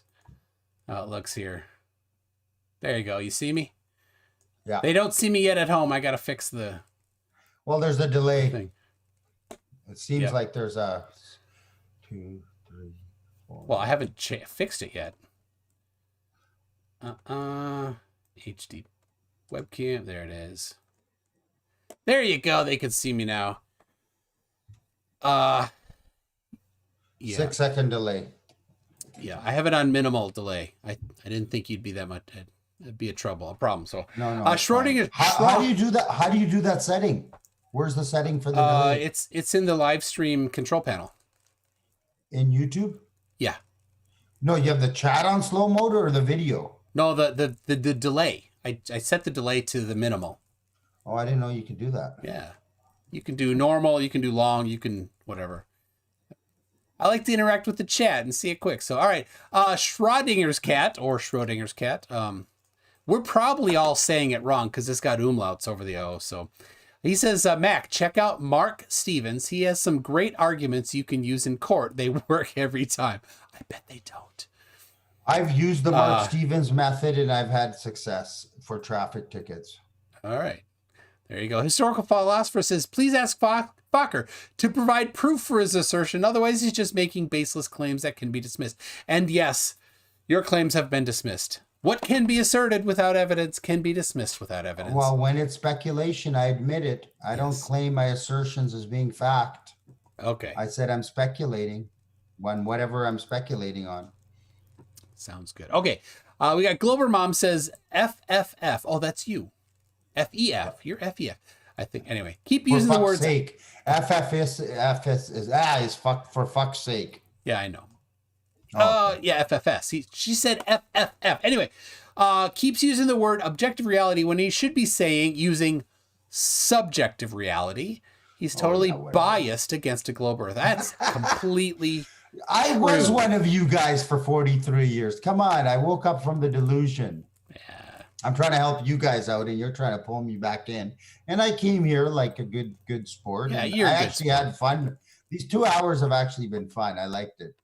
looks here. There you go. You see me? Yeah. They don't see me yet at home. I got to fix the. Well, there's a delay. Thing. It seems like there's a 2, 3, 4. Well, I haven't fixed it yet. HD webcam. There it is. There you go. They can see me now. Yeah. 6-second delay. Yeah, I have it on minimal delay. I didn't think you'd be that much. It'd be a problem. So no. Schrodinger. How do you do that? How do you do that setting? Where's the setting for the delay? It's in the live stream control panel. In YouTube? Yeah. No, you have the chat on slow mode or the video? No, the delay. I set the delay to the minimal. Oh, I didn't know you could do that. Yeah. You can do normal, you can do long, you can whatever. I like to interact with the chat and see it quick. So, all right. Schrodinger's cat. We're probably all saying it wrong because it's got umlauts over the O. So he says, Mac, check out Mark Stevens. He has some great arguments you can use in court. They work every time. I bet they don't. I've used the Mark Stevens method and I've had success for traffic tickets. All right. There you go. Historical philosopher says, please ask Focker to provide proof for his assertion. Otherwise, he's just making baseless claims that can be dismissed. And yes, your claims have been dismissed. What can be asserted without evidence can be dismissed without evidence. Well, when it's speculation, I admit it. I don't claim my assertions as being fact. Okay. I said I'm speculating on whatever I'm speculating on. Sounds good. Okay. We got Glober Mom says FFF. Oh, that's you. FEF. You're FEF. I think. Anyway, keep using the words. For fuck's sake. FF is fuck for fuck's sake. Yeah, I know. Oh, okay. Yeah, FFS. She said FFF. Anyway, keeps using the word objective reality when he should be using subjective reality. He's totally biased against a globe Earth. That's completely I true. was one of you guys for 43 years. Come on, I woke up from the delusion. Yeah. I'm trying to help you guys out, and you're trying to pull me back in. And I came here like a good sport. Yeah, and you're I a good actually sport. had fun. These 2 hours have actually been fun. I liked it.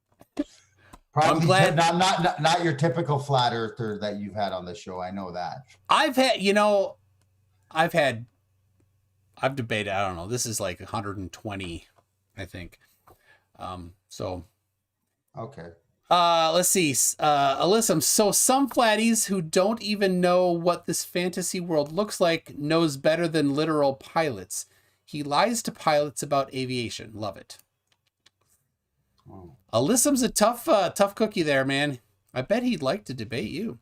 Probably I'm glad. Not your typical flat earther that you've had on the show. I know that. I've debated, I don't know, this is like 120, I think. So Okay. let's see. Alyssa, so some flatties who don't even know what this fantasy world looks like knows better than literal pilots. He lies to pilots about aviation. Love it. Oh. Alyssa's a tough cookie there, man. I bet he'd like to debate you.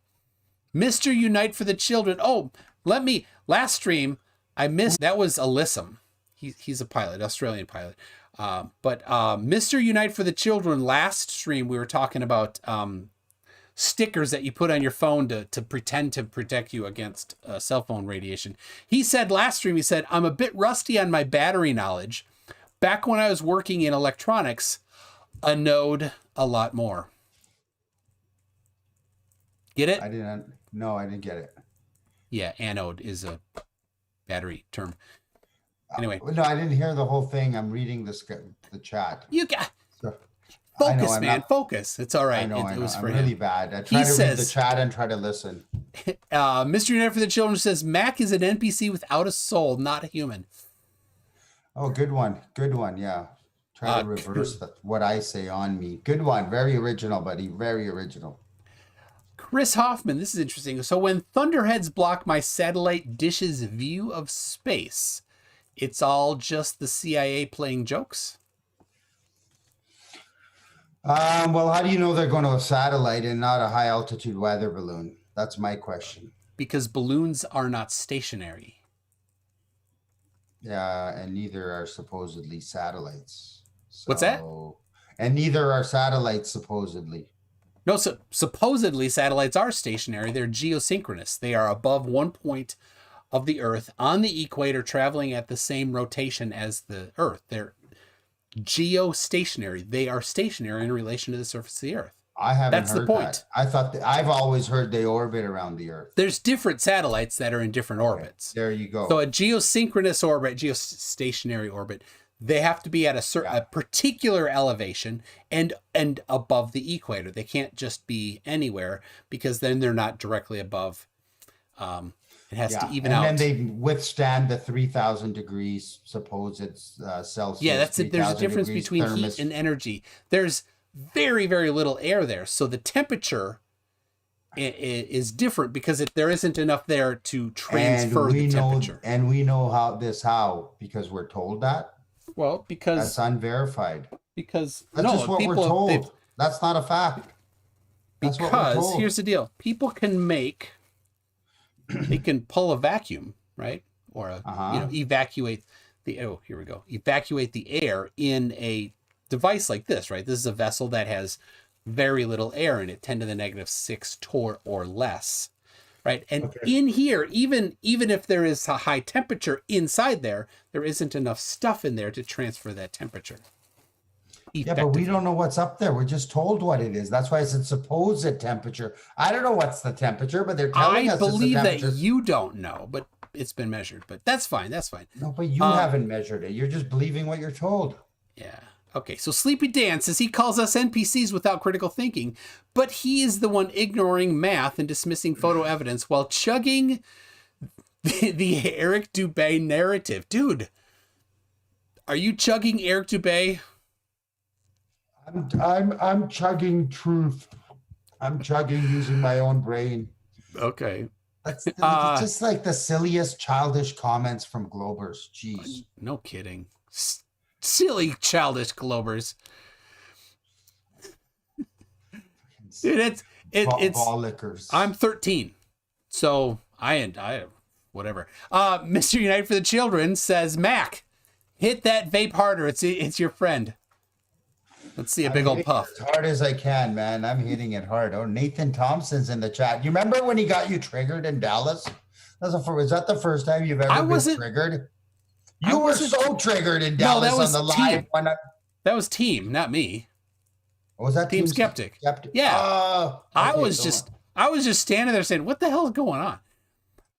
Mr. Unite for the Children. Oh, last stream, I missed, that was Alyssa. He's a pilot, Australian pilot. But Mr. Unite for the Children, last stream, we were talking about stickers that you put on your phone to pretend to protect you against cell phone radiation. He said last stream, I'm a bit rusty on my battery knowledge. Back when I was working in electronics, a node a lot more. Get it? I didn't get it. Yeah, anode is a battery term. Anyway. No, I didn't hear the whole thing. I'm reading the chat. You got focus, man. Focus. It's all right. I know. It was for I'm him. really bad. I try to read the chat and try to listen. Mr. United for the Children says Mac is an NPC without a soul, not a human. Oh, good one. Good one. Yeah. Try to reverse what I say on me. Good one. Very original, buddy. Very original. Chris Hoffman, this is interesting. So when thunderheads block my satellite dish's view of space, it's all just the CIA playing jokes? Well, how do you know they're going to a satellite and not a high altitude weather balloon? That's my question. Because balloons are not stationary. Yeah, and neither are supposedly satellites. What's that? And neither are satellites supposedly. No, so supposedly satellites are stationary. They're geosynchronous. They are above one point of the Earth on the equator, traveling at the same rotation as the Earth. They're geostationary. They are stationary in relation to the surface of the Earth. I haven't That's heard the point. that. I've always heard they orbit around the Earth. There's different satellites that are in different orbits. There you go. So a geosynchronous orbit, geostationary orbit, they have to be at a particular elevation and above the equator. They can't just be anywhere because then they're not directly above. It has to even out. And then they withstand the 3,000 degrees supposed Celsius. Yeah, that's it. There's a difference between heat and energy. There's very, very little air there. So the temperature is different because there isn't enough there to transfer the temperature. And we know how because we're told that. Well, because that's unverified. Because that's just what we're told. That's not a fact. That's what we're told. Here's the deal: people can they can pull a vacuum, right, or evacuate evacuate the air in a device like this, right? This is a vessel that has very little air in it, 10 to the negative 6 torr or less. Right. And in here, even if there is a high temperature inside there isn't enough stuff in there to transfer that temperature. Yeah, but we don't know what's up there. We're just told what it is. That's why I said supposed temperature. I don't know what's the temperature, but they're telling us. I believe that you don't know, but it's been measured. But that's fine. That's fine. No, but you haven't measured it. You're just believing what you're told. Yeah. Okay, so Sleepy Dan says he calls us NPCs without critical thinking, but he is the one ignoring math and dismissing photo evidence while chugging the Eric Dubé narrative. Dude, are you chugging Eric Dubé? I'm chugging truth. I'm chugging using my own brain. Okay. That's just like the silliest childish comments from Globers. Jeez. No kidding. Silly childish Globers. Dude, it's ball lickers. I'm 13, so I whatever. Mr. Unite for the Children says, Mac, hit that vape harder. It's your friend. Let's see a I'm big old hitting it puff. as hard as I can, man. I'm hitting it hard. Oh, Nathan Thompson's in the chat. You remember when he got you triggered in Dallas? Was that the first time you've ever been triggered? You were so triggered in Dallas that was on the team. live. That was team, not me. Was that Team Skeptic? Yeah. Okay, I was just standing there saying, "What the hell is going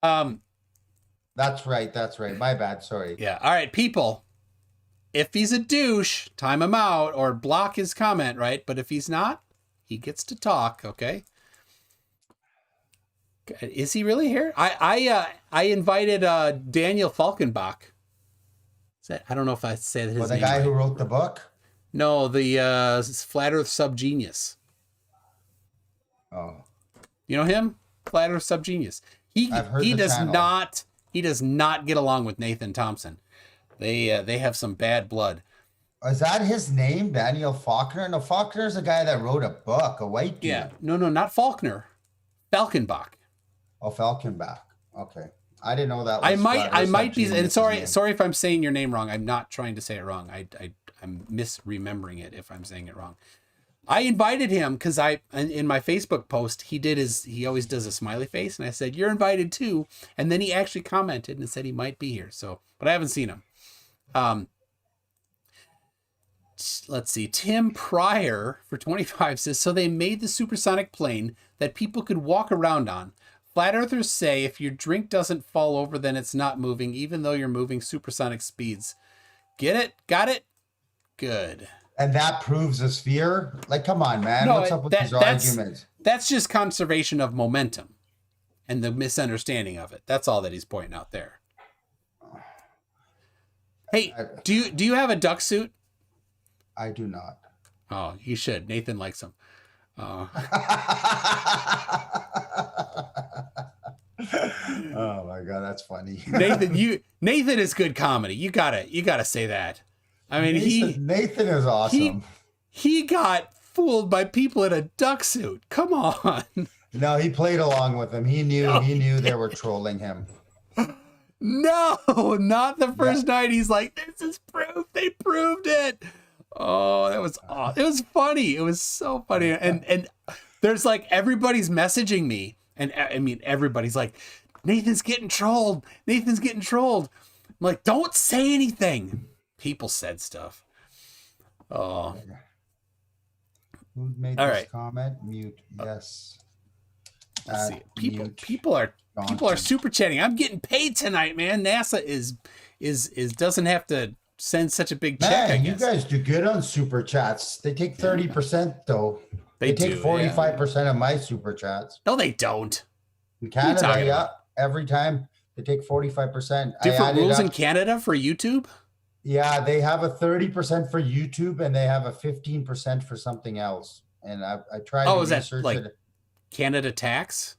on?" That's right. My bad. Sorry. Yeah. All right, people. If he's a douche, time him out or block his comment, right? But if he's not, he gets to talk. Okay. Is he really here? I invited Daniel Falkenbach. I don't know if I said his name. The guy who wrote the book? No, the Flat Earth Subgenius. Oh. You know him? Flat Earth Subgenius. He does not get along with Nathan Thompson. They have some bad blood. Is that his name, Daniel Faulkner? No, Faulkner's a guy that wrote a book, a white dude. Yeah. No, not Faulkner. Falkenbach. Oh, Falkenbach. Okay. I didn't know that was I might be, and sorry if I'm saying your name wrong. I'm not trying to say it wrong. I'm misremembering it if I'm saying it wrong. I invited him because in my Facebook post, he always does a smiley face. And I said, "You're invited too." And then he actually commented and said he might be here. So, but I haven't seen him. Let's see. Tim Pryor for 25 says, "So they made the supersonic plane that people could walk around on. Flat earthers say if your drink doesn't fall over, then it's not moving, even though you're moving supersonic speeds." Get it? Got it? Good. And that proves a sphere? Like, come on, man. What's up with these arguments? That's just conservation of momentum and the misunderstanding of it. That's all that he's pointing out there. Hey, do you have a duck suit? I do not. Oh, you should. Nathan likes them. Oh my God, that's funny. Nathan is good comedy. You gotta say that. I mean, Nathan is awesome. He got fooled by people in a duck suit. Come on. No, he played along with them. He knew they were trolling him. No, not the first night. He's like, "This is proof. They proved it." Oh, that was awesome. It was funny. It was so funny. And there's like everybody's messaging me. And I mean, everybody's like, Nathan's getting trolled. Nathan's getting trolled. I'm like, don't say anything. People said stuff. Oh. Who made this comment? Mute. Yes. Let's see. People are super chatting. I'm getting paid tonight, man. NASA is doesn't have to send such a big check. I guess. You guys do good on super chats. They take 30% though. They take 45% of my super chats. No, they don't. In Canada, yeah. Every time they take 45%. Different rules in Canada for YouTube? Yeah, they have a 30% for YouTube and they have a 15% for something else. And I tried to research that like it. Canada tax?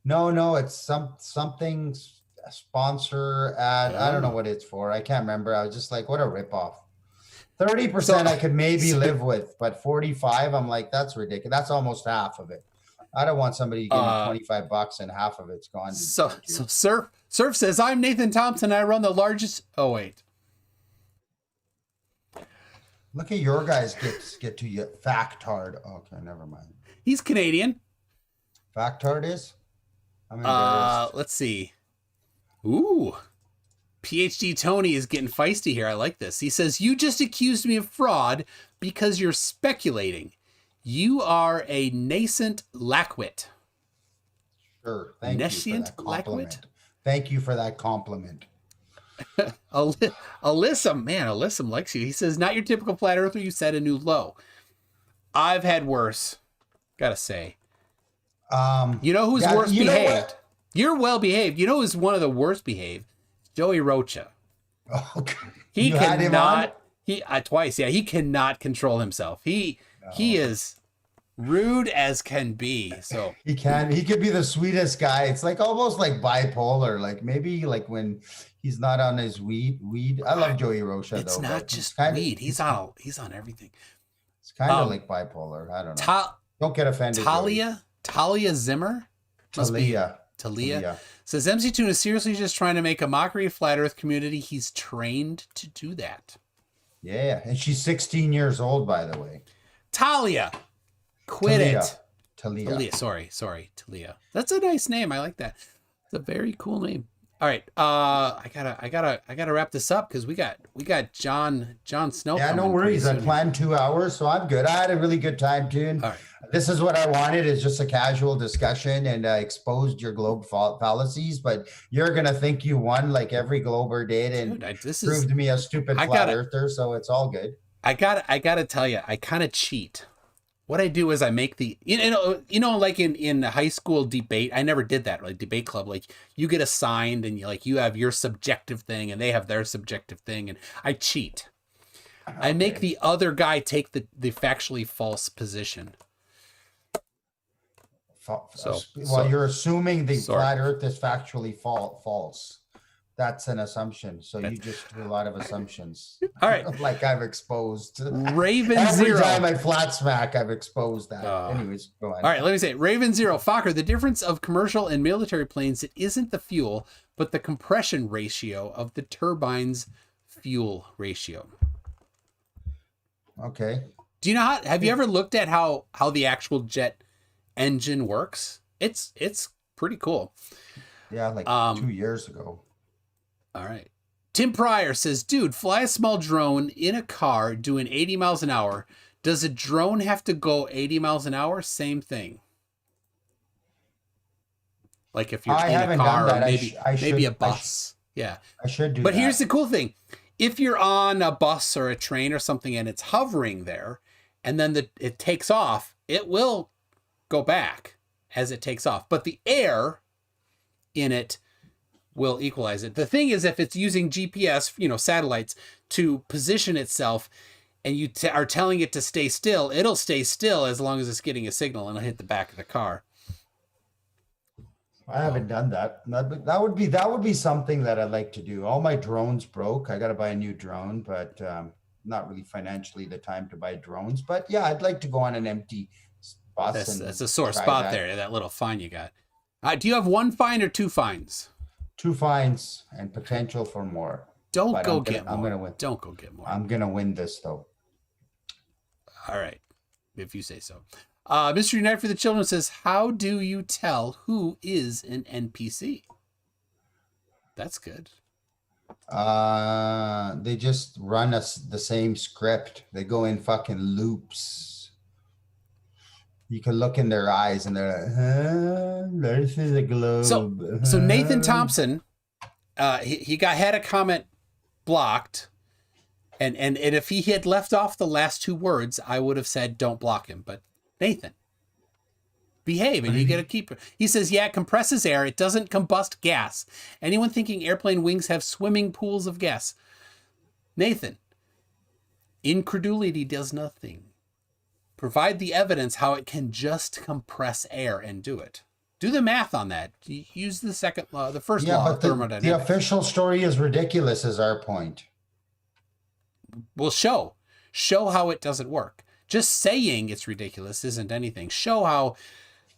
No, it's something sponsor ad. I don't know what it's for. I can't remember. I was just like, what a ripoff. 30% I could maybe live with, but 45, I'm like, that's ridiculous. That's almost half of it. I don't want somebody getting $25 and half of it's gone. So Surf says, "I'm Nathan Thompson. I run the largest." Oh wait. Look at your guys get to you. Factard. Okay, never mind. He's Canadian. Factard is? I'm embarrassed. Let's see. Ooh. PhD Tony is getting feisty here. I like this. He says, "You just accused me of fraud because you're speculating. You are a nascent lackwit." Sure. Thank you for that compliment. Thank you for that compliment. Alyssum likes you. He says, "Not your typical flat earther. You set a new low." I've had worse. Gotta say. You know who's worse behaved? You're well behaved. You know who's one of the worst behaved? Joey Rocha. Okay. He cannot. Twice. Yeah, he cannot control himself. He is rude as can be. So he could be the sweetest guy. It's like almost like bipolar. Like maybe like when he's not on his weed. I love Joey Rocha though. It's not just weed. He's on everything. It's kind of like bipolar. I don't know. Don't get offended. Talia Zimmer. Talia says MC Tune is seriously just trying to make a mockery of flat Earth community. He's trained to do that. Yeah, and she's 16 years old, by the way. Talia. Quit it. Talia. Talia. That's a nice name. I like that. It's a very cool name. All right. I gotta wrap this up because we got John Snow. Yeah, no worries. I planned 2 hours, so I'm good. I had a really good time too. And all right. This is what I wanted, is just a casual discussion, and exposed your globe fallacies. But you're gonna think you won like every glober did, and proved me a stupid flat earther. So it's all good. I gotta tell you, I kind of cheat. What I do is I make the, like in high school debate, I never did that, like debate club, like you get assigned and you have your subjective thing and they have their subjective thing, and I cheat. Okay. I make the other guy take the factually false position. You're assuming the flat earth is factually false. That's an assumption. So you just do a lot of assumptions. All right. Like I've exposed. Raven Every Zero. time I flat smack, I've exposed that. Anyways, go on. All right, let me say it. Raven Zero. Fokker, the difference of commercial and military planes, it isn't the fuel, but the compression ratio of the turbine's fuel ratio. Okay. Do you know have you ever looked at how the actual jet engine works? It's pretty cool. Yeah, like 2 years ago. All right. Tim Pryor says, dude, fly a small drone in a car doing 80 miles an hour. Does a drone have to go 80 miles an hour? Same thing. Like if you're in a car or maybe a bus. Yeah. I should do that. But here's the cool thing. If you're on a bus or a train or something and it's hovering there and then it takes off, it will go back as it takes off. But the air in it will equalize it. The thing is, if it's using GPS, satellites to position itself, and you are telling it to stay still, it'll stay still as long as it's getting a signal and it'll hit the back of the car. I haven't done that. That would be something that I'd like to do. All my drones broke. I got to buy a new drone, but not really financially the time to buy drones. But yeah, I'd like to go on an empty bus. That's a sore spot there. That little find you got. Do you have one find or two finds? 2 finds and potential for more. Don't go get more. I'm gonna win. Don't go get more. I'm gonna win this though. All right, if you say so. Mr. Unite for the Children says, how do you tell who is an NPC? That's good. They just run the same script. They go in fucking loops. You can look in their eyes and they're like, this is a globe. So Nathan Thompson, he had a comment blocked, and if he had left off the last 2 words, I would have said don't block him. But Nathan, behave, and you get to keep it. He says, yeah, it compresses air. It doesn't combust gas. Anyone thinking airplane wings have swimming pools of gas? Nathan, incredulity does nothing. Provide the evidence how it can just compress air and do it. Do the math on that. Use the second law, the first law of thermodynamics. The official story is ridiculous, is our point. Well, show how it doesn't work. Just saying it's ridiculous isn't anything. Show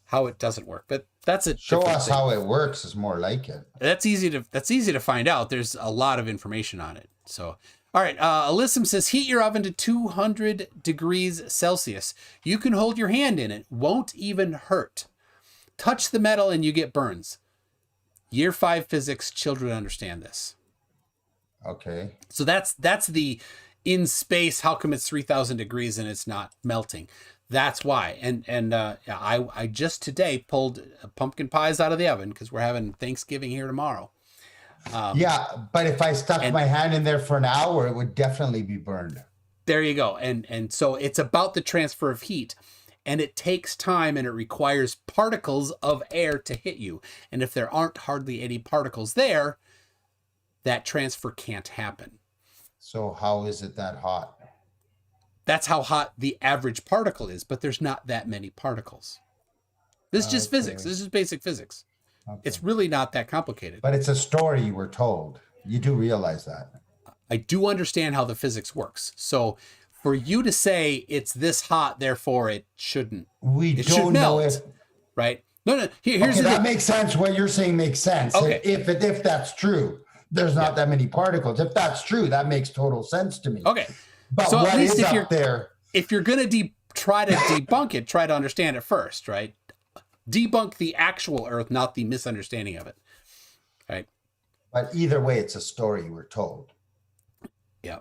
how it doesn't work. But that's a show us thing. How it works is more like it. That's easy to find out. There's a lot of information on it. So. All right, Alyssum says, heat your oven to 200 degrees Celsius. You can hold your hand in it. Won't even hurt. Touch the metal and you get burns. Year 5 physics, children understand this. Okay. So that's the in space, how come it's 3,000 degrees and it's not melting? That's why. And I just today pulled pumpkin pies out of the oven because we're having Thanksgiving here tomorrow. Yeah, but if I stuck my hand in there for an hour, it would definitely be burned. There you go. And so it's about the transfer of heat, and it takes time and it requires particles of air to hit you. And if there aren't hardly any particles there, that transfer can't happen. So how is it that hot? That's how hot the average particle is, but there's not that many particles. This is just physics. This is basic physics. Okay. It's really not that complicated. But it's a story you were told. You do realize that. I do understand how the physics works. So for you to say it's this hot, therefore it shouldn't. We don't know if. Right? No. Here's okay, that makes sense. What you're saying makes sense. Okay. If that's true, there's not that many particles. If that's true, that makes total sense to me. Okay. But so what is up there? If you're going to try to debunk it, try to understand it first, right? Debunk the actual Earth, not the misunderstanding of it, right? But either way, it's a story we're told. Yeah,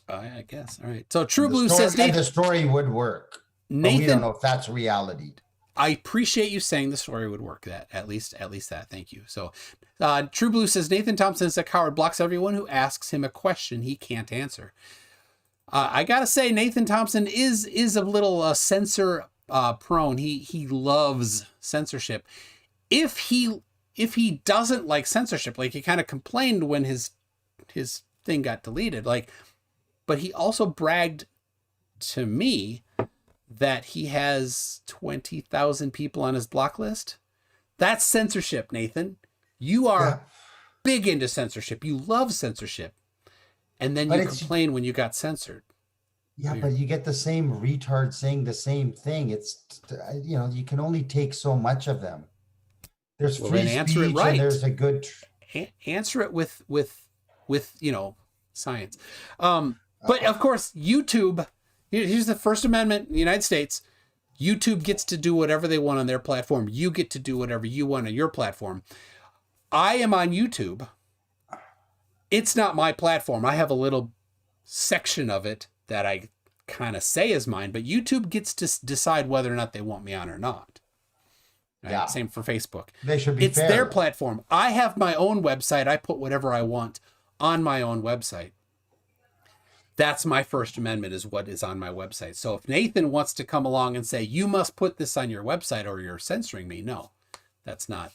I guess. All right. So True Blue says Nathan, the story would work. But we don't know if that's reality. I appreciate you saying the story would work. That at least that. Thank you. So, True Blue says Nathan Thompson is a coward, blocks everyone who asks him a question he can't answer. I gotta say, Nathan Thompson is a little censor prone. He loves censorship. If he doesn't like censorship, like he kind of complained when his thing got deleted, like, but he also bragged to me that he has 20,000 people on his block list. That's censorship, Nathan. You are big into censorship. You love censorship. And then you complain when you got censored. Yeah, but you get the same retard saying the same thing. It's, you can only take so much of them. There's free speech and there's a good... Answer it with science. But of course, YouTube... Here's the First Amendment in the United States. YouTube gets to do whatever they want on their platform. You get to do whatever you want on your platform. I am on YouTube. It's not my platform. I have a little section of it that I kind of say is mine, but YouTube gets to decide whether or not they want me on or not. Right? Yeah. Same for Facebook. They should be fair. It's their platform. I have my own website. I put whatever I want on my own website. That's my First Amendment, is what is on my website. So if Nathan wants to come along and say, you must put this on your website or you're censoring me, no, that's not.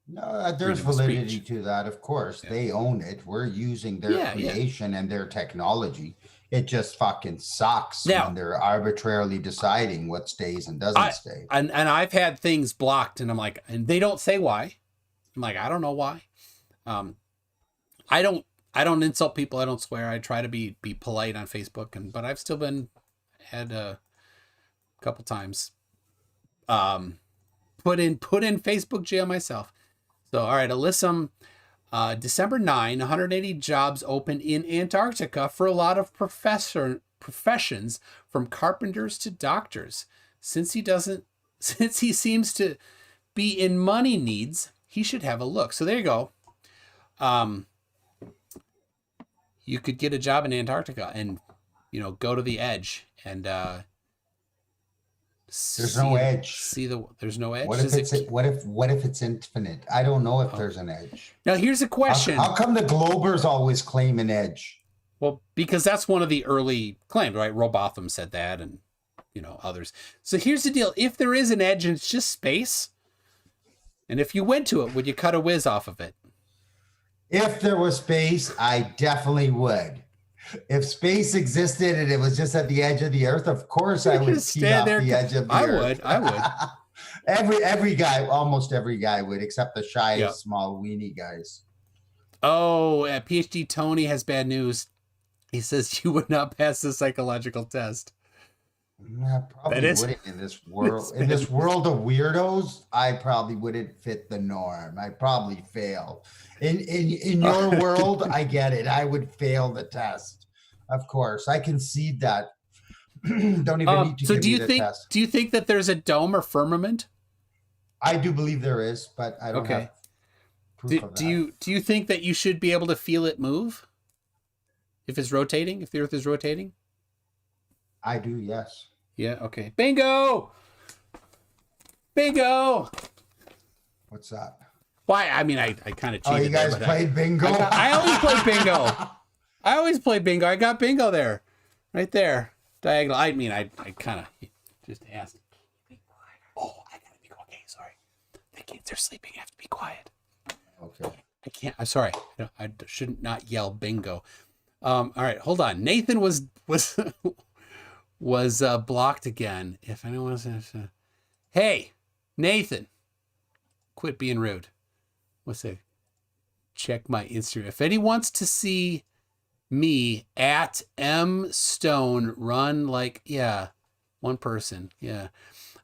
No, there's validity to that, of course. Yeah. They own it. We're using their creation and their technology. It just fucking sucks when they're arbitrarily deciding what stays and doesn't stay. And I've had things blocked, and I'm like, and they don't say why. I'm like, I don't know why. I don't insult people. I don't swear. I try to be polite on Facebook, but I've still had a couple times put in Facebook jail myself. So, all right, Alyssum, December 9, 180 jobs open in Antarctica for a lot of professions, from carpenters to doctors. Since he seems to be in money needs, he should have a look. So there you go. You could get a job in Antarctica and, go to the edge and there's no edge. There's no edge. What if it's infinite? I don't know if there's an edge. Now here's a question. How come the Globers always claim an edge? Well, because that's one of the early claims, right? Robotham said that, and others. So here's the deal. If there is an edge and it's just space, and if you went to it, would you cut a whiz off of it? If there was space, I definitely would. If space existed and it was just at the edge of the Earth, of course I would stand off the edge of the Earth. I would. Every guy, almost every guy would, except the shy, small, weenie guys. Oh, PhD Tony has bad news. He says you would not pass the psychological test. I probably wouldn't in this world. In this world of weirdos, I probably wouldn't fit the norm. I'd probably fail. In your world, I get it. I would fail the test. Of course, I concede that. Don't even need to give me the test. Do you think that there's a dome or firmament? I do believe there is, but I don't have proof of that. Do you think that you should be able to feel it move? If it's rotating, if the Earth is rotating? I do, yes. Yeah, okay. Bingo! Bingo! What's that? Why? I mean, I kind of cheated. Oh, you guys played bingo? I always play bingo. I always play bingo. I got bingo there. Right there. Diagonal. I mean, I kind of just asked. Oh, I gotta be quiet. Okay, sorry. The kids are sleeping. I have to be quiet. Okay. I can't. I'm sorry. I shouldn't not yell bingo. All right, hold on. Nathan was blocked again. If anyone wants to, hey, Nathan, quit being rude. What's that? Check my Instagram. If anyone wants to see me at M Stone run one person. Yeah.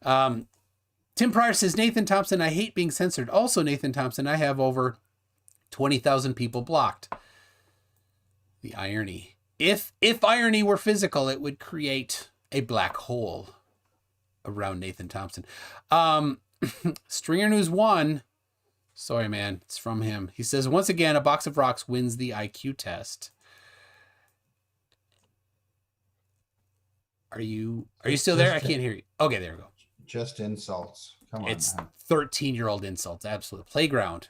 Tim Pryor says, Nathan Thompson, I hate being censored. Also, Nathan Thompson, I have over 20,000 people blocked. The irony. If irony were physical, it would create a black hole. around Nathan Thompson. Stringer News 1. Sorry, man. It's from him. He says, once again, a box of rocks wins the IQ test. Are you still there? I can't hear you. Okay, there we go. Just insults. Come on. It's man. 13-year-old insults. Absolutely. Playground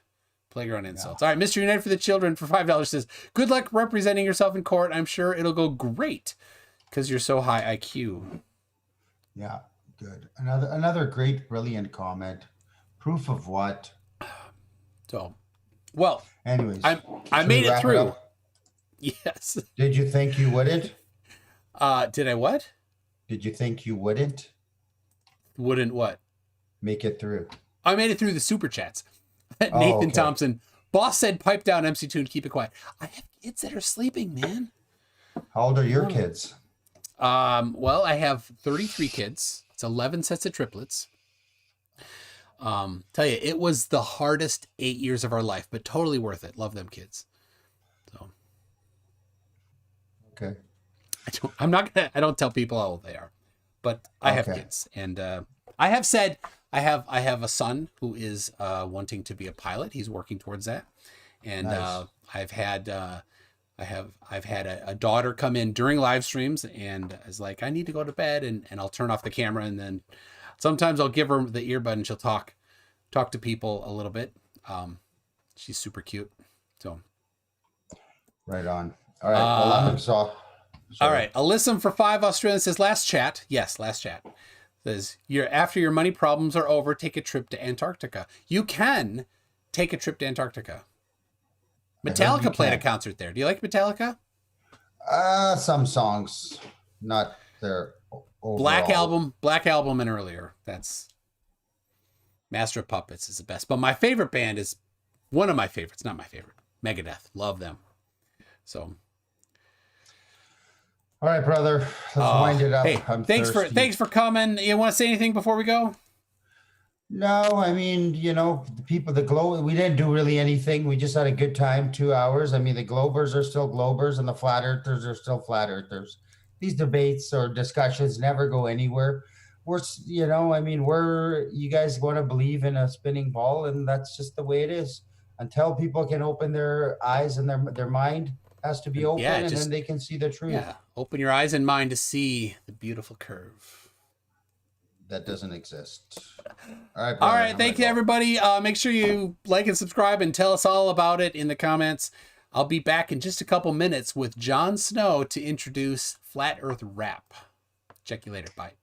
insults. Yeah. All right. Mr. United for the Children for $5 says, good luck representing yourself in court. I'm sure it'll go great because you're so high IQ. Yeah, good. Another great, brilliant comment. Proof of what? So, well, anyways, I made it through. Yes. Did you think you wouldn't? Did I what? Did you think you wouldn't? Wouldn't what? Make it through. I made it through the super chats. Nathan okay. Thompson. Boss said, pipe down, MC Tune, keep it quiet. I have kids that are sleeping, man. How old are your kids? Well, I have 33 kids. It's 11 sets of triplets. Tell you, it was the hardest 8 years of our life, but totally worth it. Love them kids. So. Okay. I don't tell people how old they are, but I have kids, and I have said I have a son who is wanting to be a pilot. He's working towards that, and nice. I've had a daughter come in during live streams and is like, I need to go to bed, and I'll turn off the camera, and then sometimes I'll give her the earbud and she'll talk to people a little bit. She's super cute. So right on. All right. Well, I'm exhausted. All right. Alyssum for $5 says, last chat. Yes, last chat. Says, after your money problems are over, take a trip to Antarctica. You can take a trip to Antarctica. Metallica played a concert there. Do you like Metallica? Some songs, not their overall. Black Album and earlier. That's Master of Puppets is the best. But my favorite band is one of my favorites, not my favorite. Megadeth. Love them. So all right, brother. Let's wind it up. Hey, thanks for coming. You want to say anything before we go? No, I mean, the people, we didn't do really anything. We just had a good time, 2 hours. I mean, the Globers are still Globers and the Flat Earthers are still Flat Earthers. These debates or discussions never go anywhere. You guys want to believe in a spinning ball, and that's just the way it is. Until people can open their eyes and their mind has to be open, and then they can see the truth. Yeah, open your eyes and mind to see the beautiful curve. That doesn't exist. All right. All right. Thank you, everybody. Make sure you like and subscribe and tell us all about it in the comments. I'll be back in just a couple minutes with Jon Snow to introduce Flat Earth Rap. Check you later. Bye.